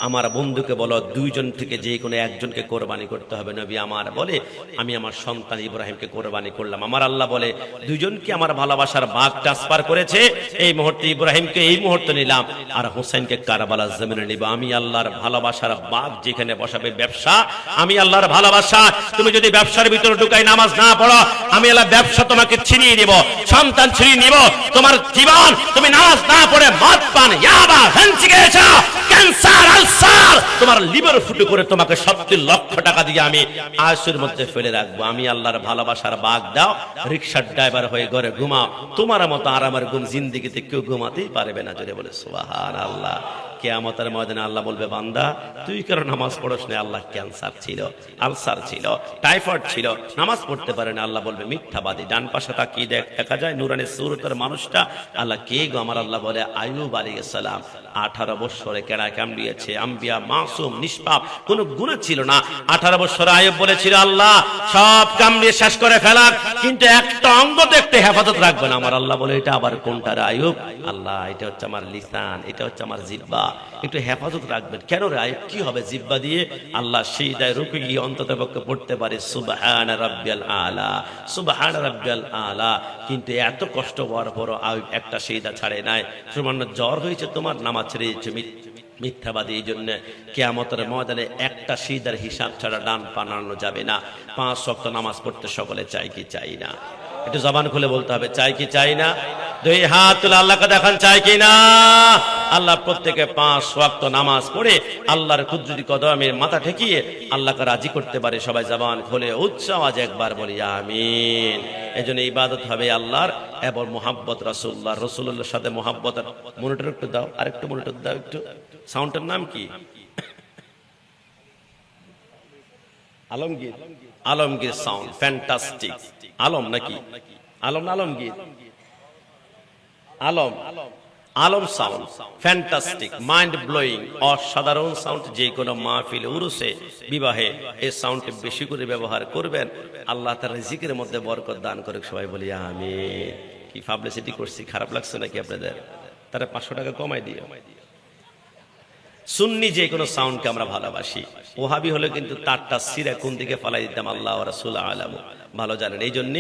আমার বন্ধুকে বলো দুইজন থেকে যে কোনো একজনকে কোরবানি করতে হবে। নবী আমার বলে, আমি আমার সন্তান ইব্রাহিমকে কোরবানি করলাম। আমার আল্লাহ বলে, দুইজনকে আমার ভালোবাসার ভাগ ট্রান্সফার করেছে, এই মুহূর্তে ইব্রাহিমকে এই মুহূর্তে নিলাম, আর হোসেনকে কারবালার জমিনে নিব। আমি আল্লাহর ভালোবাসার ভাগ যেখানে বসাবে ব্যবসা, আমি আল্লাহর ভালোবাসা। তুমি যদি ব্যবসার ভিতরে ঢুকাই নামাজ না পড়ো, আমি আল্লাহ ব্যবসা তোমাকে ছিনিয়ে নিব, সন্তান ছিনিয়ে নিব, তোমার জীবন তুমি নামাজ না পড়ে মদ পান ইয়াবা ফেন্সি গেছো, ক্যান্সার আলসার তোমার লিভার ফুটো করে তোমাকে 70 লক্ষ টাকা দিয়ে আমি আয়সের মধ্যে ফেলে রাখবো। আমি আল্লাহর ভালোবাসার ভাগ দাও। রিকশার ড্রাইভার হয়ে ঘরে ঘুমাও, তোমার মতো আরামের ঘুম জিন্দেগিতে কেউ ঘুমাতেই পারবে না। জোরে বলে সুবহানাল্লাহ। কিয়ামতের ময়দানে আল্লাহ বলবে, বান্দা তুই কেন নামাজ পড়ছ না? আল্লাহ ক্যান্সার ছিল, আলসার ছিল, টাইফয়েড ছিল, নামাজ পড়তে পারে না। আল্লাহ বলবে মিথ্যাবাদী। ডান পাশে তাকিয়ে দেখা যায় নুরানি সূরতের মানুষটা। আল্লাহ কে গো? আমার আল্লাহ বলে আইয়ুব আলাইহিস সালাম 18 বছরে কেড়া কামড়িয়েছে, আম্বিয়া মাসুম নিষ্পাপ, কোনো গুনাহ ছিল না। 18 বছরে আইয়ুব বলেছিল, আল্লাহ সব কামড়িয়ে শেষ করে ফেলাক, কিন্তু একটা অঙ্গ তো একটু হেফাজত রাখবে না। আমার আল্লাহ বলে, এটা আবার কোনটা রে আইয়ুব? আল্লাহ এটা হচ্ছে আমার লিসান, এটা হচ্ছে আমার জিহ্বা, একটু হেফাজত রাখবেন। কেন রে আইয়ুব, কি হবে জিহ্বা দিয়ে? আল্লাহ সিজদায় রুকু গিয়ে অন্ততপক্ষে পড়তে পারে সুবহানা রাব্বিয়াল আলা, সুবহানা রাব্বিয়াল আলা। কিন্তু এত কষ্ট হওয়ার পরও আইয়ুব একটা সিজদা ছাড়ে নাই। সামান্য জ্বর হয়েছে তোমার, নামাজ ছেড়ে দিয়েছে, মিথ্যাবাদী। এই জন্য কিয়ামতের ময়দানে একটা সিজদার হিসাব ছাড়া ডান পা নাড়ানো যাবে না। 5 ওয়াক্ত নামাজ পড়তে সকলে চাই কি চাই না? একটু জবান খুলে বলতে হবে, চাই কি চাই না? 2 হাত তুলে আল্লাহকে দেখান, চাই কি না? আল্লাহ প্রত্যেকে 5 ওয়াক্ত নামাজ পড়ে আল্লাহর কুদরতি কদমে মাথা ঠেকিয়ে আল্লাহকে রাজি করতে পারে। সবাই জবান খুলে উচ্চ আওয়াজে একবার বলি আমিন। এজন্য ইবাদত হবে আল্লাহর এবং মুহাব্বত রাসূলুল্লাহ, রাসূলুল্লাহর সাথে মুহাব্বত। মনিটর একটু দাও, আরেকটু মনিটর দাও একটু। সাউন্ডের নাম কি? Alamgir, Alamgir sound, fantastic. আলম নাকি? আলম না Alamgir? Alam, Alam sound, fantastic, mind blowing, অসাধারণ সাউন্ড। যে কোনো মাহফিলে, উরুসে, বিবাহে এই সাউন্ডটি বেশি করে ব্যবহার করবেন। আল্লাহ তার রিজিকের মধ্যে বরকত দান করে। সবাই বলি আমিন। কি পাবলিসিটি করছি, খারাপ লাগছে নাকি আপনাদের? তারা 500 টাকা কমাই দিও। সুন্নি যে কোনো সাউন্ডকে আমরা ভালোবাসি। ওহাবি হলে কিন্তু তারটা সিরা কোন দিকে ফালাই দিতাম আল্লাহ ওয়া রাসূল আলামু ভালো জানেন। এই জন্য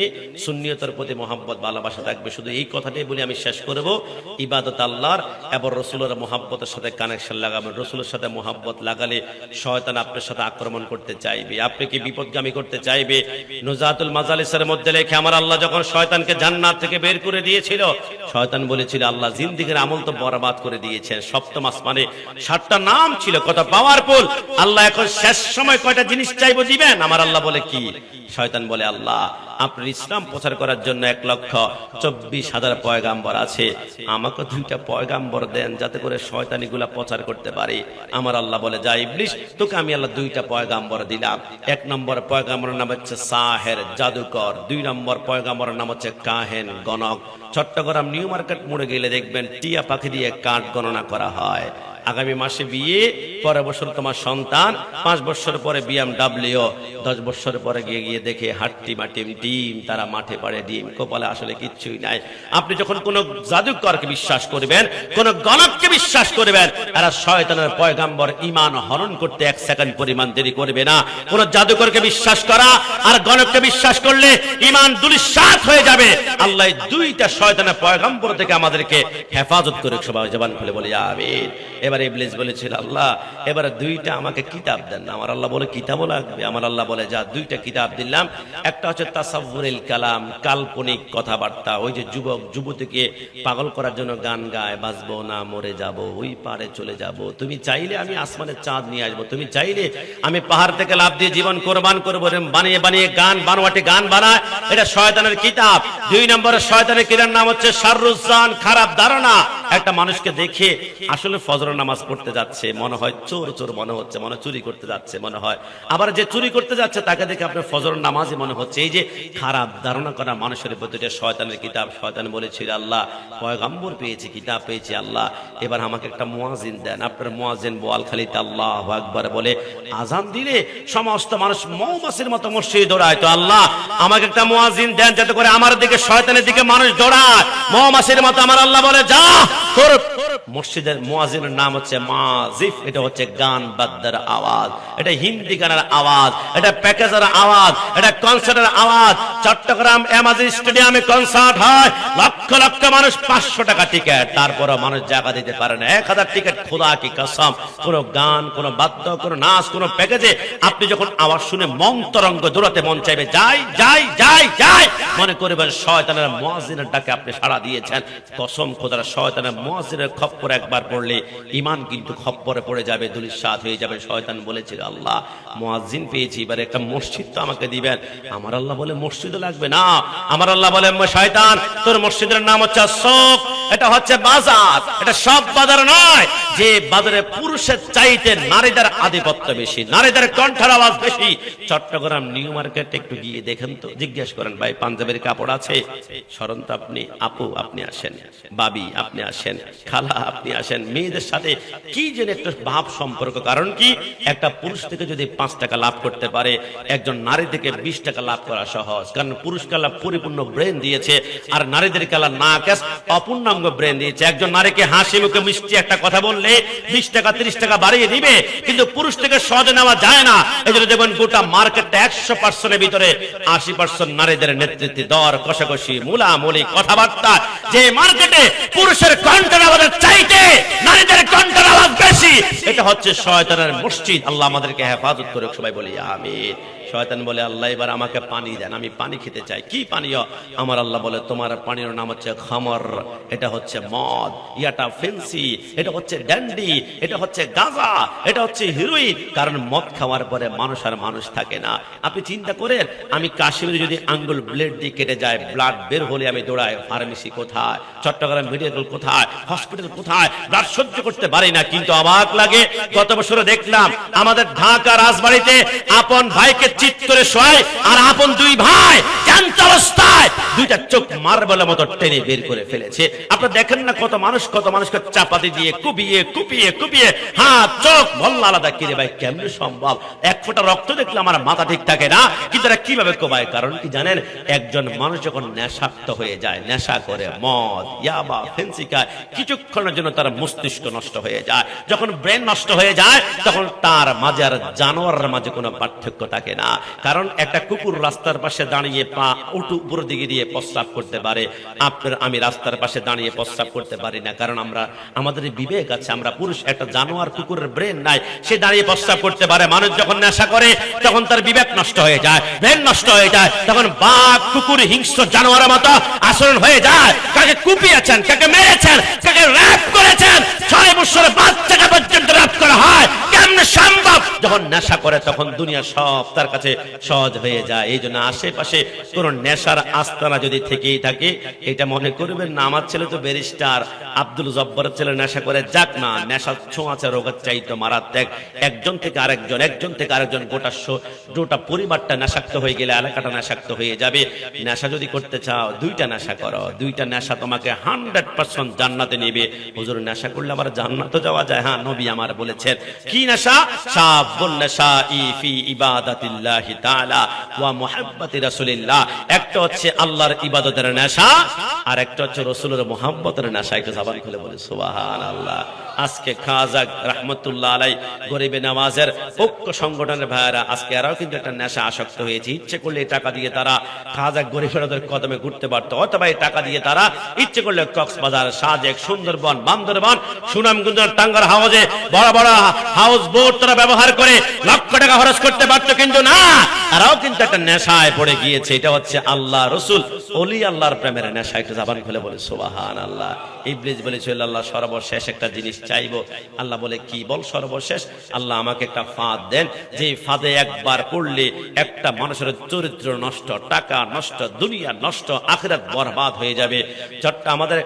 সুন্নিয়তের প্রতি মহব্বত, ভালোবাসা থাকবে। শুধু এই কথাটাই বলে আমি শেষ করব, ইবাদত আল্লাহর এবং রসুলের মহব্বতের সাথে কানেকশন লাগাবেন। রসুলের সাথে মহব্বত লাগালে শয়তান আপনার সাথে আক্রমণ করতে চাইবে, আপনাকে বিপদগামী করতে চাইবে। নুজাতুল মাজালিসের মধ্যে লেখে, আমার আল্লাহ যখন শয়তানকে জান্নাত থেকে বের করে দিয়েছিল, শয়তান বলেছিল, আল্লাহ জিন্দেগীর আমল তো বরবাদ করে দিয়েছেন। সপ্তম আসমানে 7টা নাম ছিল, কত পাওয়ারফুল। আল্লাহ এখন শেষ সময় কয়টা জিনিস চাইবো দিবেন? আমার আল্লাহ বলে কি? শয়তান বলে, আল্লাহ আপনার ইসলাম প্রচার করার জন্য 1,24,000 পয়গাম্বর আছে, আমাকে 2টা পয়গাম্বর দেন যাতে করে শয়তানিগুলা প্রচার করতে পারে। আমার আল্লাহ বলে, যা ইবলিস, তোকে আমি আল্লাহ 2টা পয়গাম্বর দিলাম। 1 নম্বর পয়গাম্বরের নাম হচ্ছে সাহের, জাদুকর। 2 নম্বর পয়গাম্বরের নাম হচ্ছে কাহেন, গণক। চট্টগ্রাম নিউ মার্কেট মোড়ে গেলে দেখবেন টিয়া পাখি দিয়ে কাঠ গণনা করা হয়। আগামী মাসে বিয়ে, পরের বছর তোমার সন্তান, 5 বছর পরে BMW, 10 বছর পরে গিয়ে দেখে হাট্টি মাটিম ডিম, তারা মাঠে পড়ে ডিম, কপালে আসলে কিচ্ছুই নাই। আপনি যখন কোন জাদুকরকে বিশ্বাস করবেন, কোন গণককে বিশ্বাস করবেন, এরা শয়তানের পয়গাম্বর, ঈমান হরণ করতে 1 সেকেন্ড পরিমাণ দেরি করবে না। কোন জাদুকরকে বিশ্বাস করা আর গণককে বিশ্বাস করলে ঈমান দুলিশাত হয়ে যাবে। আল্লাহ 2টা শয়তানের পয়গাম্বর থেকে আমাদেরকে হেফাজত করে। সবাই জবান খুলে বলি আমিন। এবারে ইবলিস বলেছিল, আল্লাহ এবারে 2টা আমাকে কিতাব দেন। আমার আল্লাহ বলে, কিতাবও লাগবে? আমার আল্লাহ বলে, যা 2টা কিতাব দিলাম। একটা হচ্ছে তাসাউরুল কালাম, কাল্পনিক কথাবার্তা। ওই যে যুবক যুবতীকে পাগল করার জন্য গান গায়, বাঁচবো না মরে যাব, ওই পারে চলে যাব, তুমি চাইলে আমি আসমানের চাঁদ নিয়ে আসবো, তুমি চাইলে আমি পাহাড় থেকে লাফ দিয়ে জীবন কোরবান করবো। বানিয়ে বানিয়ে গান, বানোয়াটে গান বানায়, এটা শয়তানের কিতাব। 2 নম্বরের শয়তানের কিতাবের নাম হচ্ছে শাররুজ্জান, খারাপ ধারণা। একটা মানুষকে দেখে আসলে ফজরের নামাজ পড়তে যাচ্ছে, মনে হয় চোর চোর মনে হচ্ছে, মনে চুরি করতে যাচ্ছে মনে হয়। আবার যে চুরি করতে যাচ্ছে তাকে দেখে আপনার ফজরের নামাজই মনে হচ্ছে। এই যে খারাপ ধারণা করা মানুষের প্রতি, এটা শয়তানের কিতাব। শয়তান বলেছিল, আল্লাহ পয়গম্বর পেয়েছি, কিতাব পেয়েছি, আল্লাহ এবার আমাকে একটা মুয়াজ্জিন দেন। আপনার মুয়াজ্জিন বোয়ালখালীতে আল্লাহু আকবার বলে আজান দিলে সমস্ত মানুষ মৌমাছির মতো মসজিদে দৌড়ায়। তো আল্লাহ আমাকে একটা মুয়াজ্জিন দেন যাতে করে আমার দিকে, শয়তানের দিকে মানুষ দৌড়ায় মৌমাছির মতো। আমার আল্লাহ বলে, যা, তোর মসজিদের মুয়াজ্জিনের নাম হচ্ছে মাজিফ। এটা হচ্ছে গান বাদ্যের আওয়াজ, এটা হিন্দি গানের আওয়াজ, এটা প্যাকেজের আওয়াজ, এটা কনসার্টের আওয়াজ। চট্টগ্রাম এমাজি স্টেডিয়ামে কনসার্ট হয়, লক্ষ লক্ষ মানুষ, 500 টাকা টিকিট, তারপরও মানুষ জায়গা দিতে পারে না। 1000 টিকিট, খোদা কি কসম। কোন গান, কোন বাদ্য, কোন নাচ, কোন প্যাকেজে আপনি যখন আওয়াজ শুনে মন্তরঙ্গ দৌড়াতে মন চাইবে, যাই যাই যাই যাই, মনে করবেন শয়তানের মুয়াজ্জিনের ডাকে আপনি সাড়া দিয়েছেন। কসম খোদার, শয়তানের মুয়াজ্জিনের খপ্পরে একবার পড়লে ইমান কিন্তু খপ্পরে পড়ে যাবে, দুলিশাত হয়ে যাবে। শয়তান বলেছিল, আল্লাহ মুয়াজ্জিন পেয়েছি, এবারে একটা মসজিদ তো আমাকে দিবেন। আমার আল্লাহ বলে, মসজিদও লাগবে না। আমার আল্লাহ বলে, শয়তান তোর মসজিদের নাম হচ্ছে শোক, এটা হচ্ছে বাজার। এটা সব বাজার নয় যে বাজারে পুরুষের চাইতে নারীদের আধিপত্য বেশি, নারীদের কণ্ঠের আওয়াজ বেশি। চট্টগ্রাম নিউ মার্কেটে একটু গিয়ে দেখেন তো, জিজ্ঞেস করেন, ভাই পাঞ্জাবের কাপড় আছে? সরন তো আপনি, আপু আপনি আসেন, বাবি আপনি আসেন, খালা আপনি আসেন। মেয়েদের সাথে কি যেন একটা ভাব সম্পর্ক। কারণ কি, একটা পুরুষ থেকে যদি 5 টাকা লাভ করতে পারে, একজন নারী থেকে 20 টাকা লাভ করা সহজ। কারণ পুরুষকে আল্লাহ পরিপূর্ণ ব্রেন দিয়েছে, আর নারীদেরকে আল্লাহ নাকাস অপূর্ণাঙ্গ ব্রেন দিয়েছে। একজন নারীকে হাসি মুখে মিষ্টি একটা কথা বললে 20 টাকা 30 টাকা বাড়িয়ে দিবে, কিন্তু পুরুষ থেকে সহজে নেওয়া যায় না। এই জন্য দেখবেন গোটা মার্কেটটা 100% ভিতরে 80% নারীদের নেতৃত্বে দর কষাকষি, মুলামুলি, কথাবার্তা। যে মার্কেটে পুরুষের কণ্ঠের আওয়াজের চাইতে নারীদের কণ্ঠের আওয়াজ বেশি, এটা হচ্ছে শয়তানের মসজিদ। আল্লাহ আমাদেরকে হেফাজত করুক, সবাই বলি আমিন। শয়তান বলে, আল্লাহ এবার আমাকে পানি দেন, আমি পানি খেতে চাই। কি পানীয়? আমার আল্লাহ বলে, তোমার পানীয় নাম হচ্ছে খামর, এটা হচ্ছে মদ, ইয়াটা ফেন্সি, এটা হচ্ছে ড্যান্ডি, এটা হচ্ছে গাঁজা, এটা হচ্ছে হিরোইন। কারণ মদ খাওয়ার পরে মানুষ আর মানুষ থাকে না। আপনি চিন্তা করেন, আমি কাশ্মীরে যদি আঙ্গুল ব্লেড দিয়ে কেটে যায়, ব্লাড বের হলে আমি দৌড়াই, ফার্মেসি কোথায়, চট্টগ্রাম মেডিকেল কোথায়, হসপিটাল কোথায়, ব্লাড সহ্য করতে পারি না। কিন্তু অবাক লাগে, গত বছরে দেখলাম আমাদের ঢাকা রাজবাড়িতে আপন ভাইকে চিৎ করে শোয়, আর আপন 2 ভাই জ্যান্ত অবস্থায় 2টা চোখ মার্বেলের মতো টেনে বের করে ফেলেছে। আপনারা দেখেন না, কত মানুষকে চাপাতি দিয়ে কুপিয়ে কুপিয়ে কুপিয়ে হাত চোখ বল্লা আলাদা কিরে। ভাই কেমনে সম্ভব? 1 ফোঁটা রক্ত দেখলে আমার মাথা ঠিক থাকে না, কিন্তু এরা কিভাবে কোবায়? কারণ কি জানেন, একজন মানুষ যখন নেশাক্ত হয়ে যায়, নেশা করে মদ, ইয়াবা, ফেন্সি খায়, কিছুক্ষণের জন্য তার মস্তিষ্ক নষ্ট হয়ে যায়। যখন ব্রেন নষ্ট হয়ে যায়, তখন তার মাঝে আর জানোয়ারের মাঝে কোনো পার্থক্য থাকে না। কারণ একটা কুকুর রাস্তার পাশে দাঁড়িয়ে পা উপরের দিকে দিয়ে প্রস্রাব করতে পারে, আপনার আমি রাস্তার পাশে দাঁড়িয়ে প্রস্রাব করতে পারি না। কারণ আমাদের বিবেক আছে, আমরা পুরুষ। একটা জানোয়ার, কুকুরের ব্রেন নাই, সে দাঁড়িয়ে প্রস্রাব করতে পারে। মানুষ যখন নেশা করে তখন তার বিবেক নষ্ট হয়ে যায়, ব্রেন নষ্ট হয়ে যায়, তখন বাঘ, কুকুর, হিংস্র জানোয়ারের মতো আচরণ হয়ে যায়। কাকে কুপিয়েছেন, কাকে মেরেছেন, কাকে র‍্যাপ করেছেন, 6 বছরের বাচ্চাকে পর্যন্ত র‍্যাপ করা হয়, কেমনে সম্ভব? যখন নেশা করে তখন দুনিয়া সব তার কাছে সহজ হয়ে যায়। এই জন্য আশেপাশে কোন নেশার আস্তানা যদি থেকেই থাকে, এটা মনে করবেন না আমার ছেলে তো ব্যারিস্টার, আব্দুল জব্বারের ছেলে নেশা করে, যাক না, নেশার ছোঁয়াচে রোগের চাইতে মারাত্মক। একজন থেকে আরেকজন গোটা পরিবারটা নেশাক্ত হয়ে গেলে এলাকাটা নেশাক্ত হয়ে যাবে। নেশা যদি করতে চাও, 2টা নেশা করো, 2টা নেশা তোমাকে 100% জান্নাতে নেবে। হুজুর নেশা করলে আবার জান্নাতে যাওয়া যায়? হ্যাঁ, নবী আমার বলেছেন। কি নেশা? শাবুন নাশাই ফি ইবাদাতিল্লাহি তাআলা ওয়া মুহাব্বতি রাসূলিল্লাহ। একটা হচ্ছে আল্লাহর ইবাদতের নেশা, আর একটা হচ্ছে রাসূলের মুহাব্বতের নেশা। একটু জবান খুলে বলে সুবহানাল্লাহ। আজকে খাজা রাহমাতুল্লাহ আলাই গরিবে নামাজের ঐক্য সংগঠনের ভাইরা, আজকে এরাও কিন্তু একটা নেশা আসক্ত হয়েছে। ইচ্ছে করলে টাকা দিয়ে তারা খাজা গরিবের কদমে ঘুরতে পারতো, অথবা এই টাকা দিয়ে তারা ইচ্ছে করলে কক্সবাজার, সাজেক, সুন্দরবন, বান্দরবান, সুনামগঞ্জ, টাঙ্গার হাউজে বড় বড় হাউস বোট তারা ব্যবহার করে লক্ষ টাকা খরচ করতে পারতো। কিন্তু না, তারাও কিন্তু একটা নেশায় পড়ে গিয়েছে। এটা হচ্ছে আল্লাহ, রসুল, ওলি আল্লাহর প্রেমের নেশা। একটু জবান খুলে বলে সুবহানাল্লাহ। ইবলিস বলেছিল, আল্লাহ সর্বশেষ একটা জিনিস চাইবো। আল্লাহ বলে কি বল সর্বশেষ? আল্লাহ আমাকে একটা ফাঁদ দেন, যে ফাঁদে একবার পড়লে একটা মানুষের চরিত্র নষ্ট, টাকা নষ্ট, দুনিয়া নষ্ট, আখিরাত বরবাদ হয়ে যাবে। আমাদের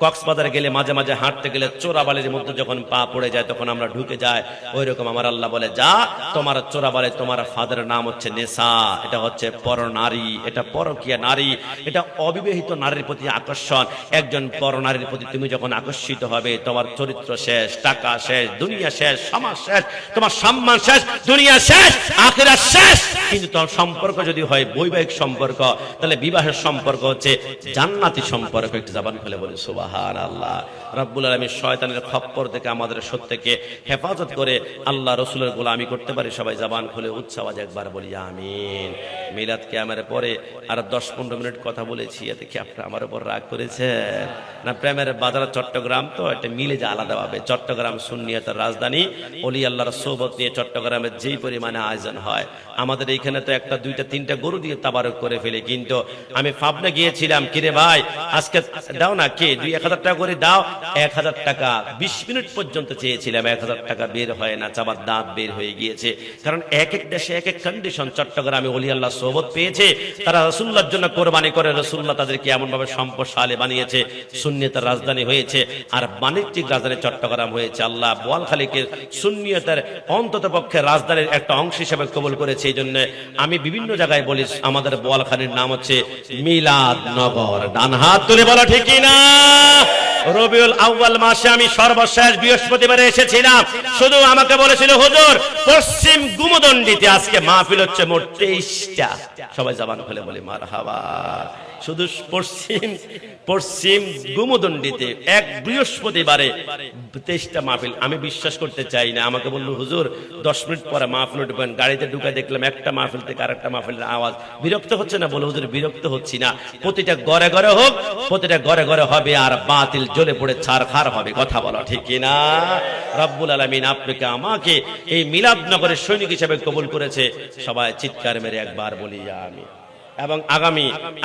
কক্সবাজার গেলে মাঝে মাঝে হাঁটতে গেলে চোরাবালির মধ্যে যখন পা পড়ে যায় তখন আমরা ঢুকে যাই, ওই রকম আমার আল্লাহ বলে যা, তোমার চোরাবালি, তোমার ফাদের নাম হচ্ছে নেশা, এটা হচ্ছে পর নারী, এটা পরকীয়া নারী, এটা অবিবাহিত নারীর প্রতি আকর্ষণ। একজন পর নারীর প্রতি তুমি যখন আকর্ষিত হবে, তোমার চরিত্র শেষ, টাকা শেষ, দুনিয়া শেষ, সমাজ শেষ, তোমার সম্মান শেষ, দুনিয়া শেষ, আখিরাত শেষ। কিন্তু তোমার সম্পর্ক যদি হয় বৈবাহিক সম্পর্ক, তাহলে বিবাহের সম্পর্ক হচ্ছে জান্নাতি সম্পর্ক। একটু জবান খুলে বলি সুবহানাল্লাহ। রব্বুল আলামিন শয়তানের খপ্পর থেকে আমাদের সত্যকে হেফাজত করে আল্লাহ রাসূলের গোলামি করতে পারি। সবাই জবান খুলে উচ্চ আওয়াজে একবার বলি আমিন। মিলাদ কিয়ামের পরে আর 10-15 মিনিট কথা বলেছি, এতে কি আপনি আমার উপর রাগ করেছেন? না, প্রেমের বাজার চট্টগ্রাম তো এটা মিলে যায় আলাদাভাবে। চট্টগ্রাম সুন্নিয়তের রাজধানী, ওলি আল্লাহর সোহবত নিয়ে চট্টগ্রামে যেই পরিমাণে আয়োজন হয়, আমাদের এইখানে তো 1, 2, 3 গরু দিয়ে তাবারক করে ফেলে। কিন্তু আমি পাবনা গিয়েছিলাম, কিরে ভাই আজকে দাও না, কে 2-1,000 টাকা করে দাও। 1,000 টাকা 20 মিনিট পর্যন্ত চেয়েছিলাম, 1,000 টাকা বের হয় না, চাবার দাঁত বের হয়ে গিয়েছে। কারণ এক এক দেশে এক এক কন্ডিশন। চট্টগ্রামে ওলি আল্লাহ সোহবত পেয়েছে, তারা রাসূলুল্লাহর জন্য কোরবানি করে, রাসূলুল্লাহ তাদেরকে এমন ভাবে সম্পদশালী বানিয়েছে, সুন্নিয়তের রাজধানী হয়েছে, আর বাণিজ্যিক রাজধানী চট্টগ্রাম হয়েছে। আল্লাহ বোয়ালখালীকে সুন্নিয়তের অন্তত পক্ষে রাজধানীর একটা অংশ হিসেবে কবুল করেছে। এই জন্য আমি বিভিন্ন জায়গায় বলি আমাদের বোয়ালখালীর নাম হচ্ছে মিলাদ নগর। ডান হাত তুলে বলা ঠিক না? রবিউল আউয়াল মাসে আমি সর্বশেষ বৃহস্পতিবারে এসেছিলাম, শুধু আমাকে বলেছিল হুজুর পশ্চিম গুমদন্ডিতে আজকে মাহফিল হচ্ছে মোট 23টা। সবাই জবান খুলে বলি মারহাবা। শুধু পশ্চিম গুমদন্ডিতে এক বৃহস্পতিবারে 23টা মাহফিল। আমি বিশ্বাস করতে চাই না। আমাকে বললো হুজুর 10 মিনিট পরে মাহফিল ঢুকবেন, গাড়িতে ঢুকে দেখলাম একটা মাহফিল থেকে আরেকটা মাহফিলের আওয়াজ। বিরক্ত হচ্ছে না? বলে হুজুর বিরক্ত হচ্ছি না, প্রতিটা ঘরে ঘরে হোক, প্রতিটা ঘরে ঘরে হবে, আর বাতিল জ্বলে পড়ে ছারখার হবে। কথা বলো ঠিক কিনা? রব্বুল আলামিন আপনাকে আমাকে এই মিলাদনগরের সৈনিক হিসেবে কবুল করেছে। সবাই চিৎকার মেরে একবার বলি আমিন। এবং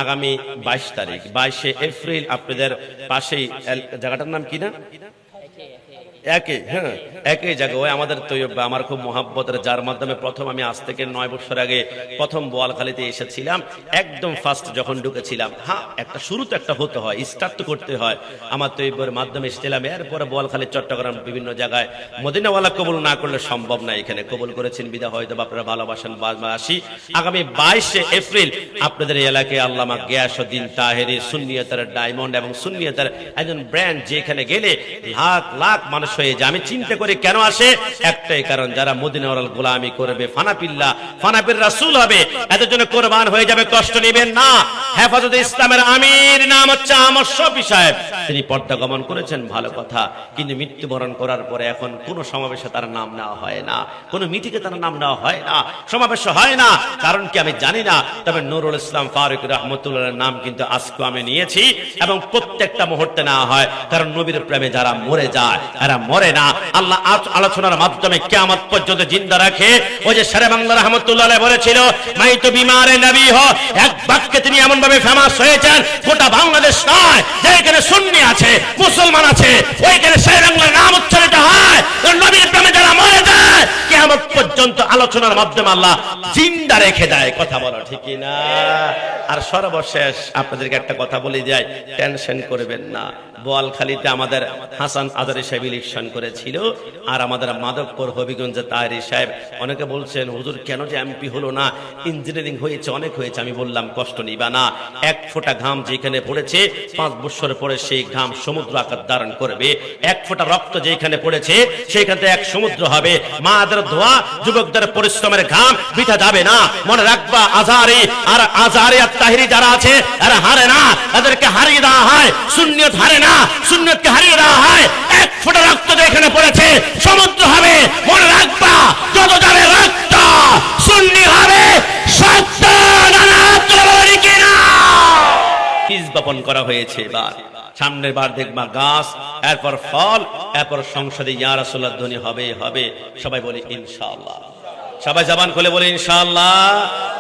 আগামী 22 তারিখ 22শে এপ্রিল আপনাদের পাশেই জায়গাটার নাম কি না? একই জায়গা, ওই আমাদের তৈয়ব আমার খুব মহাব্বতের, যার মাধ্যমে প্রথম আমি আজ থেকে 9 বছর আগে প্রথম বোয়ালখালীতে এসেছিলাম। একদম ফার্স্ট যখন ঢুকেছিলাম, একটা শুরু তো একটা হতে হয়, স্টার্ট তো করতে হয়। আমার তৈয়বের মাধ্যমে এসেছিলাম। এরপরে বোয়ালখালী, চট্টগ্রাম বিভিন্ন জায়গায় মদিনাওয়ালা কবুল না করলে সম্ভব না। এখানে কবুল করেছেন বিদায়, হয়তো আপনারা ভালোবাসেন। আসি আগামী 22শে এপ্রিল আপনাদের এই এলাকায় আল্লামা গিয়াসউদ্দিন তাহেরি সুন্নিয়তের ডায়মন্ড এবং সুন্নিয়তের একজন ব্র্যান্ড, যেখানে গেলে লাখ লাখ মানুষ হয়ে যায়। আমি চিন্তা করি কেন আসে? একটাই কারণ, যারা মদিনাওয়ালার গোলামি করবে, ফানাপির রাসূল হবে, এদের জন্য কোরবান হয়ে যাবে। কষ্ট নেবেন না। হেফাজতে ইসলামের আমির নাম হচ্ছে আমর শফি সাহেব, তিনি পর্দা গমন করেছেন, ভালো কথা। কিন্তু মৃত্যুবরণ করার পরে এখন কোনো সমাবেশে তার নাম নেওয়া হয় না, কোনো মিটিংয়ে তার নাম নেওয়া হয় না, সমাবেশ হয় না। কারণ কি আমি জানি না, তবে নুরুল ইসলাম ফারুক রহমতুল্লাহর নাম কিন্তু আজকে আমি নিয়েছি, এবং প্রত্যেকটা মুহূর্তে নেওয়া হয়। কারণ নবীর প্রেমে যারা মরে যায় এরা মরে না। আল্লাহ আলোচনার মাধ্যমে কিয়ামত পর্যন্ত জিন্দা রাখে। ওই যে শেরে বাংলা রহমতুল্লাহ বলেছিল, মাই তো বিমারে নবী হো, এক বাক্যে তিনি এমন ভাবে ফেমাস হয়েছেন, গোটা বাংলাদেশ নয়, যেখানে সুন্নি আছে, মুসলমান আছে, ওইখানে শেরে বাংলার নাম উচ্চারিত হয়। নবীর প্রেমে যারা মরে যায় কিয়ামত পর্যন্ত আলোচনার মাধ্যমে আল্লাহ জিন্দা রেখে দেয়। কথা বলো ঠিক না? আর সর্বশেষ আপনাদেরকে একটা কথা বলে যাই, টেনশন করবেন না। বোয়ালখালীতে আমাদের হাসান আজারি সাহেব ইলেকশন করেছিল, আর আমাদের মাধবপুর হবিগঞ্জে তাহেরি সাহেব। অনেকে বলছেন হুজুর কেন যে এমপি হলো না, ইঞ্জিনিয়ারিং হয়েছে, অনেক হয়েছে। আমি বললাম কষ্ট নিবা না, এক ফোঁটা ঘাম যেখানে পড়েছে 5 বছর পরে সেই ঘাম সমুদ্র আকার ধারণ করবে। এক ফোঁটা রক্ত যেখানে পড়েছে সেখান থেকে এক সমুদ্র হবে। মাদের ধোয়া, যুবকদের পরিশ্রমের ঘাম বৃথা যাবে না। মনে রাখবা আজহারি আর তাহেরি যারা আছে এরা হারে না, এদেরকে হারিয়ে দেওয়া হয়। সুন্নিয়ত হারে না, সুন্নিয়তকে হারিয়ে দেওয়া হয়। এক ফোঁটা রক্ত যেখানে পড়েছে সমুদ্র হবে। মনে রাখবা যত যাবে রক্ত সুন্নি হবে। সত্য বীজ বপন করা হয়েছে। এবার সামনের বার দেখবা গাছ, এরপর ফল, এরপর সংসদে ইয়া রাসূলুল্লাহ ধ্বনি হবে। সবাই বলি ইনশাআল্লাহ। সবাই জবান খুলে বলি ইনশাআল্লাহ।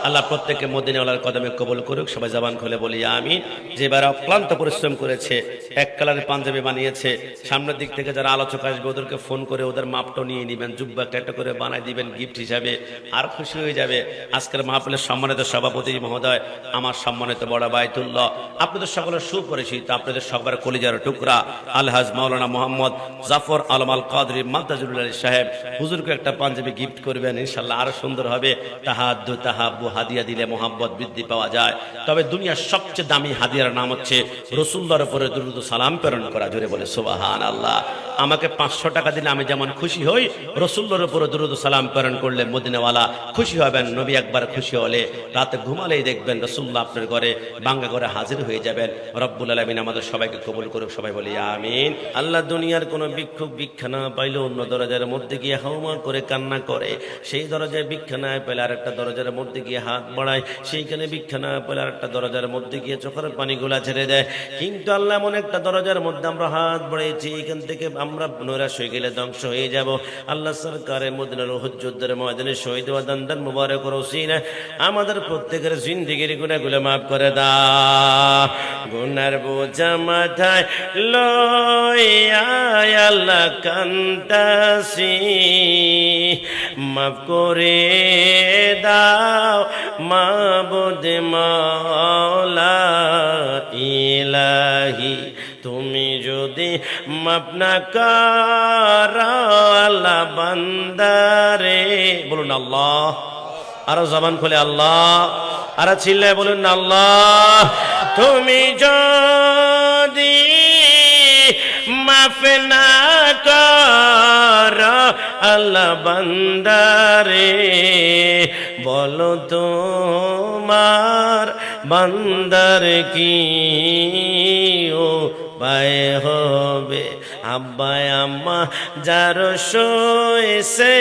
আল্লাহ প্রত্যেককে মদিনাওয়ালার কদমে কবুল করুক। সবাই জবান খুলে বলি আমিন। যে এবার অক্লান্ত পরিশ্রম করেছে, এক কালারের পাঞ্জাবি বানিয়েছে, সামনের দিক থেকে যারা আলোচক আসবে ওদেরকে ফোন করে ওদের মাপটা নিয়ে নেবেন, জুব্বা ট্যাটু করে বানাই দিবেন গিফট হিসাবে, আর খুশি হয়ে যাবে। আজকের মাহফিলের সম্মানিত সভাপতি মহোদয়, আমার সম্মানিত বড় বায়তুল্লাহ, আপনাদের সকলের সুপরিচিত, আপনাদের সবার কলিজার টুকরা আলহাজ মাওলানা মোহাম্মদ জাফর আলম আল কাদরি মাদ্দাজুল আলী সাহেব, হুজুরকে একটা পাঞ্জাবি গিফট করবেন, ইনশাল্লাহ আরো সুন্দর হবে। তাহাদ্দু তাহাব্বু, হাদিয়া দিলে মোহাম্মত বৃদ্ধি পাওয়া যায়। তবে দুনিয়ার সবচেয়ে দামি হাদিয়ার নাম হচ্ছে রাসূলুল্লাহর উপরে দুরূদ ও সালাম প্রেরণ করা। জোরে বলে সুবহানাল্লাহ। আমাকে 500 টাকা দিলে আমি যেমন খুশি হই, রাসূলুল্লাহর উপরে দুরূদ ও সালাম প্রেরণ করলে মদিনাওয়ালা খুশি হবেন। নবী একবার খুশি হলে রাতে ঘুমালেই দেখবেন রাসূলুল্লাহ আপনার ঘরে বাঙ্গা ঘরে হাজির হয়ে যাবেন। রব্বুল আলামিন আমাদের সবাইকে কবুল করুক। সবাই বলি আমিন। আল্লাহ দুনিয়ার কোনো ভিক্ষুক ভিক্ষা না পাইলে অন্য দরজার মধ্যে গিয়ে হাউমা করে কান্না করে, সেই দরজায় ভিক্ষা না পেলে আরেকটা দরজার মধ্যে গিয়ে হাত বাড়ায়, সেইখানে ভিক্ষা না পেলে আরেকটা দরজার মধ্যে গিয়ে চোখের পানিগুলা ছেড়ে দেয়। কিন্তু আল্লাহ এমন একটা দরজার মধ্যে আমরা হাত বাড়িয়েছি, এখান থেকে আমরা নৈরাশ হয়ে গেলে ধ্বংস হয়ে যাব। আল্লাহ সরকারে মদিনার হুজ্জুদের ময়দানে শহীদ ওয়া দান্দান মুবারক রসিনা আমাদের প্রত্যেকের জিন্দেগির গুনাহগুলো মাফ করে দাও। গুনার বোঝা মাথায় লইয়া আল্লাহ কান্তাসি, মাফ করে দাও মাবুদ মাওলা ইলাহি। তুমি যদি মাফ না করো আল্লাহ বান্দারে, বলুন আল্লাহ, আরো জবান খুলে আল্লাহ, আরো চিল্লায় বলুন আল্লাহ। তুমি যদি মাফ না করো আল্লাহ বান্দারে, বলো তোমার বান্দার কি উপায় হবে। আব্বা আম্মা যার শোয়েছে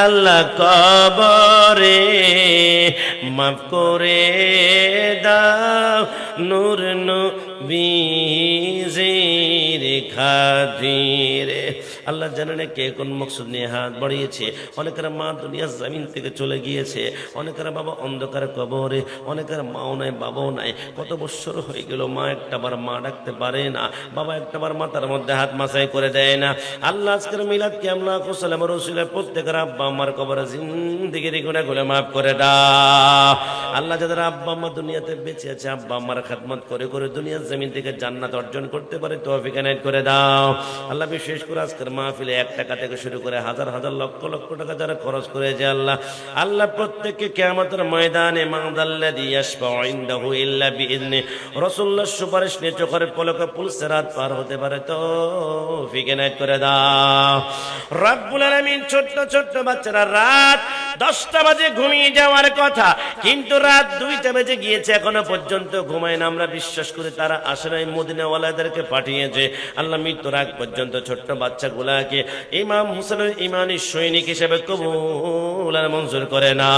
আল্লাহ কবরে, মাফ করে দাও নূর নবীজির খাতিরে। আল্লাহ জানেন কে কোন মকসুদ নিয়ে হাত বাড়িয়েছে। অনেকের মা দুনিয়ার জমিন থেকে চলে গিয়েছে, অনেকের বাবা অন্ধকার কবরে, অনেকের মাও নাই বাবাও নাই। কত বছর হয়ে গেল মা একটাবার মা ডাকতে পারে না, বাবা একটাবার মাথার মধ্যে হাত মাসাই করে দেয় না। আল্লাহ আজকের মিলাদ কিয়ামলা কুসালাম রসুল প্রত্যেকের আব্বা আম্মার কবরে জিন্দেগির গুনাহগুলো মাফ করে দাও। আল্লাহ যাদের আব্বা আম্মা দুনিয়াতে বেঁচে আছে, আব্বা আম্মার খেদমত করে করে দুনিয়ার জমিন থেকে জান্নাত অর্জন করতে পারে তৌফিক এনায়েত করে দাও। আল্লাহ বিশেষ করে আজকের মাহফিলে 1 টাকা থেকে শুরু করে হাজার হাজার লক্ষ লক্ষ টাকা যারা খরচ করেছে আল্লাহ, আল্লাহ প্রত্যেককে কিয়ামতের ময়দানে মাদাল্লাযী ইয়াশফাউ ইনদাহু ইল্লা বিইذনি, রাসূলুল্লাহর সুপারিশ নিয়ে চোখের পলকে পুলসিরাত পার হতে পারে তৌফিক এনায়েত করে দাও। রব্বুল আলামিন ছোট্ট ছোট্ট বাচ্চারা রাত 10টা বাজে ঘুমিয়ে যাওয়ার কথা, কিন্তু রাত 2টা বেজে গিয়েছে এখনো পর্যন্ত ঘুমায় না। আমরা বিশ্বাস করি তারা আসলে মদিনাওয়ালাদেরকে পাঠিয়েছে। আল্লাহ মৃত্যুর আগ পর্যন্ত ছোট্ট বাচ্চাগুলাকে ইমাম হুসেনের ইমানি সৈনিক হিসেবে কবুল আর মঞ্জুর করে না।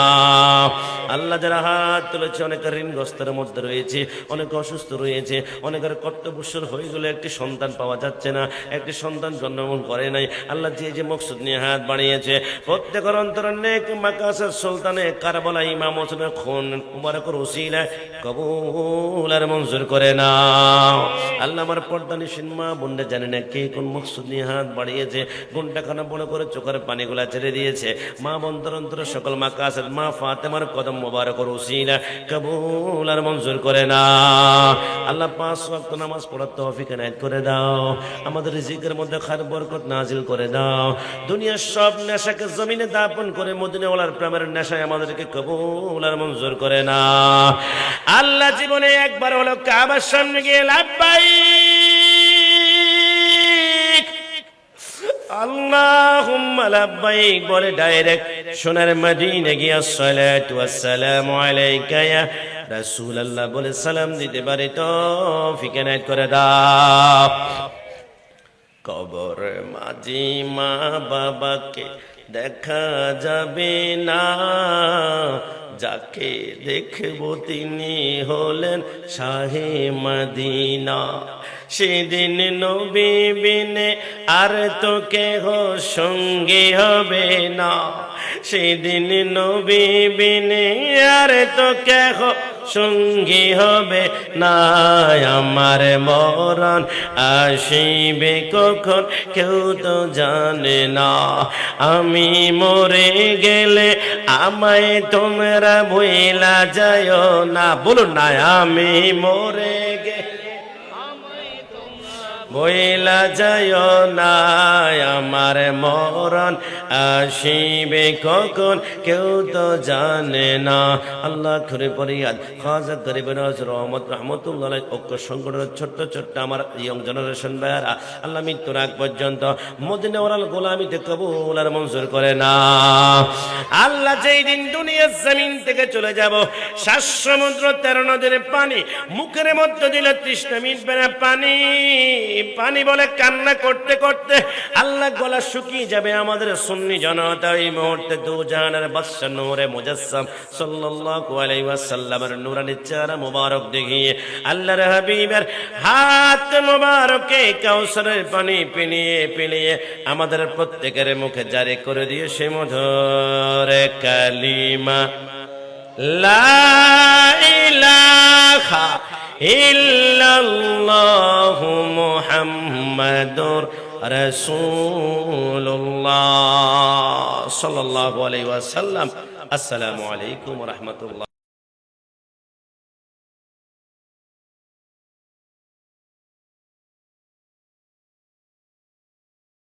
আল্লাহ যারা হাত তুলেছে অনেকের ঋণগ্রস্তের মধ্যে রয়েছে, অনেকে অসুস্থ রয়েছে, অনেকের কর্তব্যশ্বর হয়ে গেলে একটি সন্তান পাওয়া যাচ্ছে না, একটি সন্তান জন্মগ্রহণ করে নাই। আল্লাহ যে যে মকসুদ নিয়ে হাত বাড়িয়েছে প্রত্যেকের অন্তরে নেক মাকাসের সুলতানে কারবালা ইমাম হোসেনের খুন মুবারকের ওসিলায় কবুল আর মঞ্জুর করে না। আল্লাহ আমার পর্দানিশীন মা বোনরা জানে না কে কোন মকসুদ নিয়ে হাত বাড়িয়েছে, গুণটাখানা বড় করে চোখের পানিগুলা ছেড়ে দিয়েছে। মা বন্ধর অন্তর সকল মাকাসের মা ফাতেমার কদম মুবারকের ওসিলায় কবুল আর মঞ্জুর করে না। আল্লাহ 5 ওয়াক্ত নামাজ পড়ার তৌফিক এনায়েত করে দাও। আমাদের রিজিকের মধ্যে খায়ের বরকত নাজিল করে দাও। দুনিয়ার সব নেশাকে জমিনে দাপন করে মদিনাওয়ালার প্রেমের নেশায় আমাদেরকে কবুল আর মঞ্জুর করে না। আল্লাহ জীবনে একবার হলো কাবার সামনে গিয়ে লাব্বাইক আল্লাহুম্মা লাব্বাইক বলে ডাইরেক্ট সোনার মদিনা গিয়ে আসসালাতু ওয়াসসালামু আলাইকা ইয়া রাসূলুল্লাহ বলে সালাম দিতে পারে তৌফিক এনায়েত করে দাও। কবর মাঝি মা বাবাকে দেখা যাবে না, যাকে দেখব তিনি হলেন শাহে মদিনা। সেদিন নবী বিনে আর তো কেহ সঙ্গী হবে না, সেদিন নবী বিনে আর তো কেহ সঙ্গী হবে না। আমার মরণ আসিবে কখন কেউ তো জানে না, আমি মরে গেলে আমায় তোমরা ভুইলা যায় না। বলুন না, আমি মরে গেলে বইলা যায় না, আমার মরণ আসিবে কখন কেউ তো জানে না। আল্লাহ করে পরিয়াদ খাজা গরিব নওয়াজ রহমত রহমতুল্লাহ ঐক্য সংগঠনের ছোট্ট ছোট্ট আমার ইয়ং জেনারেশন ভাইয়ারা, আল্লাহ মৃত্যুর আগ পর্যন্ত মদিনা ওয়ালাল গোলামিতে কবুল আর মঞ্জুর করে না। আল্লাহ যেই দিন দুনিয়ার জমিন থেকে চলে যাব, 7 সমুদ্র 13 নদীর পানি মুখের মধ্যে দিলে তৃষ্ণা মিটবে না। পানি পানি বলে কান্না করতে করতে আল্লাহ গলা শুকিয়ে যাবে। আমাদের সুন্নি জনতা এই মুহূর্তে দু জাহানের বাদশা নূরে মুজাসসাম সাল্লাল্লাহু আলাইহি ওয়াসাল্লামের নূরানি চেহারা মুবারক দেখিয়ে আল্লাহর হাবিবের হাত মুবারকে কাউসারের পানি পিনিয়ে পিনিয়ে আমাদের প্রত্যেকের মুখে জারি করে দিয়ে সে মধুর কালিমা লা ইলাহা ইল্লাল্লাহু মুহাম্মাদুর রাসূলুল্লাহ সাল্লাল্লাহু আলাইহি ওয়াসাল্লাম। আসসালামু আলাইকুম ওয়া রাহমাতুল্লাহ।